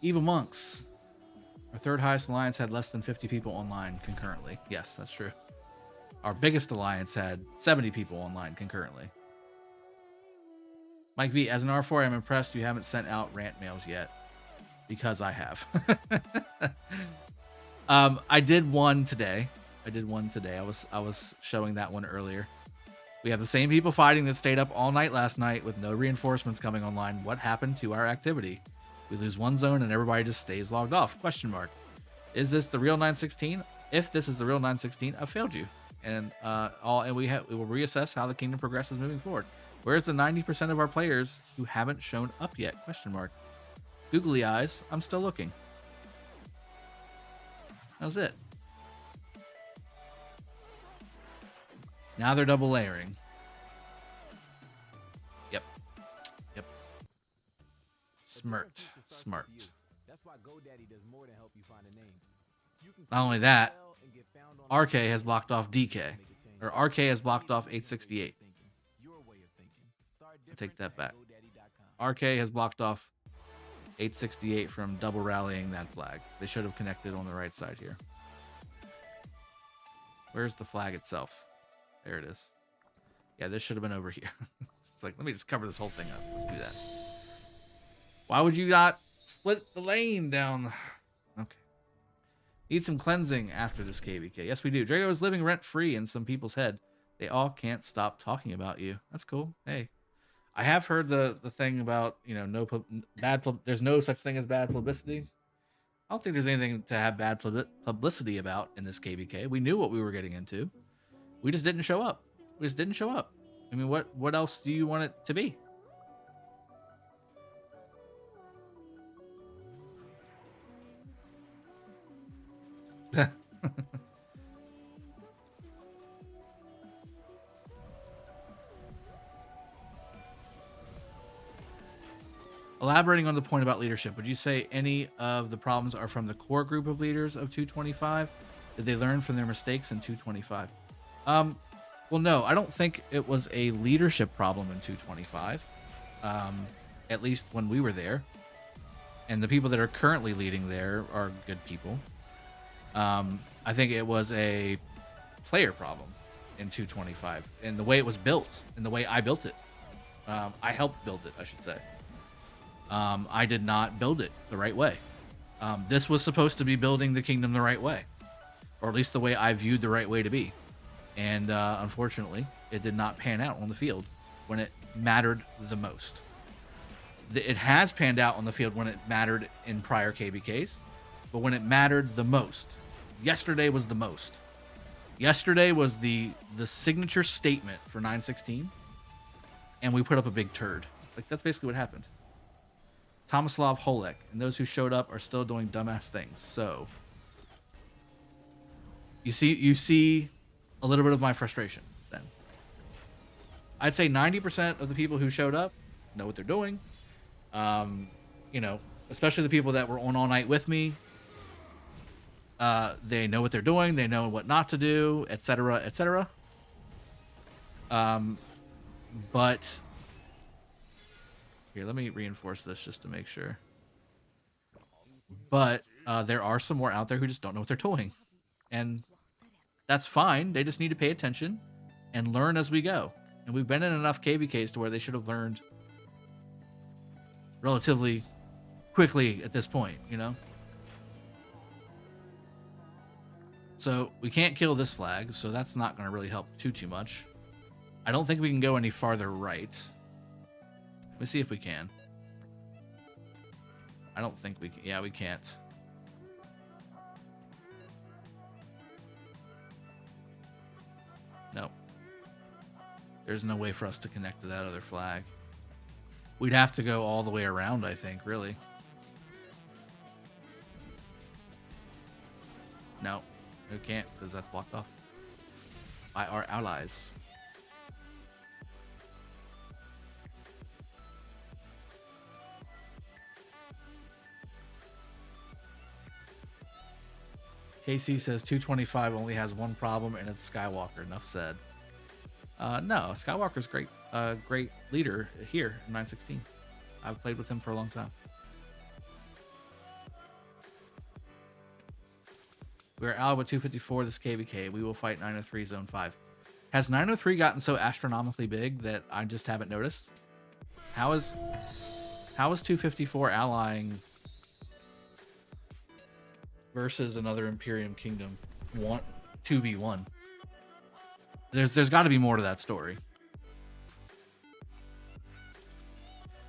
Evil Monks. Our third highest alliance had less than 50 people online concurrently. Yes, that's true. Our biggest alliance had 70 people online concurrently. Mike V, as an R4, I'm impressed you haven't sent out rant mails yet. Because I have. I did one today. I was showing that one earlier. We have the same people fighting that stayed up all night last night with no reinforcements coming online. What happened to our activity? We lose one zone and everybody just stays logged off. Question mark. Is this the real 916? If this is the real 916, I failed you. And we will reassess how the kingdom progresses moving forward. Where's the 90% of our players who haven't shown up yet? Question mark. Googly eyes. I'm still looking. That's it. Now they're double layering. Yep. Yep. Smart. Not only that, RK has blocked off DK. Or RK has blocked off 868. I take that back. RK has blocked off 868 from double rallying that flag. They should have connected on the right side here. Where's the flag itself? There it is. Yeah, this should have been over here. It's like, let me just cover this whole thing up. Let's do that. Why would you not split the lane down? Okay. Need some cleansing after this KvK. Yes, we do. Drago is living rent-free in some people's head. They all can't stop talking about you. That's cool. Hey. I have heard the thing about, you know, there's no such thing as bad publicity. I don't think there's anything to have bad publicity about in this KvK. We knew what we were getting into. We just didn't show up. I mean, what else do you want it to be? Elaborating on the point about leadership, would you say any of the problems are from the core group of leaders of 225? Did they learn from their mistakes in 225? Well, no, I don't think it was a leadership problem in 225, at least when we were there. And the people that are currently leading there are good people. I think it was a player problem in 225, and the way it was built, and the way I built it. I helped build it, I should say. I did not build it the right way. This was supposed to be building the kingdom the right way, or at least the way I viewed the right way to be. And unfortunately, it did not pan out on the field when it mattered the most. It has panned out on the field when it mattered in prior KvKs, but when it mattered the most, yesterday was the most. Yesterday was the signature statement for 916, and we put up a big turd. Like, that's basically what happened. Tomislav Holek and those who showed up are still doing dumbass things. So you see a little bit of my frustration then. I'd say 90% of the people who showed up know what they're doing. You know, especially the people that were on all night with me. They know what they're doing. They know what not to do, etc., etc. But here, let me reinforce this just to make sure. But there are some more out there who just don't know what they're doing, and that's fine. They just need to pay attention and learn as we go. And we've been in enough KvKs to where they should have learned relatively quickly at this point, you know? So we can't kill this flag, so that's not going to really help too much. I don't think we can go any farther right. Let me see if we can. I don't think we can. Yeah, we can't. No. There's no way for us to connect to that other flag. We'd have to go all the way around, I think, really. No, we can't, because that's blocked off by our allies. KC says 225 only has one problem, and it's Skywalker. Enough said. No, Skywalker's great. Great leader here in 916. I've played with him for a long time. We're out with 254 this KvK. We will fight 903 Zone 5. Has 903 gotten so astronomically big that I just haven't noticed? How is 254 allying versus another Imperium Kingdom 2v1? There's got to be more to that story.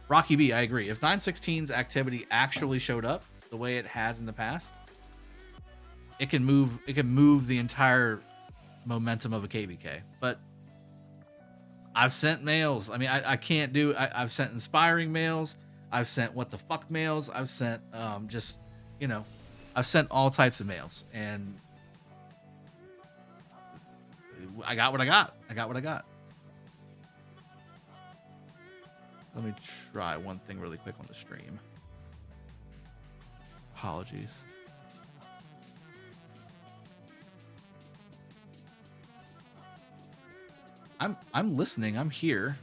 Rocky B, I agree. If 916's activity actually showed up the way it has in the past, it can move the entire momentum of a KvK. But I've sent mails. I mean, I can't do. I've sent inspiring mails. I've sent what the fuck mails. I've sent just, you know, I've sent all types of mails, and I got what I got. I got what I got. Let me try one thing really quick on the stream. Apologies. I'm listening. I'm here.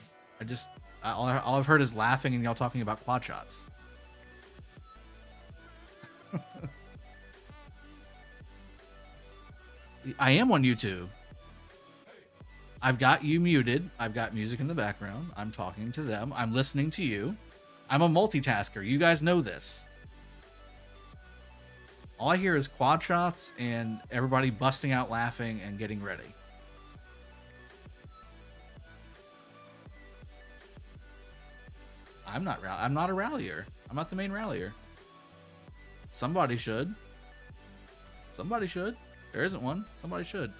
All I've heard is laughing and y'all talking about quad shots. I am on YouTube. I've got you muted. I've got music in the background. I'm talking to them. I'm listening to you. I'm a multitasker. You guys know this. All I hear is quad shots and everybody busting out laughing and getting ready. I'm not a rallier. I'm not the main rallier. Somebody should. Somebody should. There isn't one. Somebody should.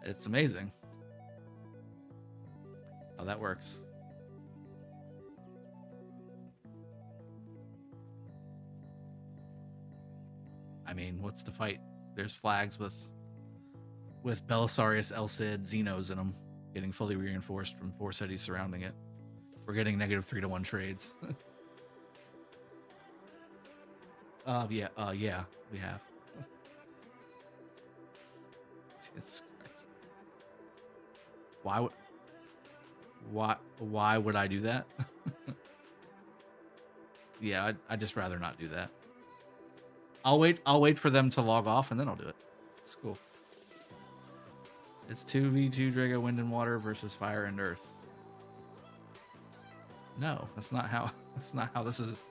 It's amazing how that works. I mean, what's the fight? There's flags with Belisarius, El Cid, Xenos in them, getting fully reinforced from 4 cities surrounding it. We're getting -3-1 trades. Yeah, we have. Jesus Christ. Why would I do that? Yeah, I'd just rather not do that. I'll wait for them to log off and then I'll do it. It's cool. It's 2v2 Drago Wind and Water versus Fire and Earth. No, that's not how this is.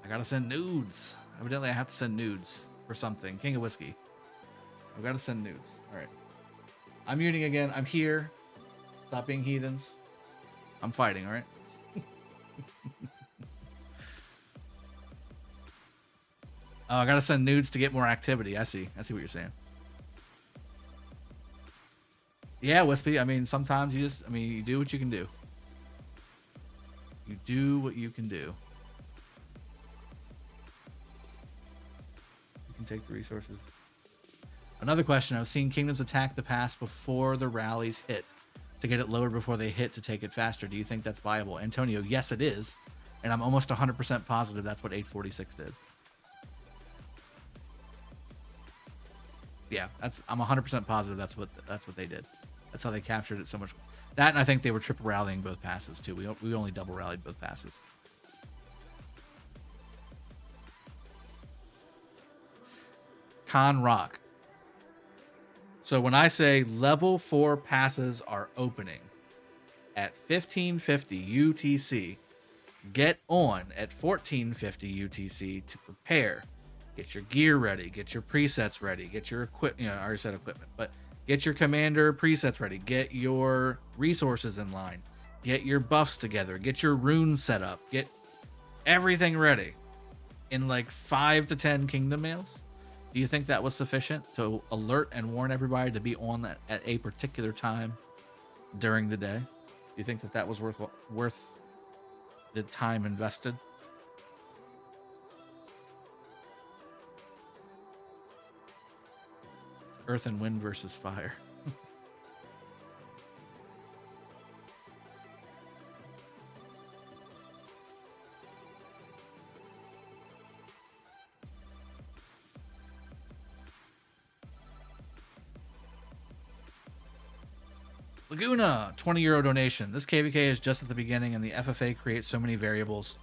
I gotta send nudes. Evidently I have to send nudes for something. King of Whiskey. I've gotta send nudes. Alright. I'm muting again. I'm here. Stop being heathens. I'm fighting, alright? Oh, I gotta send nudes to get more activity. I see what you're saying. Yeah, Wispy. I mean, sometimes you do what you can do. You do what you can do. and take the resources. Another question. I've seen kingdoms attack the pass before the rallies hit to get it lowered before they hit to take it faster. Do you think that's viable? Antonio, yes, it is. And I'm almost 100% positive that's what 846 did. Yeah, I'm 100% positive that's what they did. That's how they captured it so much. That, and I think they were triple rallying both passes too. We only double rallied both passes. Con Rock. So when I say level 4 passes are opening at 1550 UTC, get on at 1450 UTC to prepare. Get your gear ready, get your presets ready, get your equipment, I already said equipment, but get your commander presets ready, get your resources in line, get your buffs together, get your runes set up, get everything ready in like 5 to 10 kingdom mails. Do you think that was sufficient to alert and warn everybody to be on that at a particular time during the day? Do you think that was worth the time invested? Earth and wind versus fire. Laguna, 20 euro donation. This KvK is just at the beginning and the FFA creates so many variables.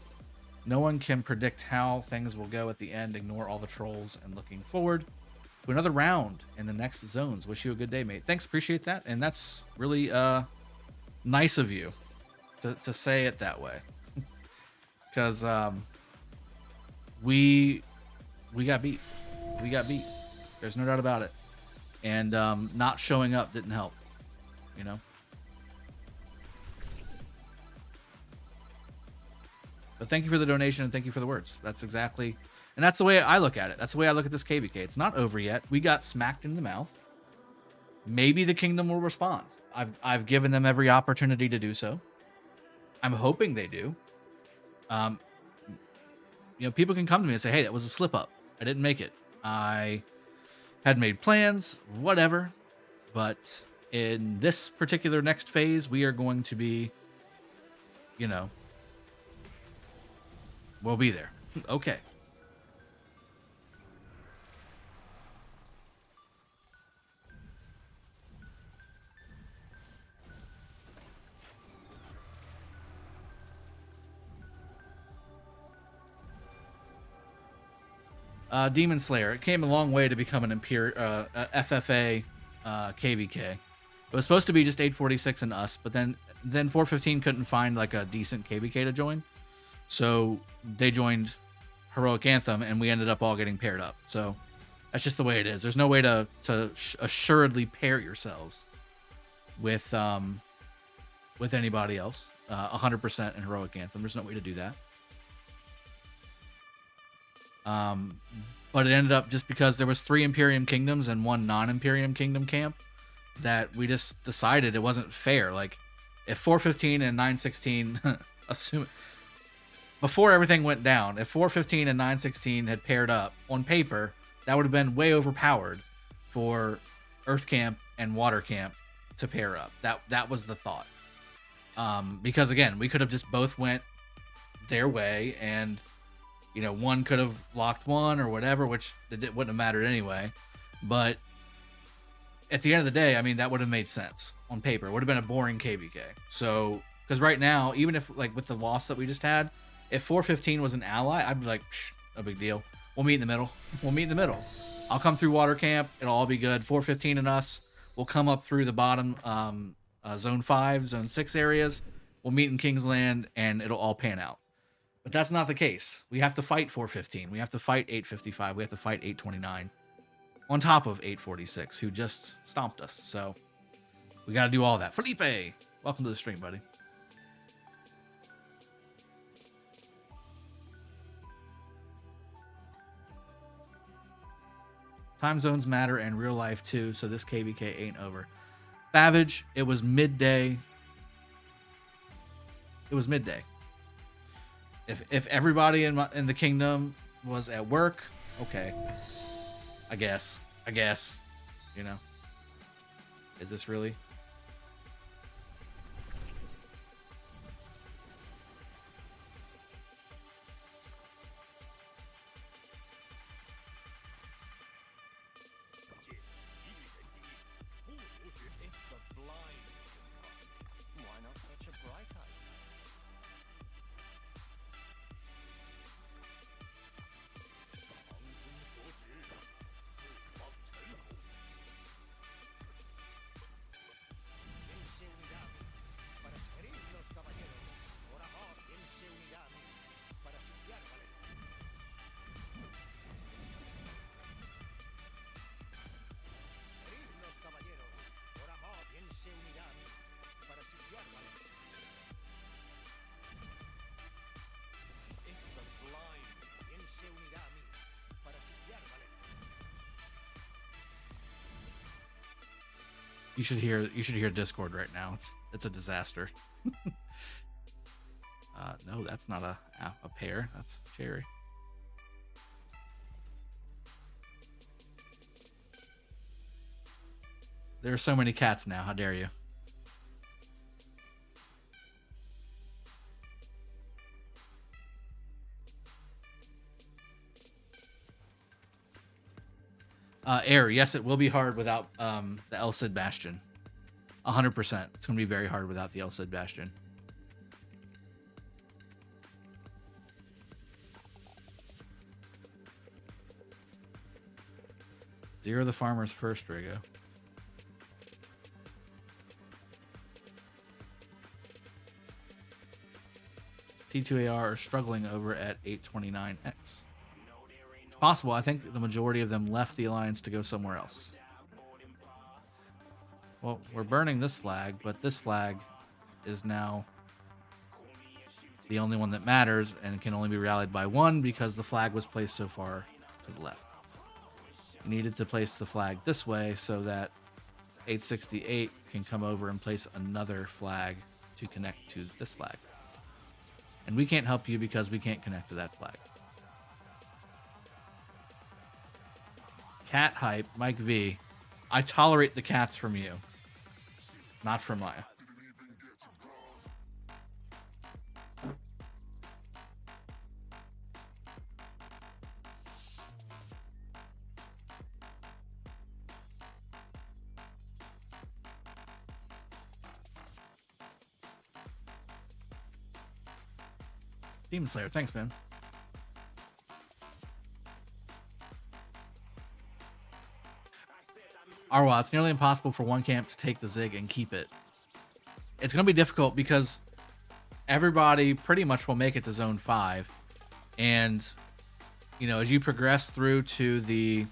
No one can predict how things will go at the end. Ignore all the trolls and looking forward to another round in the next zones. Wish you a good day, mate. Thanks, appreciate that. And that's really nice of you to say it that way. Because we got beat. We got beat. There's no doubt about it. And not showing up didn't help. You know? But thank you for the donation and thank you for the words. That's exactly, and that's the way I look at it. That's the way I look at this KvK. It's not over yet. We got smacked in the mouth. Maybe the kingdom will respond. I've given them every opportunity to do so. I'm hoping they do. You know, people can come to me and say, hey, that was a slip up. I didn't make it. I had made plans, whatever. But in this particular next phase, we are going to be, you know, we'll be there. Okay. Demon Slayer. It came a long way to become an FFA KvK. It was supposed to be just 846 and us, but then 415 couldn't find like a decent KvK to join. So they joined Heroic Anthem, and we ended up all getting paired up. So that's just the way it is. There's no way to assuredly pair yourselves with anybody else 100% in Heroic Anthem. There's no way to do that. But it ended up, just because there was 3 Imperium Kingdoms and 1 non-Imperium Kingdom camp, that we just decided it wasn't fair. Like, if 415 and 916 assume before everything went down, if 415 and 916 had paired up on paper, that would have been way overpowered for Earth Camp and Water Camp to pair up. That was the thought. Because again, we could have just both went their way, and you know, one could have locked one or whatever, which it wouldn't have mattered anyway. But at the end of the day, I mean, that would have made sense on paper. It would have been a boring KvK. So, because right now, even if, like, with the loss that we just had, if 415 was an ally, I'd be like, no big deal. We'll meet in the middle. We'll meet in the middle. I'll come through Water Camp. It'll all be good. 415 and us will come up through the bottom Zone 5, Zone 6 areas. We'll meet in Kingsland, and it'll all pan out. But that's not the case. We have to fight 415. We have to fight 855. We have to fight 829. On top of 846, who just stomped us. So we got to do all that. Felipe, welcome to the stream, buddy. Time zones matter and real life too, so this KvK ain't over. Savage, it was midday. It was midday. If everybody in the kingdom was at work, okay. I guess. You know. Is this really? You should hear Discord right now. It's a disaster. No, that's not a pear. That's cherry. There are so many cats now. How dare you? Air, yes, it will be hard without the El Cid Bastion. 100%. It's going to be very hard without the El Cid Bastion. Zero the farmers first, Drago. T2AR are struggling over at 829X. It's possible. I think the majority of them left the Alliance to go somewhere else. Well, we're burning this flag, but this flag is now the only one that matters and can only be rallied by one because the flag was placed so far to the left. We needed to place the flag this way so that 868 can come over and place another flag to connect to this flag. And we can't help you because we can't connect to that flag. Cat hype, Mike V. I tolerate the cats from you, not from Maya. Demon Slayer, thanks, man. Arwa, it's nearly impossible for one camp to take the Zig and keep it. It's going to be difficult because everybody pretty much will make it to Zone 5. And, you know, as you progress through to the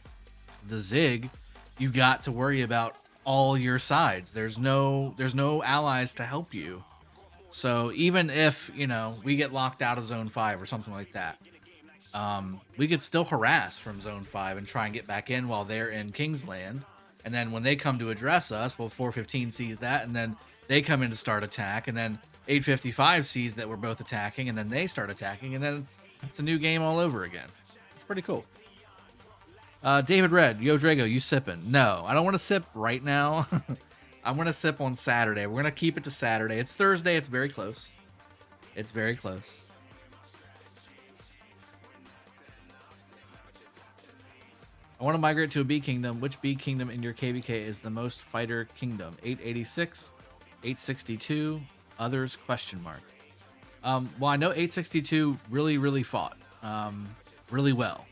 Zig, you've got to worry about all your sides. There's no allies to help you. So even if, you know, we get locked out of Zone 5 or something like that, we could still harass from Zone 5 and try and get back in while they're in Kingsland. And then when they come to address us, well, 415 sees that, and then they come in to start attack, and then 855 sees that we're both attacking, and then they start attacking, and then it's a new game all over again. It's pretty cool. David Red, yo Drago, you sipping? No, I don't want to sip right now. I'm going to sip on Saturday. We're going to keep it to Saturday. It's Thursday. It's very close. It's very close. I want to migrate to a B kingdom. Which B kingdom in your KvK is the most fighter kingdom? 886, 862, others, question mark. Well, I know 862 really fought really well.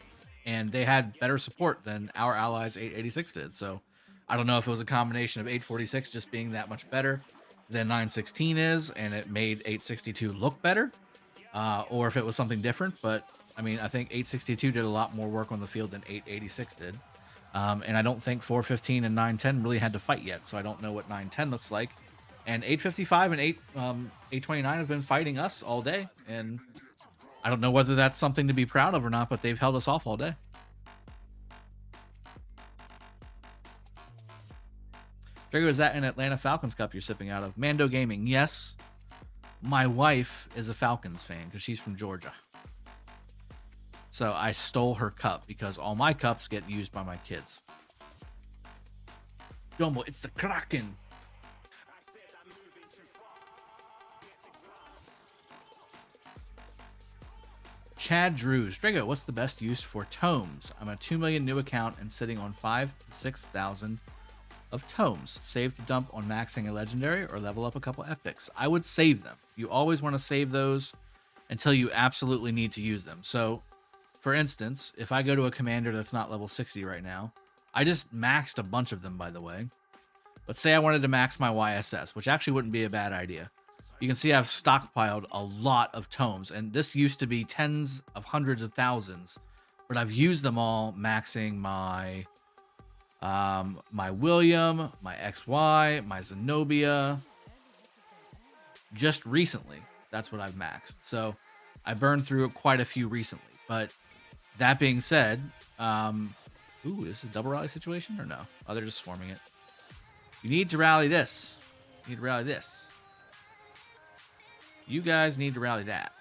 And they had better support than our allies 886 did. So I don't know if it was a combination of 846 just being that much better than 916 is, and it made 862 look better, or if it was something different. But I mean, I think 862 did a lot more work on the field than 886 did. And I don't think 415 and 910 really had to fight yet, so I don't know what 910 looks like. And 855 and 829 have been fighting us all day, and I don't know whether that's something to be proud of or not, but they've held us off all day. Drago, is that an Atlanta Falcons cup you're sipping out of? Mando Gaming, yes. My wife is a Falcons fan because she's from Georgia. So I stole her cup because all my cups get used by my kids. Jumbo, it's the Kraken. Chad Drews. Drago, what's the best use for tomes? I'm a 2 million new account and sitting on 5,000 to 6,000 of tomes. Save to dump on maxing a legendary or level up a couple epics. I would save them. You always want to save those until you absolutely need to use them. So, for instance, if I go to a commander that's not level 60 right now, I just maxed a bunch of them, by the way. But say I wanted to max my YSS, which actually wouldn't be a bad idea. You can see I've stockpiled a lot of tomes, and this used to be tens of hundreds of thousands, but I've used them all maxing my my William, my XY, my Zenobia. Just recently, that's what I've maxed. So I burned through quite a few recently. But that being said, ooh, this is a double rally situation or no? Oh, they're just swarming it. You need to rally this. You need to rally this. You guys need to rally that.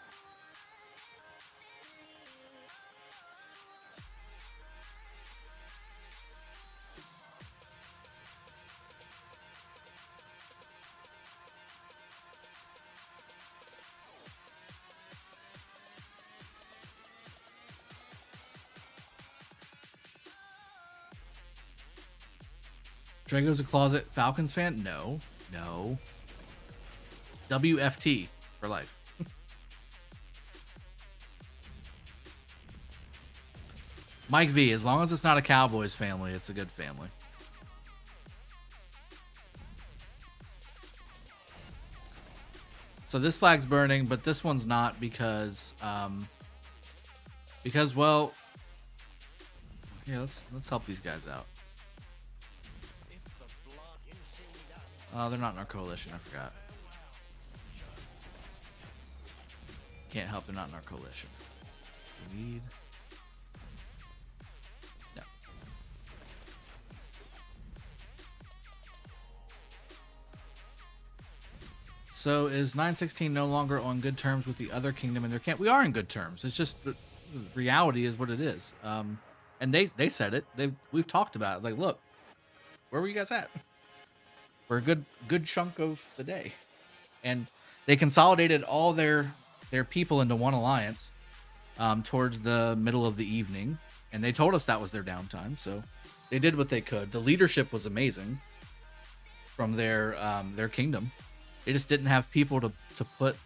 Drago's a closet Falcons fan? No. No. WFT for life. Mike V, as long as it's not a Cowboys family, it's a good family. So this flag's burning, but this one's not because well, yeah, let's help these guys out. Oh, they're not in our coalition, I forgot. Can't help, they're not in our coalition. We need... No. So is 916 no longer on good terms with the other kingdom in their camp? We are in good terms. It's just the reality is what it is. And they said it. We've talked about it. Like, look, where were you guys at? For a good chunk of the day. And they consolidated all their people into one alliance towards the middle of the evening, and they told us that was their downtime, so they did what they could. The leadership was amazing from their kingdom. They just didn't have people to put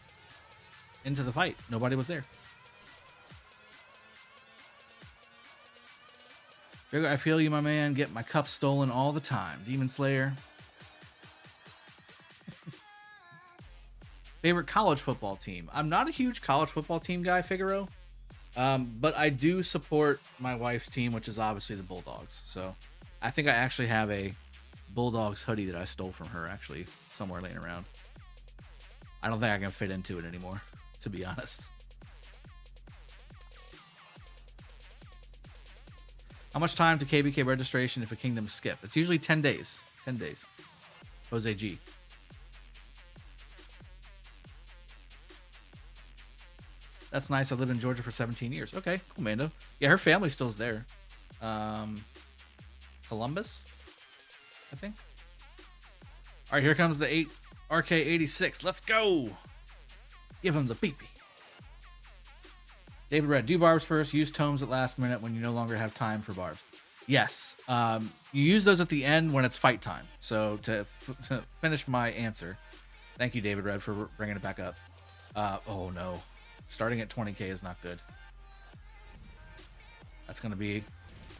into the fight. Nobody was there. I feel you, my man. Get my cup stolen all the time. Demon Slayer. Favorite college football team? I'm not a huge college football team guy, Figaro. But I do support my wife's team, which is obviously the Bulldogs. So I think I actually have a Bulldogs hoodie that I stole from her, actually, somewhere laying around. I don't think I can fit into it anymore, to be honest. How much time to KvK registration if a kingdom skip? It's usually 10 days. 10 days. Jose G. That's nice. I lived in Georgia for 17 years. Okay, cool, Mando. Yeah, her family still's there. Columbus, I think. All right, here comes the 8 RK86. Let's go. Give him the peepee. David Red, do barbs first. Use tomes at last minute when you no longer have time for barbs. Yes. You use those at the end when it's fight time. So to finish my answer, thank you, David Red, for bringing it back up. Oh, no. Starting at 20k is not good. That's going to be...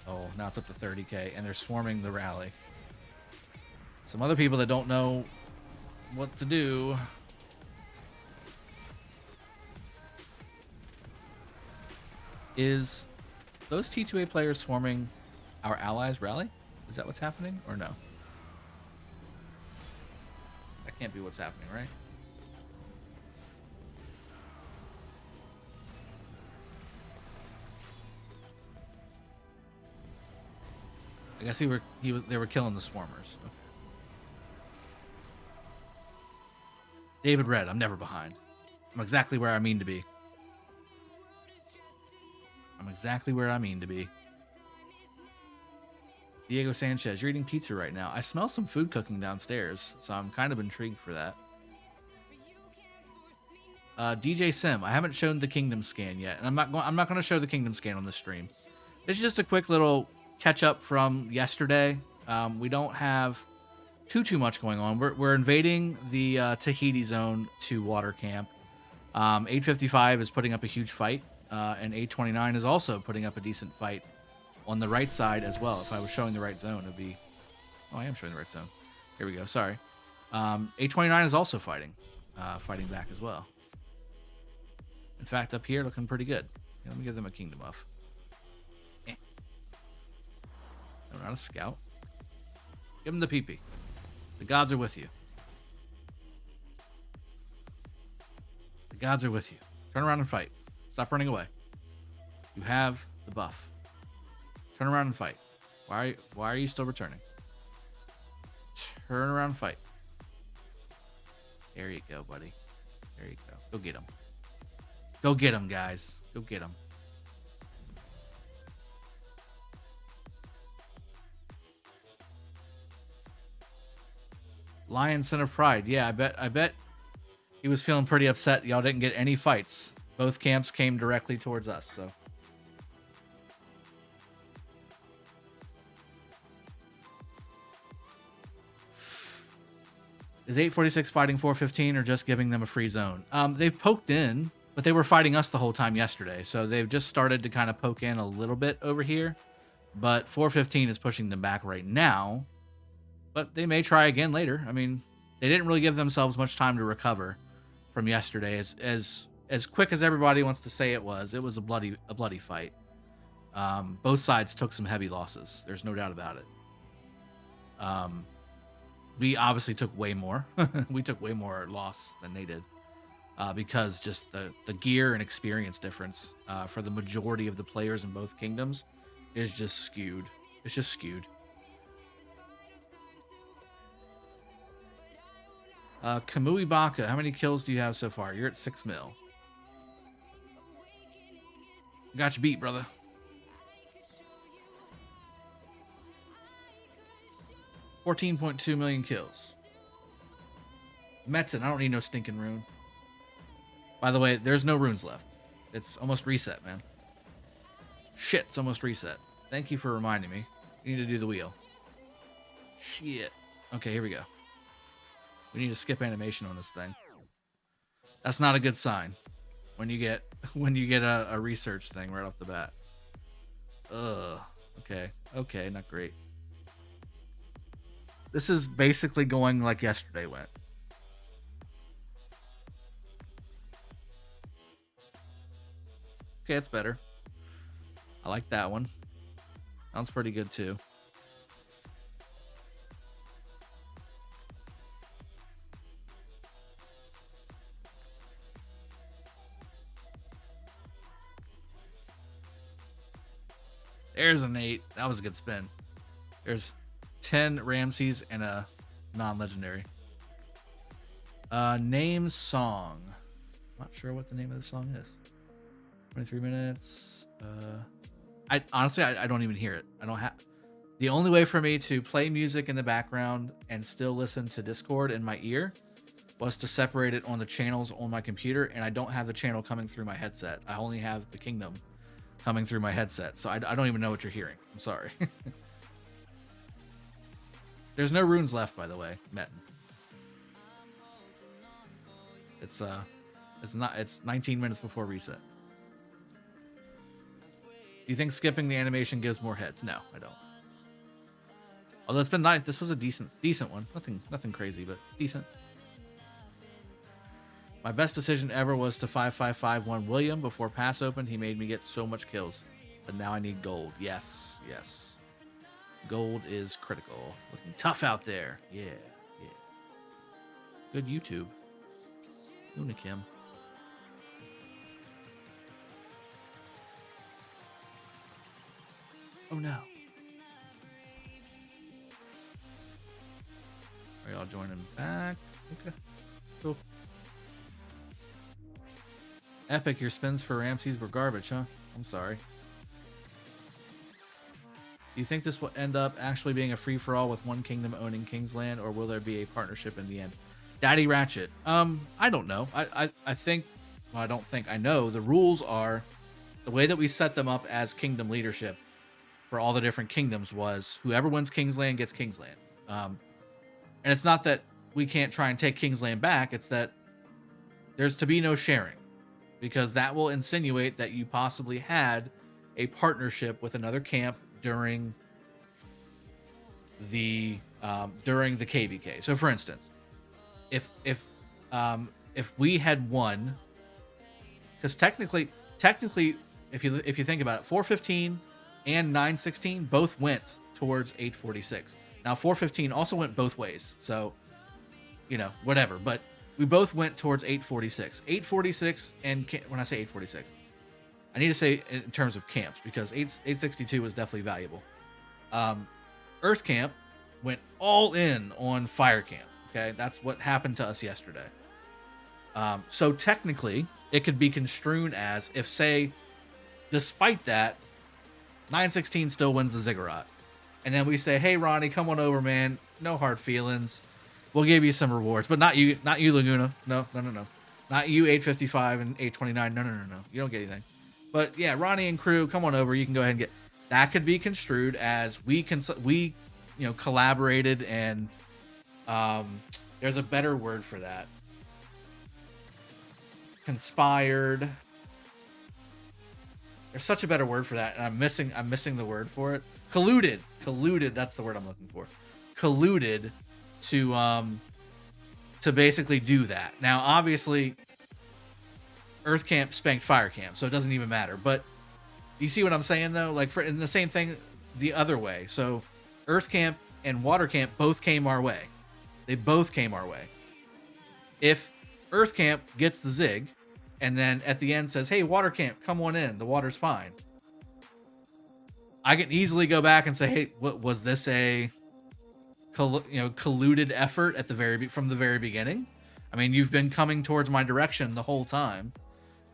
Oh, now it's up to 30k, and they're swarming the rally. Some other people that don't know what to do. Is those T2A players swarming our allies' rally? Is that what's happening, or no? That can't be what's happening, right? I guess they were killing the swarmers. Okay. David Red, I'm never behind. I'm exactly where I mean to be. I'm exactly where I mean to be. Diego Sanchez, you're eating pizza right now. I smell some food cooking downstairs, so I'm kind of intrigued for that. DJ Sim, I haven't shown the Kingdom scan yet, and I'm not going to show the Kingdom scan on the stream. This is just a quick little catch up from yesterday. We don't have too much going on. We're invading the Tahiti zone to water camp. 855 is putting up a huge fight, and 829 is also putting up a decent fight on the right side as well. If I was showing the right zone, it'd be... Oh, I am showing the right zone. Here we go. Sorry. 829 is also fighting back as well. In fact, up here, looking pretty good. Yeah, let me give them a kingdom buff. No, not a scout. Give them the PP. The gods are with you. The gods are with you. Turn around and fight. Stop running away. You have the buff. Turn around and fight. Why are you still returning? Turn around and fight. There you go, buddy. There you go. Go get him. Go get him, guys. Go get him. Lion Son of Pride. Yeah, I bet he was feeling pretty upset. Y'all didn't get any fights. Both camps came directly towards us, so. Is 846 fighting 415 or just giving them a free zone? They've poked in, but they were fighting us the whole time yesterday. So they've just started to kind of poke in a little bit over here. But 415 is pushing them back right now. But they may try again later. I mean, they didn't really give themselves much time to recover from yesterday. As quick as everybody wants to say it was a bloody fight. Both sides took some heavy losses. There's no doubt about it. We obviously took way more. We took way more loss than they did. Because just the gear and experience difference for the majority of the players in both kingdoms is just skewed. It's just skewed. Kamui Baka, how many kills do you have so far? You're at 6 mil. Got you beat, brother. $14.2 million kills. Metzen, I don't need no stinking rune. By the way, there's no runes left. It's almost reset, man. Shit, it's almost reset. Thank you for reminding me. You need to do the wheel. Shit. Okay, here we go. We need to skip animation on this thing. That's not a good sign when you get a research thing right off the bat. Ugh. Okay, not great. This is basically going like yesterday went. Okay, it's better. I like that one. Sounds pretty good too. There's an 8. That was a good spin. There's 10 Ramses and a non-legendary. Name song. I'm not sure what the name of the song is. 23 minutes. I honestly don't even hear it. I don't have. The only way for me to play music in the background and still listen to Discord in my ear was to separate it on the channels on my computer, and I don't have the channel coming through my headset. I only have the Kingdom coming through my headset, so I don't even know what you're hearing. I'm sorry. There's no runes left, by the way, Metten. It's 19 minutes before reset. Do you think skipping the animation gives more heads? No, I don't. Although it's been nice. This was a decent one. Nothing crazy, but decent. My best decision ever was to 5551 William before pass opened. He made me get so much kills, but now I need gold. Yes. Gold is critical. Looking tough out there. Yeah. Good YouTube. Unikim. Oh no. Are y'all joining back? Okay. Cool. Epic, your spins for Ramses were garbage, huh? I'm sorry. Do you think this will end up actually being a free-for-all with one kingdom owning Kingsland, or will there be a partnership in the end? Daddy Ratchet. I don't know. I think, well, I don't think, I know the rules are, the way that we set them up as kingdom leadership for all the different kingdoms was whoever wins Kingsland gets Kingsland. And it's not that we can't try and take Kingsland back. It's that there's to be no sharing, because that will insinuate that you possibly had a partnership with another camp during the KvK. So, for instance, if we had won, because technically, if you think about it, 415 and 916 both went towards 846. Now 415 also went both ways, so whatever. But we both went towards 846. 846, and when I say 846, I need to say in terms of camps, because 862 was definitely valuable. Earth Camp went all in on Fire Camp. Okay, that's what happened to us yesterday. So technically, it could be construed as if, say, despite that, 916 still wins the Ziggurat, and then we say, "Hey, Ronnie, come on over, man. No hard feelings. We'll give you some rewards, but not you, Laguna. No. Not you, 855 and 829. No. You don't get anything. But yeah, Ronnie and crew, come on over. You can go ahead and get." That could be construed as we collaborated, and there's a better word for that. Conspired. There's such a better word for that, and I'm missing the word for it. Colluded. That's the word I'm looking for. Colluded to basically do that. Now, obviously, Earth Camp spanked Fire Camp, so it doesn't even matter. But you see what I'm saying, though? Like, in the same thing the other way. So Earth Camp and Water Camp both came our way. They both came our way. If Earth Camp gets the Zig, and then at the end says, "Hey, Water Camp, come on in. The water's fine," I can easily go back and say, "Hey, what was this a colluded effort from the very beginning? I mean, you've been coming towards my direction the whole time."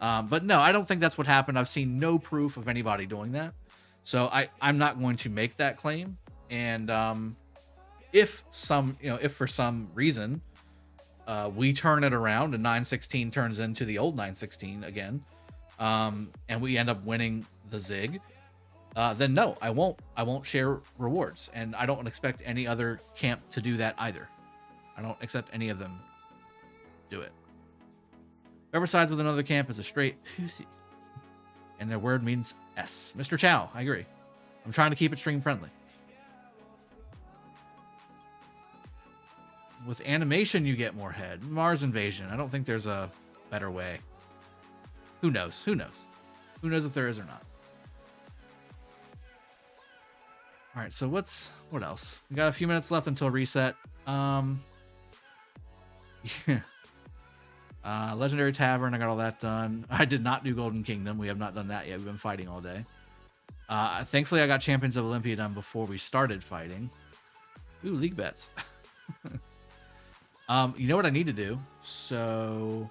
But no, I don't think that's what happened. I've seen no proof of anybody doing that, so I'm not going to make that claim. And if for some reason we turn it around and 916 turns into the old 916 again, and we end up winning the Zig, then no, I won't share rewards, and I don't expect any other camp to do that either. I don't accept any of them do it. Whoever sides with another camp is a straight pussy, and their word means S. Mr. Chow, I agree. I'm trying to keep it stream friendly. With animation, you get more head. Mars Invasion. I don't think there's a better way. Who knows? Who knows if there is or not. All right, so what else? We got a few minutes left until reset. Yeah. Legendary Tavern, I got all that done. I did not do Golden Kingdom. We have not done that yet. We've been fighting all day. Thankfully, I got Champions of Olympia done before we started fighting. Ooh, league bets. You know what I need to do? So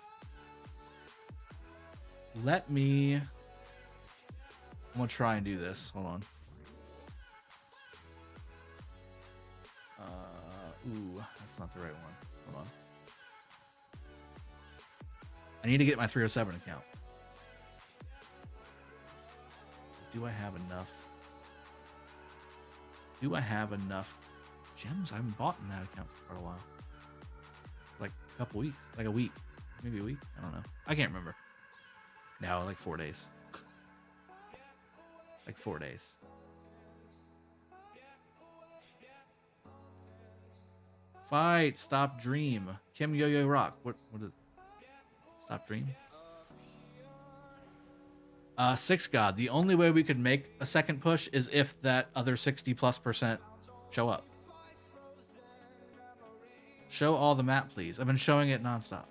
I'm gonna try and do this. Hold on. Ooh, that's not the right one. Hold on. I need to get my 307 account. Do I have enough? Gems? I haven't bought in that account for quite a while. Like a couple weeks. Like a week. Maybe a week? I don't know. I can't remember. No, like 4 days. Like 4 days. Fight! Stop Dream. Kim Yo-Yo Rock. What is... Stop Dream? Six God. The only way we could make a second push is if that other 60+% show up. Show all the map, please. I've been showing it nonstop.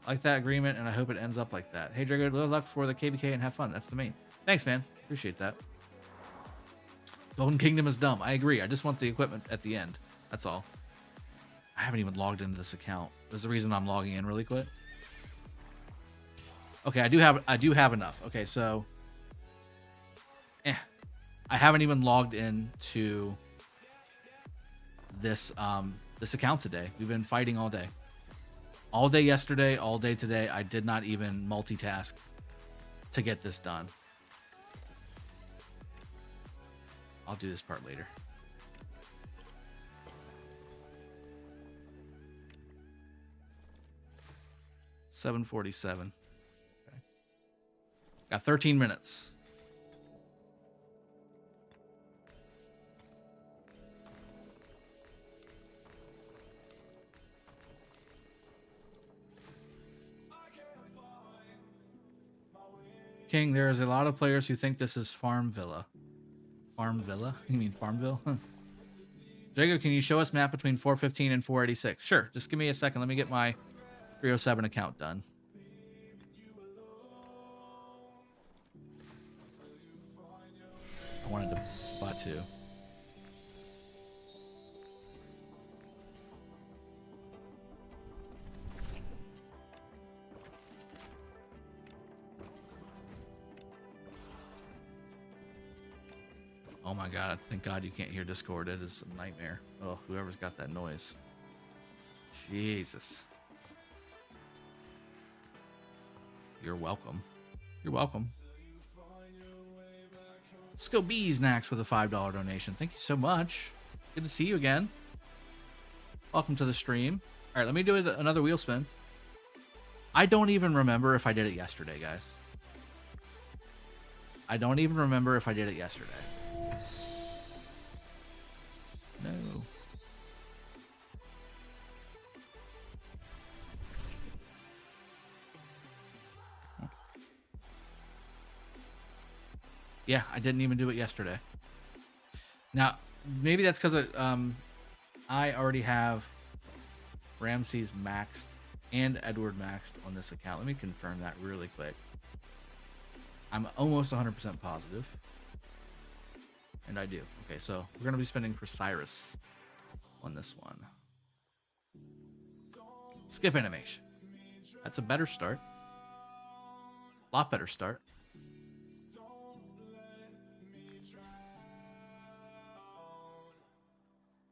I like that agreement, and I hope it ends up like that. Hey, Drago, good luck for the KvK and have fun. That's the main. Thanks, man. Appreciate that. Golden Kingdom is dumb. I agree. I just want the equipment at the end. That's all. I haven't even logged into this account. There's a reason I'm logging in really quick. Okay, I do have enough. Okay, so I haven't even logged in to this this account today. We've been fighting all day. All day yesterday, all day today. I did not even multitask to get this done. I'll do this part later. $7:47. Okay. Got 13 minutes. King, there is a lot of players who think this is Farm Villa. Farm Villa? You mean Farmville? Jago, can you show us map between 415 and 486? Sure. Just give me a second. Let me get my 307 account done. I wanted to buy two. Oh my god, thank god you can't hear Discord. It is a nightmare. Oh, whoever's got that noise. Jesus. You're welcome. You're welcome. Let's go Bees next with a $5 donation. Thank you so much. Good to see you again. Welcome to the stream. All right, let me do another wheel spin. I don't even remember if I did it yesterday, guys. I don't even remember if I did it yesterday. No. Yeah, I didn't even do it yesterday. Now, maybe that's because I already have Ramses maxed and Edward maxed on this account. Let me confirm that really quick. I'm almost 100% positive. And I do. Okay, so we're going to be spending for Cyrus on this one. Skip animation. That's a better start. A lot better start.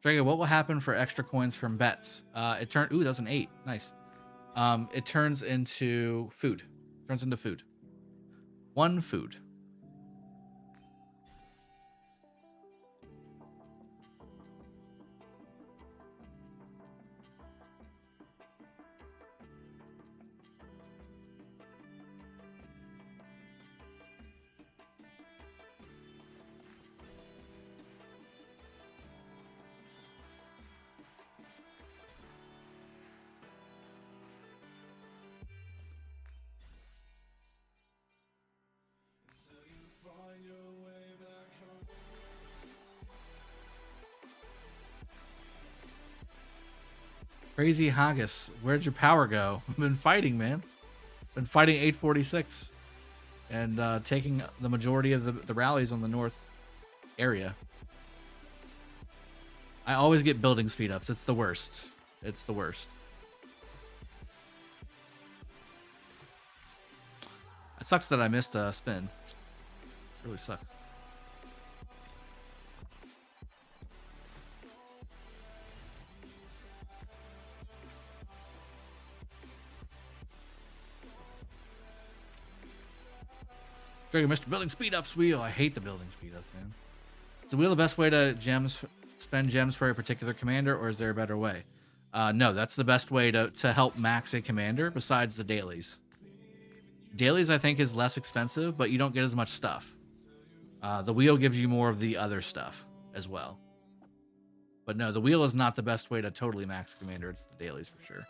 Drago, what will happen for extra coins from bets? It turned. Ooh, that was an 8. Nice. It turns into food. Turns into food. 1 food. Crazy Haggis, where'd your power go? I've been fighting, man. Been fighting 846 and taking the majority of the rallies on the north area. I always get building speed ups. It's the worst. It's the worst. It sucks that I missed a spin. It really sucks. Dragon, Mr. Building Speed Ups wheel. I hate the building speed ups, man. Is the wheel the best way to spend gems for a particular commander, or is there a better way? No, that's the best way to help max a commander besides the dailies. Dailies, I think, is less expensive, but you don't get as much stuff. The wheel gives you more of the other stuff as well. But no, the wheel is not the best way to totally max commander. It's the dailies for sure.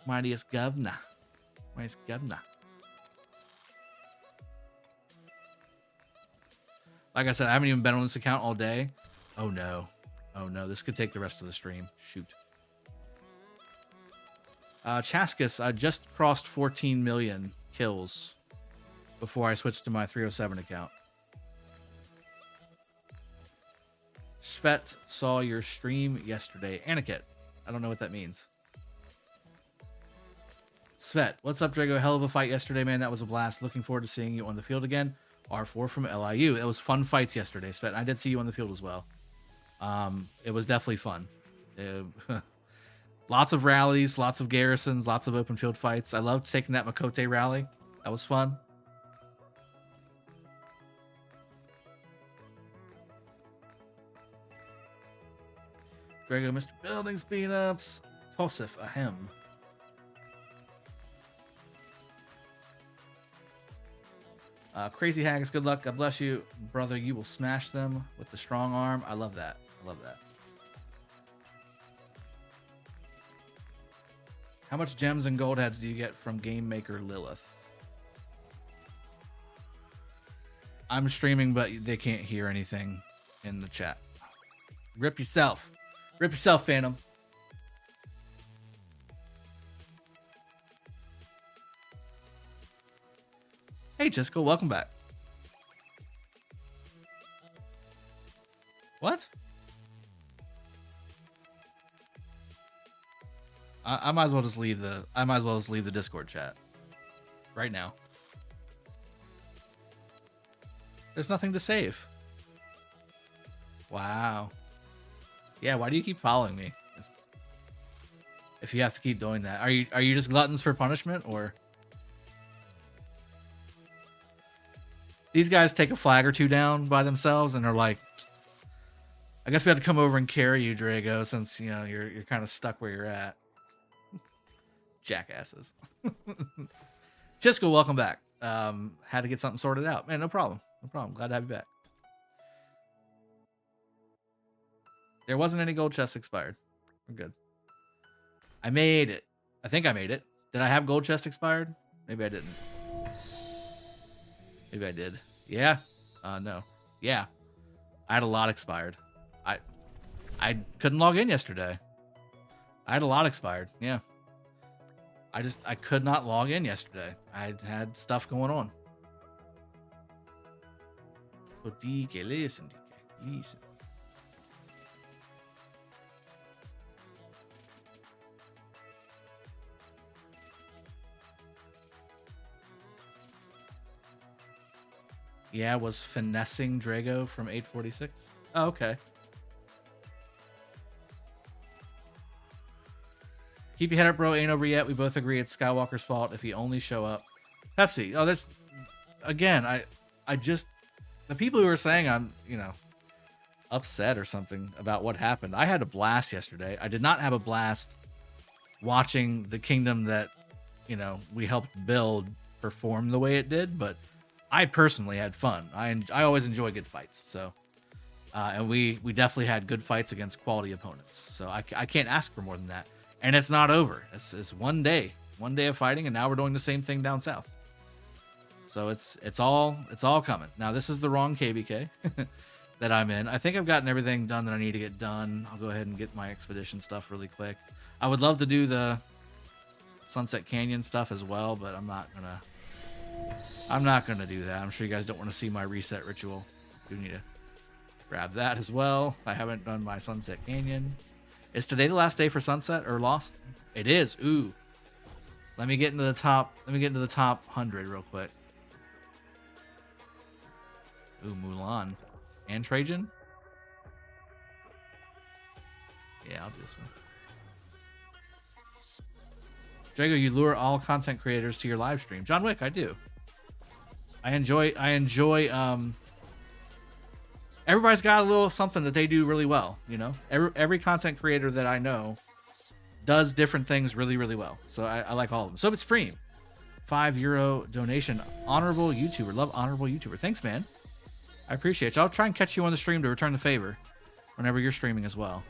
Mightiest governor. Mightiest governor. Like I said, I haven't even been on this account all day. Oh no. Oh no, this could take the rest of the stream. Shoot. Chaskus, I just crossed 14 million kills before I switched to my 307 account. Svet saw your stream yesterday. Aniket. I don't know what that means. Svet, what's up, Drago? Hell of a fight yesterday, man. That was a blast. Looking forward to seeing you on the field again. R4 from LIU. It was fun fights yesterday, Svet. I did see you on the field as well. It was definitely fun. Lots of rallies, lots of garrisons, lots of open field fights. I loved taking that Makote rally. That was fun. Drago, Mr. Buildings, beat-ups. Tosif, ahem. Crazy Haggis, good luck. God bless you. Brother, you will smash them with the strong arm. I love that. I love that. How much gems and gold heads do you get from Game Maker Lilith? I'm streaming, but they can't hear anything in the chat. Rip yourself. Rip yourself, Phantom. Hey, Jessica, welcome back. What? I might as well just leave the Discord chat right now. There's nothing to save. Wow. Yeah, why do you keep following me? If you have to keep doing that. Are you just gluttons for punishment, or these guys take a flag or two down by themselves and are like, I guess we have to come over and carry you, Drago, since you know you're kind of stuck where you're at. Jackasses. Jessica, welcome back. Had to get something sorted out. Man, no problem. No problem. Glad to have you back. There wasn't any gold chest expired. We're good. I made it. I think I made it. Did I have gold chest expired? Maybe I didn't. Maybe I did. Yeah. No. Yeah. I had a lot expired. I couldn't log in yesterday. I had a lot expired. Yeah. I could not log in yesterday. I had stuff going on. Listen. Yeah, was finessing Drago from 846. Oh, okay. Keep your head up, bro. Ain't over yet. We both agree it's Skywalker's fault if he only show up. Pepsi. Oh, that's again. I just the people who are saying I'm upset or something about what happened. I had a blast yesterday. I did not have a blast watching the kingdom that we helped build perform the way it did, but I personally had fun. I always enjoy good fights. So, and we definitely had good fights against quality opponents. So I can't ask for more than that. And it's not over. It's one day of fighting, and now we're doing the same thing down south. So it's all coming. Now this is the wrong KvK that I'm in. I think I've gotten everything done that I need to get done. I'll go ahead and get my expedition stuff really quick. I would love to do the Sunset Canyon stuff as well, but I'm not gonna do that. I'm sure you guys don't want to see my reset ritual. Do need to grab that as well. I haven't done my Sunset Canyon. Is today the last day for Sunset or Lost? It is. Ooh. Let me get into the top 100 real quick. Ooh, Mulan. And Trajan? Yeah, I'll do this one. Drago, you lure all content creators to your live stream. John Wick, I do. I enjoy everybody's got a little something that they do really well, every content creator that I know does different things really, really well. So I like all of them. So it's Supreme, €5 donation. Honorable YouTuber. Love honorable YouTuber. Thanks, man. I appreciate you. I'll try and catch you on the stream to return the favor whenever you're streaming as well.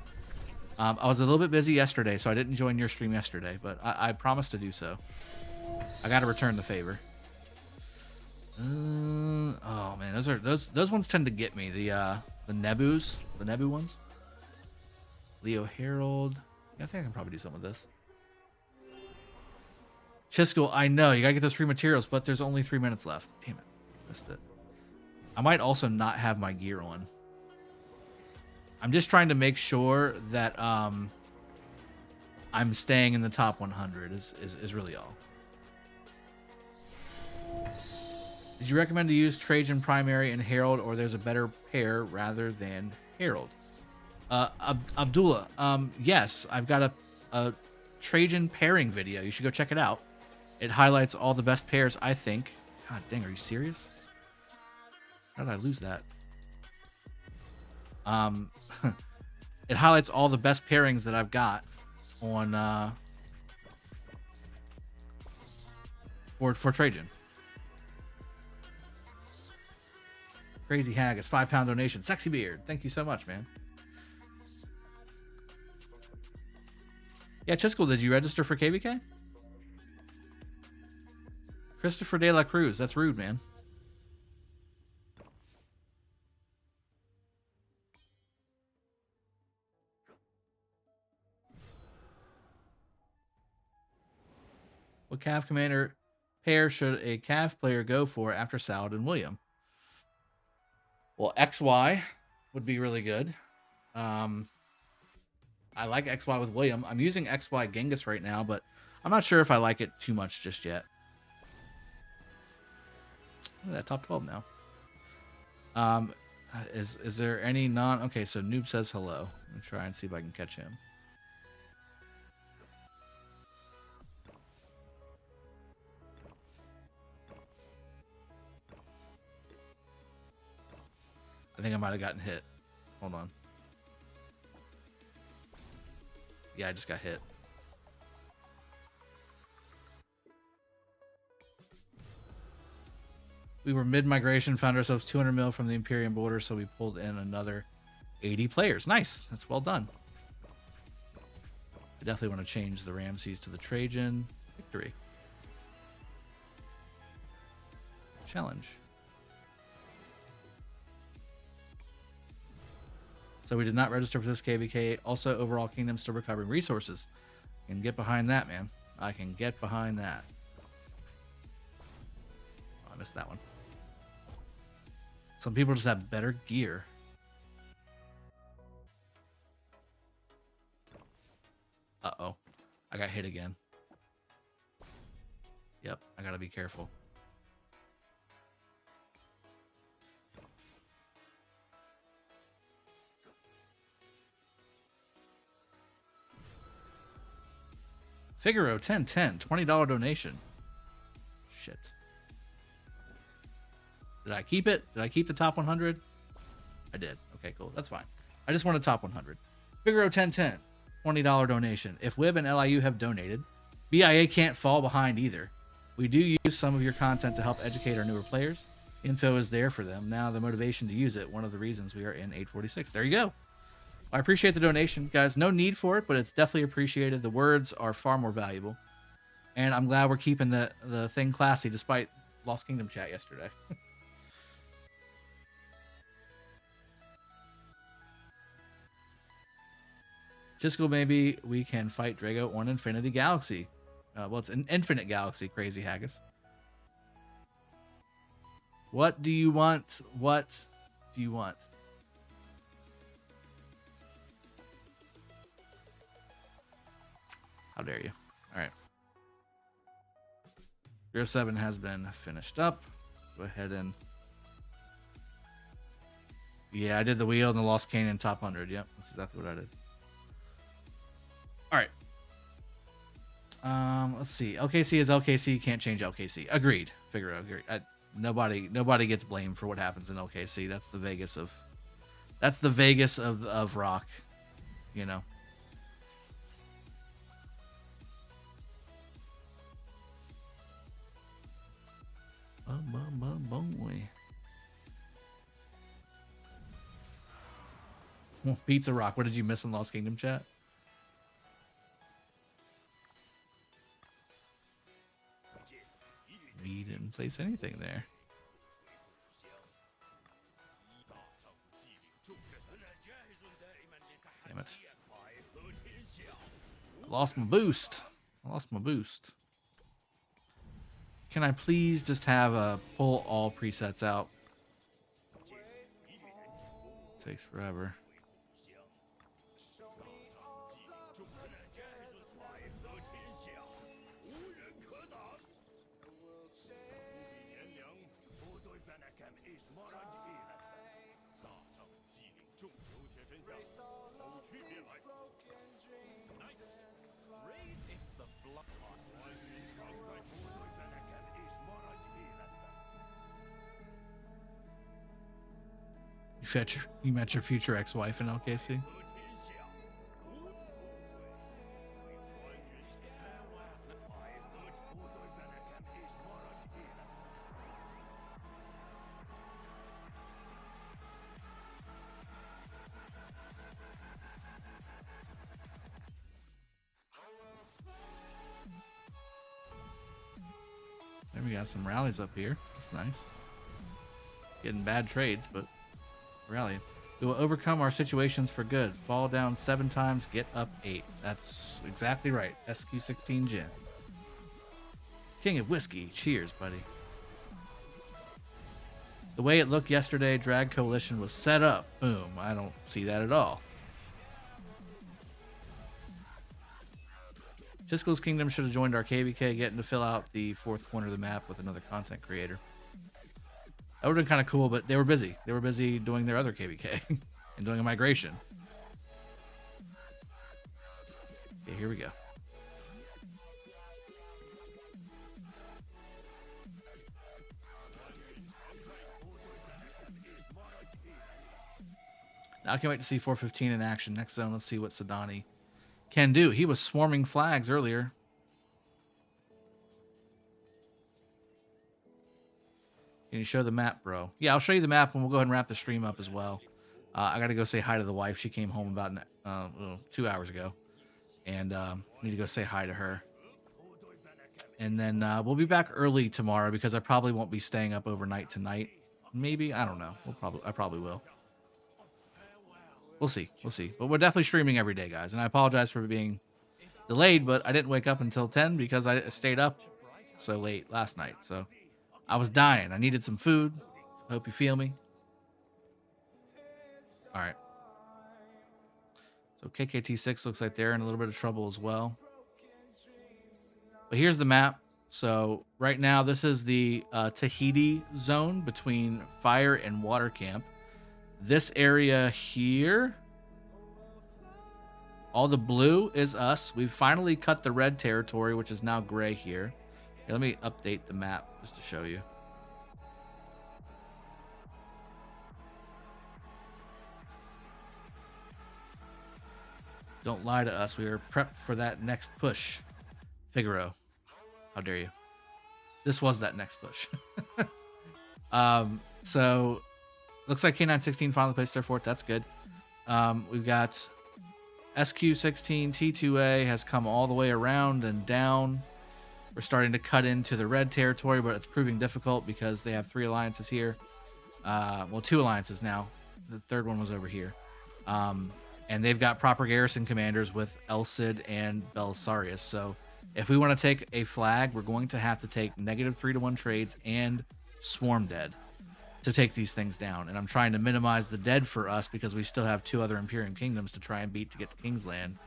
I was a little bit busy yesterday, so I didn't join your stream yesterday, but I promised to do so. I got to return the favor. Oh man, those ones tend to get me. The Nebus, the Nebu ones. Leo Herald. Yeah, I think I can probably do some of this. Chisco, I know you gotta get those free materials, but there's only 3 minutes left. Damn it, missed it. I might also not have my gear on. I'm just trying to make sure that I'm staying in the top 100 is really all. Did you recommend to use Trajan Primary and Herald, or there's a better pair rather than Herald? Abdullah, yes, I've got a Trajan pairing video. You should go check it out. It highlights all the best pairs, I think. God dang, are you serious? How did I lose that? It highlights all the best pairings that I've got on for Trajan. Crazy Haggis, £5 donation. Sexy Beard, thank you so much, man. Yeah, Chisco, did you register for KvK? Christopher De La Cruz, that's rude, man. What Cav commander pair should a Cav player go for after Salad and William? Well, XY would be really good. I like XY with William. I'm using XY Genghis right now, but I'm not sure if I like it too much just yet. Look at that, top 12 now. Is there any non... Okay, so Noob says hello. Let me try and see if I can catch him. I think I might have gotten hit. Hold on. Yeah, I just got hit. We were mid-migration, found ourselves 200 mil from the Imperium border, so we pulled in another 80 players. Nice. That's well done. I definitely want to change the Ramses to the Trajan. Victory. Challenge. So we did not register for this KvK. Also, overall kingdom still recovering resources. I can get behind that, man. I can get behind that. Oh, I missed that one. Some people just have better gear. Uh-oh. I got hit again. Yep, I gotta be careful. Figaro 1010, $20 donation. Shit. Did I keep it? Did I keep the top 100? I did. Okay, cool. That's fine. I just want a top 100. Figaro 1010, $20 donation. If WIB and LIU have donated, BIA can't fall behind either. We do use some of your content to help educate our newer players. Info is there for them. Now the motivation to use it, one of the reasons we are in 846. There you go. I appreciate the donation, guys. No need for it, but it's definitely appreciated. The words are far more valuable. And I'm glad we're keeping the thing classy despite Lost Kingdom chat yesterday. Chisco, maybe we can fight Drago on Infinity Galaxy. Well, it's an Infinite Galaxy, Crazy Haggis. What do you want? What do you want? How dare you? All right. 07 has been finished up. Go ahead and... Yeah, I did the wheel and the Lost Canyon top 100. Yep, that's exactly what I did. All right. Let's see. LKC is LKC. Can't change LKC. Agreed. Figure out. Agreed. Nobody gets blamed for what happens in LKC. That's the Vegas of... That's the Vegas of rock. You know. Pizza Rock, what did you miss in Lost Kingdom chat? We didn't place anything there. Damn it. I lost my boost. Can I please just have a pull all presets out? Takes forever. You met your future ex-wife in LKC. There we got some rallies up here. That's nice. Getting bad trades, but rally. We will overcome our situations for good. Fall down 7 times, get up 8. That's exactly right. SQ16 Gin. King of Whiskey. Cheers, buddy. The way it looked yesterday, Drag Coalition was set up. Boom. I don't see that at all. Tisco's Kingdom should have joined our KvK, getting to fill out the 4th corner of the map with another content creator. That would have been kind of cool, but they were busy. They were busy doing their other KvK and doing a migration. Okay, here we go. Now I can't wait to see 415 in action. Next zone, let's see what Sadani can do. He was swarming flags earlier. Can you show the map, bro? Yeah, I'll show you the map, and we'll go ahead and wrap the stream up as well. I got to go say hi to the wife. She came home about 2 hours ago, and need to go say hi to her. And then we'll be back early tomorrow because I probably won't be staying up overnight tonight. Maybe, I don't know. I probably will. We'll see. We'll see. But we're definitely streaming every day, guys. And I apologize for being delayed, but I didn't wake up until 10 because I stayed up so late last night. So I was dying. I needed some food. I hope you feel me. All right. So KKT6 looks like they're in a little bit of trouble as well. But here's the map. So right now, this is the Tahiti zone between Fire and Water Camp. This area here, all the blue is us. We've finally cut the red territory, which is now gray here. Here, let me update the map just to show you. Don't lie to us. We are prepped for that next push. Figaro, how dare you? This was that next push. So looks like K1916 finally placed their fort. That's good. We've got SQ16 T2A has come all the way around and down. We're starting to cut into the red territory, but it's proving difficult because they have 3 alliances here. Well, 2 alliances now. The 3rd one was over here. And they've got proper garrison commanders with Elcid and Belisarius. So if we want to take a flag, we're going to have to take -3-1 trades and Swarm Dead to take these things down. And I'm trying to minimize the dead for us because we still have 2 other Imperium kingdoms to try and beat to get to Kingsland,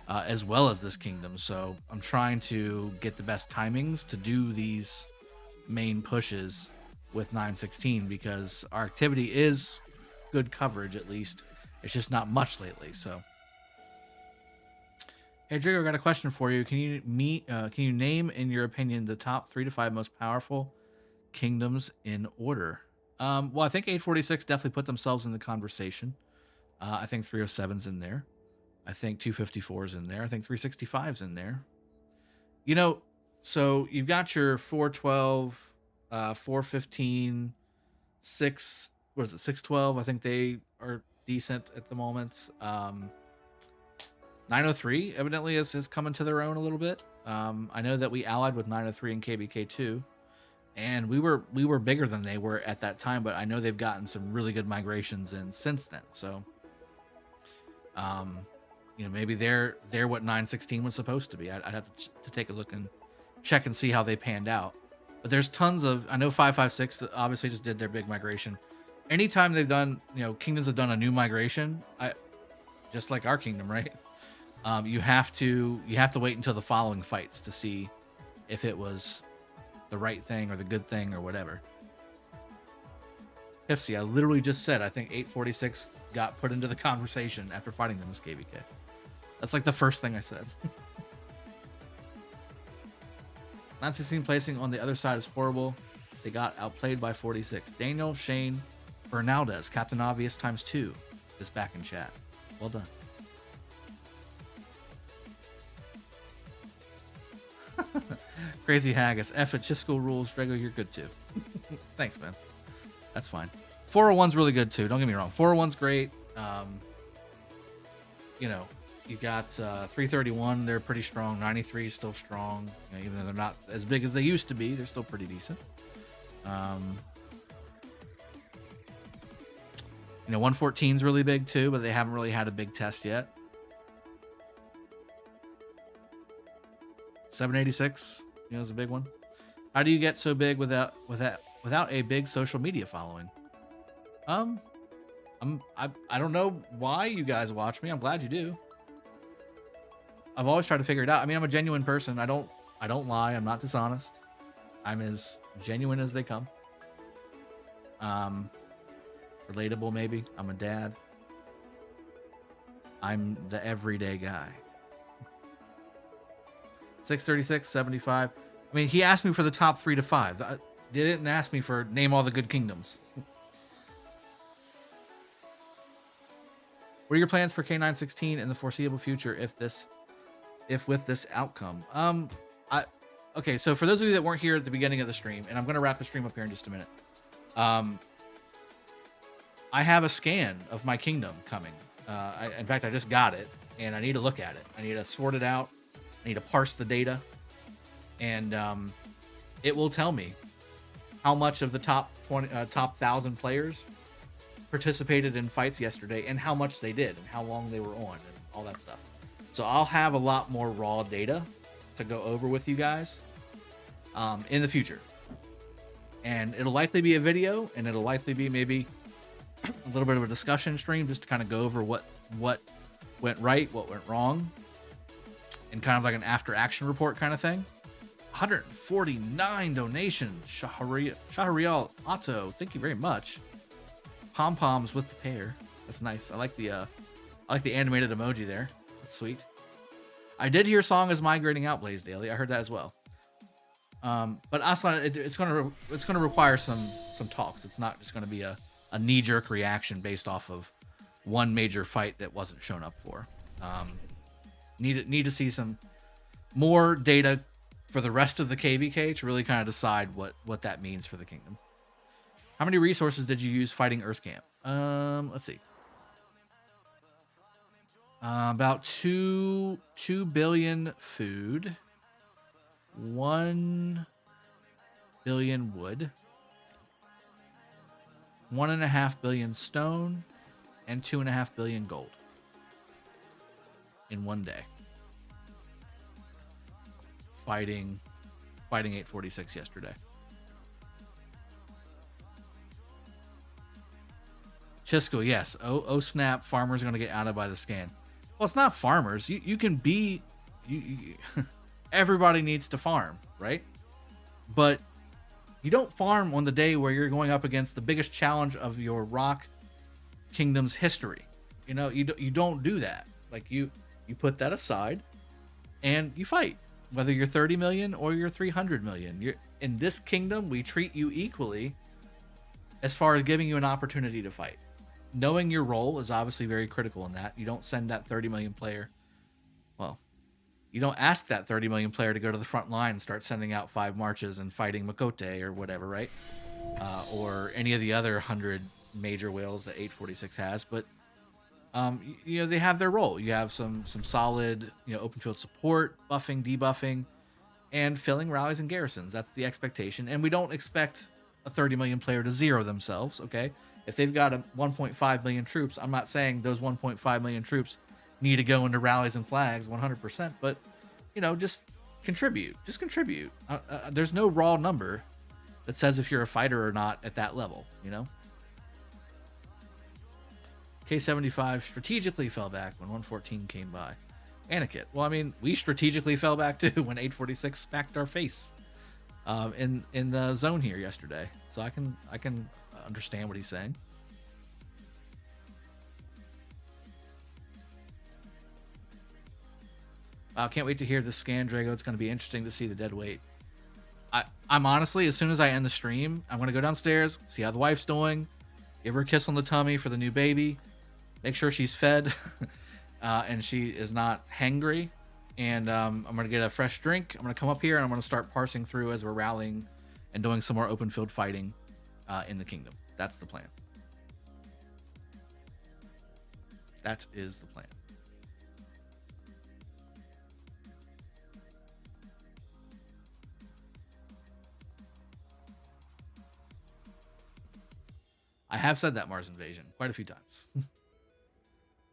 as well as this kingdom. So I'm trying to get the best timings to do these main pushes with 916 because our activity is good coverage, at least. It's just not much lately. So, hey, Drago, I got a question for you. Can you name, in your opinion, the top 3 to 5 most powerful kingdoms in order? Well, I think 846 definitely put themselves in the conversation. I think 307's in there. I think 254's in there. I think 365's in there. You know, so you've got your 412, 415, 612. I think they are decent at the moment. 903 evidently is coming to their own a little bit. I know that we allied with 903 and KvK 2. And we were bigger than they were at that time, but I know they've gotten some really good migrations in since then. So, you know, maybe they're what 916 was supposed to be. I'd have to take a look and check and see how they panned out. But there's tons of, I know 556 obviously just did their big migration. Anytime they've done, you know, kingdoms have done a new migration, just like our kingdom, right? You have to wait until the following fights to see if it was the right thing or the good thing or whatever. Pipsy, I literally just said I think 846 got put into the conversation after fighting them as KvK. That's like the first thing I said. 916 placing on the other side is horrible. They got outplayed by 46. Daniel Shane Bernaldez, Captain Obvious ×2, is back in chat. Well done. Crazy Haggis. F at Chisco rules. Drago, you're good too. Thanks, man. That's fine. 401's really good too. Don't get me wrong. 401's great. You know, you got 331. They're pretty strong. 93 is still strong. You know, even though they're not as big as they used to be, they're still pretty decent. You know, 114's really big too, but they haven't really had a big test yet. 786, you know, is a big one. How do you get so big without a big social media following? I don't know why you guys watch me. I'm glad you do. I've always tried to figure it out. I mean, I'm a genuine person. I don't lie. I'm not dishonest. I'm as genuine as they come. Relatable, maybe. I'm a dad. I'm the everyday guy. 636, 75. I mean, he asked me for the top 3 to 5. They didn't ask me for name all the good kingdoms. What are your plans for K916 in the foreseeable future if with this outcome? Okay, so for those of you that weren't here at the beginning of the stream, and I'm going to wrap the stream up here in just a minute. I have a scan of my kingdom coming. In fact, I just got it, and I need to look at it. I need to sort it out. I need to parse the data, and it will tell me how much of the top 1,000 players participated in fights yesterday, and how much they did, and how long they were on, and all that stuff. So I'll have a lot more raw data to go over with you guys in the future, and it'll likely be a video, and it'll likely be maybe a little bit of a discussion stream just to kind of go over what went right, what went wrong, and kind of like an after action report kind of thing. 149 donations. Shahrial Otto, thank you very much. Pom poms with the pear. That's nice. I like the animated emoji there. That's sweet. I did hear song is migrating out, Blaze Daily. I heard that as well. But Aslan, it's gonna require some talks. It's not just gonna be a knee-jerk reaction based off of one major fight that wasn't shown up for. Need to see some more data for the rest of the KvK to really kind of decide what that means for the kingdom. How many resources did you use fighting Earth Camp? Let's see. About 2 billion food, 1 billion wood, 1.5 billion stone, and 2.5 billion gold in one day. Fighting 846 yesterday. Chisco, yes. Oh snap! Farmers are gonna get outed by the scan. Well, it's not farmers. You can be. Everybody needs to farm, right? But you don't farm on the day where you're going up against the biggest challenge of your rock kingdom's history. You know, you don't do that. Like you put that aside and you fight, whether you're 30 million or you're 300 million. You're in this kingdom. We treat you equally as far as giving you an opportunity to fight. Knowing your role is obviously very critical in that. You don't send that 30 million player. Well, you don't ask that 30 million player to go to the front line and start sending out 5 marches and fighting Makote or whatever, right? Or any of the other 100 major whales that 846 has. But you know, they have their role. You have some solid, you know, open field support, buffing, debuffing, and filling rallies and garrisons. That's the expectation. And we don't expect a 30 million player to zero themselves, okay? If they've got 1.5 million troops, I'm not saying those 1.5 million troops need to go into rallies and flags 100%, but, you know, just contribute. Just contribute. There's no raw number that says if you're a fighter or not at that level, you know? K75 strategically fell back when 114 came by. Aniket. Well, I mean, we strategically fell back too when 846 smacked our face in the zone here yesterday. So I can understand what he's saying. Can't wait to hear the scan, Drago. It's going to be interesting to see the dead weight. I'm honestly, as soon as I end the stream, I'm going to go downstairs, see how the wife's doing, give her a kiss on the tummy for the new baby, make sure she's fed and she is not hangry. And I'm going to get a fresh drink. I'm going to come up here and I'm going to start parsing through as we're rallying and doing some more open field fighting in the kingdom. That's the plan. That is the plan. I have said that Mars invasion quite a few times.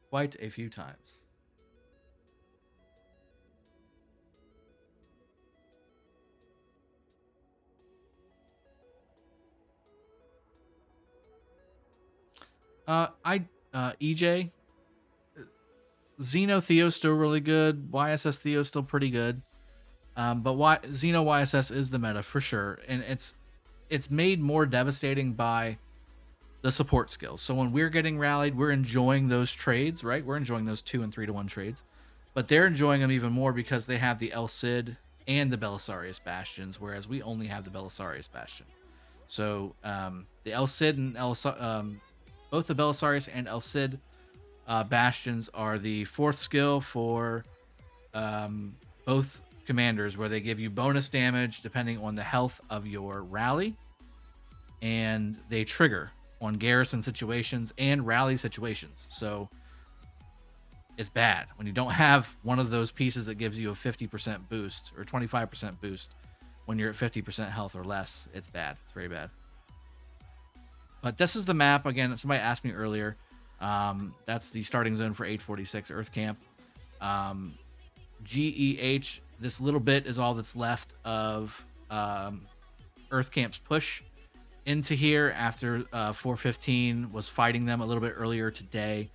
Quite a few times. EJ, Xeno Theo's still really good. YSS Theo's still pretty good. But Xeno YSS is the meta for sure, and it's made more devastating by the support skills. So when we're getting rallied, we're enjoying those trades, right? We're enjoying those 2 and 3-to-1 trades, but they're enjoying them even more because they have the El Cid and the Belisarius Bastions, whereas we only have the Belisarius Bastion. So the El Cid and both the Belisarius and El Cid Bastions are the 4th skill for both commanders, where they give you bonus damage depending on the health of your rally, and they trigger on garrison situations and rally situations. So it's bad when you don't have one of those pieces that gives you a 50% boost or 25% boost when you're at 50% health or less. It's bad. It's very bad. But this is the map. Again, somebody asked me earlier. That's the starting zone for 846 Earth Camp. GEH, this little bit is all that's left of Earth Camp's push into here after 415 was fighting them a little bit earlier today.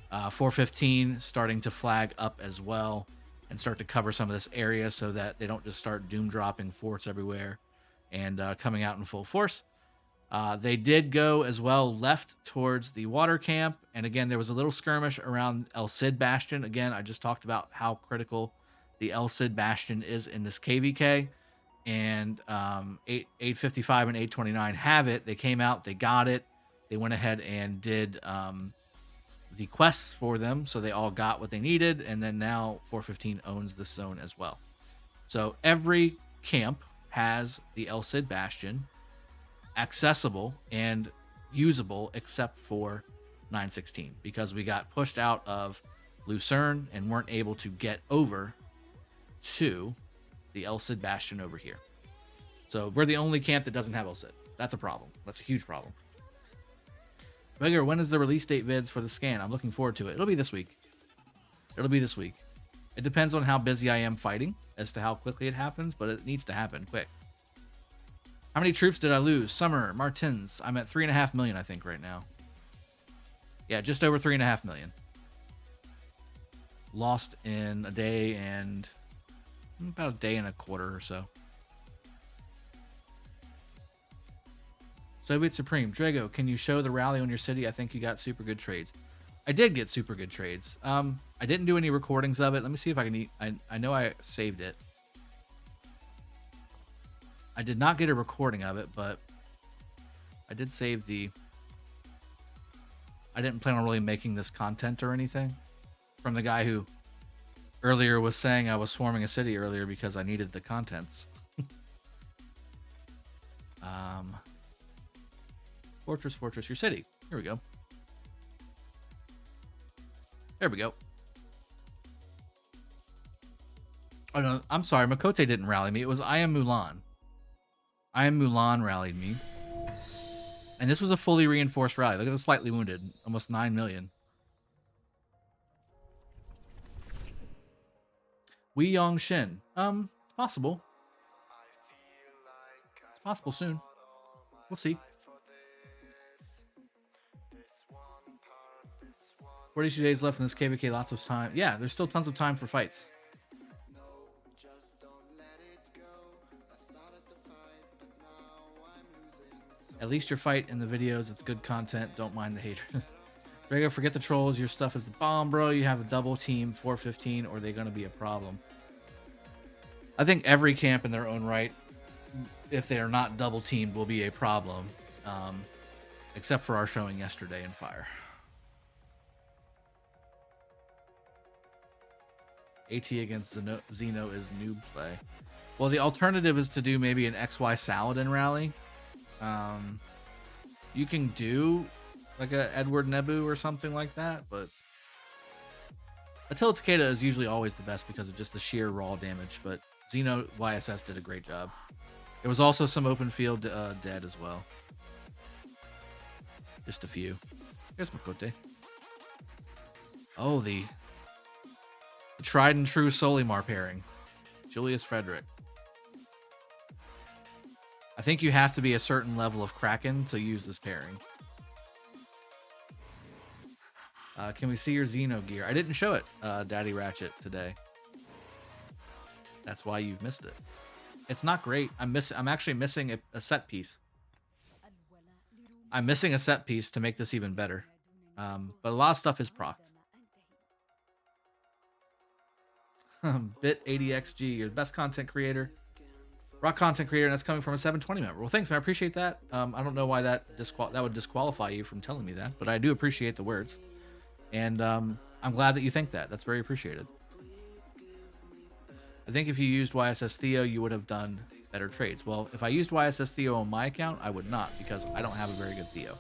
415 starting to flag up as well and start to cover some of this area so that they don't just start doom dropping forts everywhere and coming out in full force. They did go as well left towards the water camp, and again there was a little skirmish around El Cid Bastion. Again, I just talked about how critical the El Cid Bastion is in this KvK, and 855 and 829 have it. They came out, they got it, they went ahead and did the quests for them, so they all got what they needed, and then now 415 owns this zone as well. So every camp has the El Cid Bastion accessible and usable except for 916, because we got pushed out of Lucerne and weren't able to get over to the El Cid Bastion over here. So we're the only camp that doesn't have El Cid. That's a problem. That's a huge problem. Regular, when is the release date vids for the scan? I'm looking forward to it. It'll be this week. It'll be this week. It depends on how busy I am fighting as to how quickly it happens, but it needs to happen quick. How many troops did I lose? Summer, Martins. I'm at 3.5 million, I think, right now. Yeah, just over 3.5 million. Lost in a day and about a day and a quarter or so. Soviet Supreme. Drago, can you show the rally on your city? I think you got super good trades. I did get super good trades. I didn't do any recordings of it. Let me see if I can... I know I saved it. I did not get a recording of it, but I did save the... I didn't plan on really making this content or anything. From the guy who earlier was saying I was swarming a city earlier because I needed the contents. Fortress, your city. Here we go. There we go. Oh no, I'm sorry. Makote didn't rally me. It was I Am Mulan. I Am Mulan rallied me. And this was a fully reinforced rally. Look at the slightly wounded. Almost 9 million. Wei Yong Shin. It's possible. It's possible soon. We'll see. 42 days left in this KvK. Lots of time. Yeah, there's still tons of time for fights. At least your fight in the videos, it's good content. Don't mind the haters. Drago, forget the trolls. Your stuff is the bomb, bro. You have a double team 415, or they're going to be a problem. I think every camp in their own right, if they are not double teamed, will be a problem. Except for our showing yesterday in Fire. AT against Xeno is noob play. Well, the alternative is to do maybe an XY Saladin rally. You can do like a Edward Nebu or something like that, but Attila Takeda is usually always the best because of just the sheer raw damage, but Xeno YSS did a great job. There was also some open field dead as well. Just a few. Here's Makote. Oh, the tried and true Solimar pairing. Julius Frederick. I think you have to be a certain level of Kraken to use this pairing. Can we see your Xeno gear? I didn't show it, Daddy Ratchet, today. That's why you've missed it. It's not great. I'm actually missing a set piece. I'm missing a set piece to make this even better. But a lot of stuff is procced. Bit 80XG, your best content creator. Rock content creator, and that's coming from a 720 member. Well, thanks, man. I appreciate that. I don't know why that would disqualify you from telling me that, but I do appreciate the words. And I'm glad that you think that. That's very appreciated. I think if you used YSS Theo, you would have done better trades. Well, if I used YSS Theo on my account, I would not, because I don't have a very good Theo.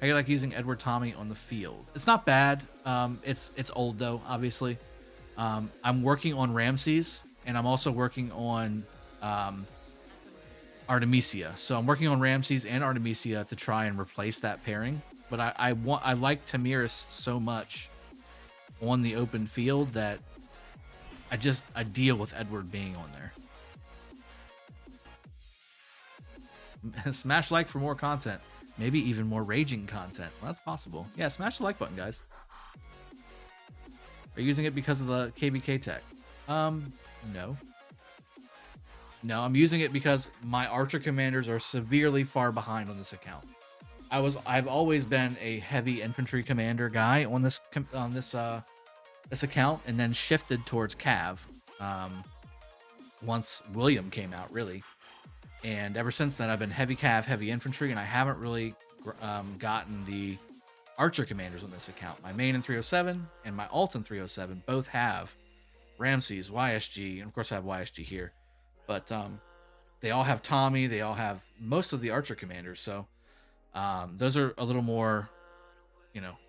How you like using Edward Tommy on the field? It's not bad. It's old though, obviously. I'm working on Ramses, and I'm also working on Artemisia. So I'm working on Ramses and Artemisia to try and replace that pairing. But I like Tamiris so much on the open field that I deal with Edward being on there. Smash like for more content. Maybe even more raging content. Well, that's possible. Yeah, smash the like button, guys. Are you using it because of the KvK tech? No. No, I'm using it because my Archer commanders are severely far behind on this account. I've always been a heavy infantry commander guy on this account, and then shifted towards Cav once William came out, really. And ever since then, I've been heavy Cav, heavy infantry, and I haven't really gotten the Archer commanders on this account. My main in 307 and my alt in 307 both have Ramses, YSG, and of course I have YSG here. But they all have Tommy. They all have most of the Archer commanders. So those are a little more,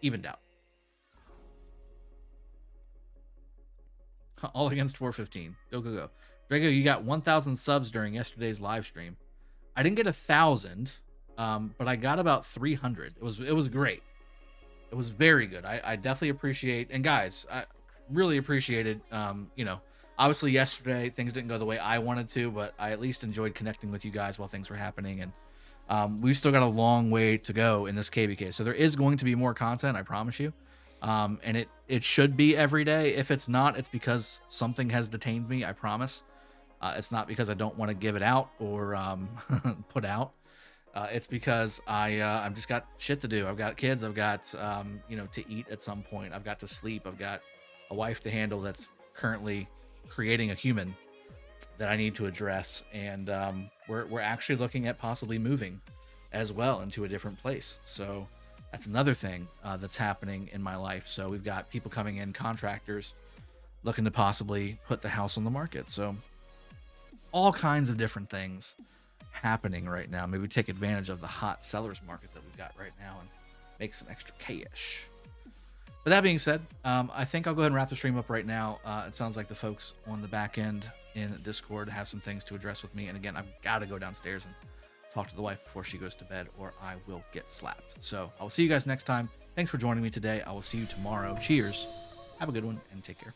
evened out. All against 415. Go, go, go. Drago, you got 1,000 subs during yesterday's live stream. I didn't get 1,000, but I got about 300. It was great. It was very good. I definitely appreciate, and guys, I really appreciated, obviously yesterday things didn't go the way I wanted to, but I at least enjoyed connecting with you guys while things were happening, and we've still got a long way to go in this KvK. So there is going to be more content, I promise you. And it should be every day. If it's not, it's because something has detained me, I promise. It's not because I don't want to give it out or put out. It's because I've just got shit to do. I've got kids. I've got to eat at some point. I've got to sleep. I've got a wife to handle that's currently creating a human that I need to address. And we're actually looking at possibly moving as well into a different place. So that's another thing that's happening in my life. So we've got people coming in, contractors looking to possibly put the house on the market. So all kinds of different things happening right now. Maybe take advantage of the hot sellers market that we've got right now and make some extra cash. But that being said, I think I'll go ahead and wrap the stream up right now. It sounds like the folks on the back end in Discord have some things to address with me. And again, I've got to go downstairs and talk to the wife before she goes to bed, or I will get slapped. So I will see you guys next time. Thanks for joining me today. I will see you tomorrow. Cheers. Have a good one and take care.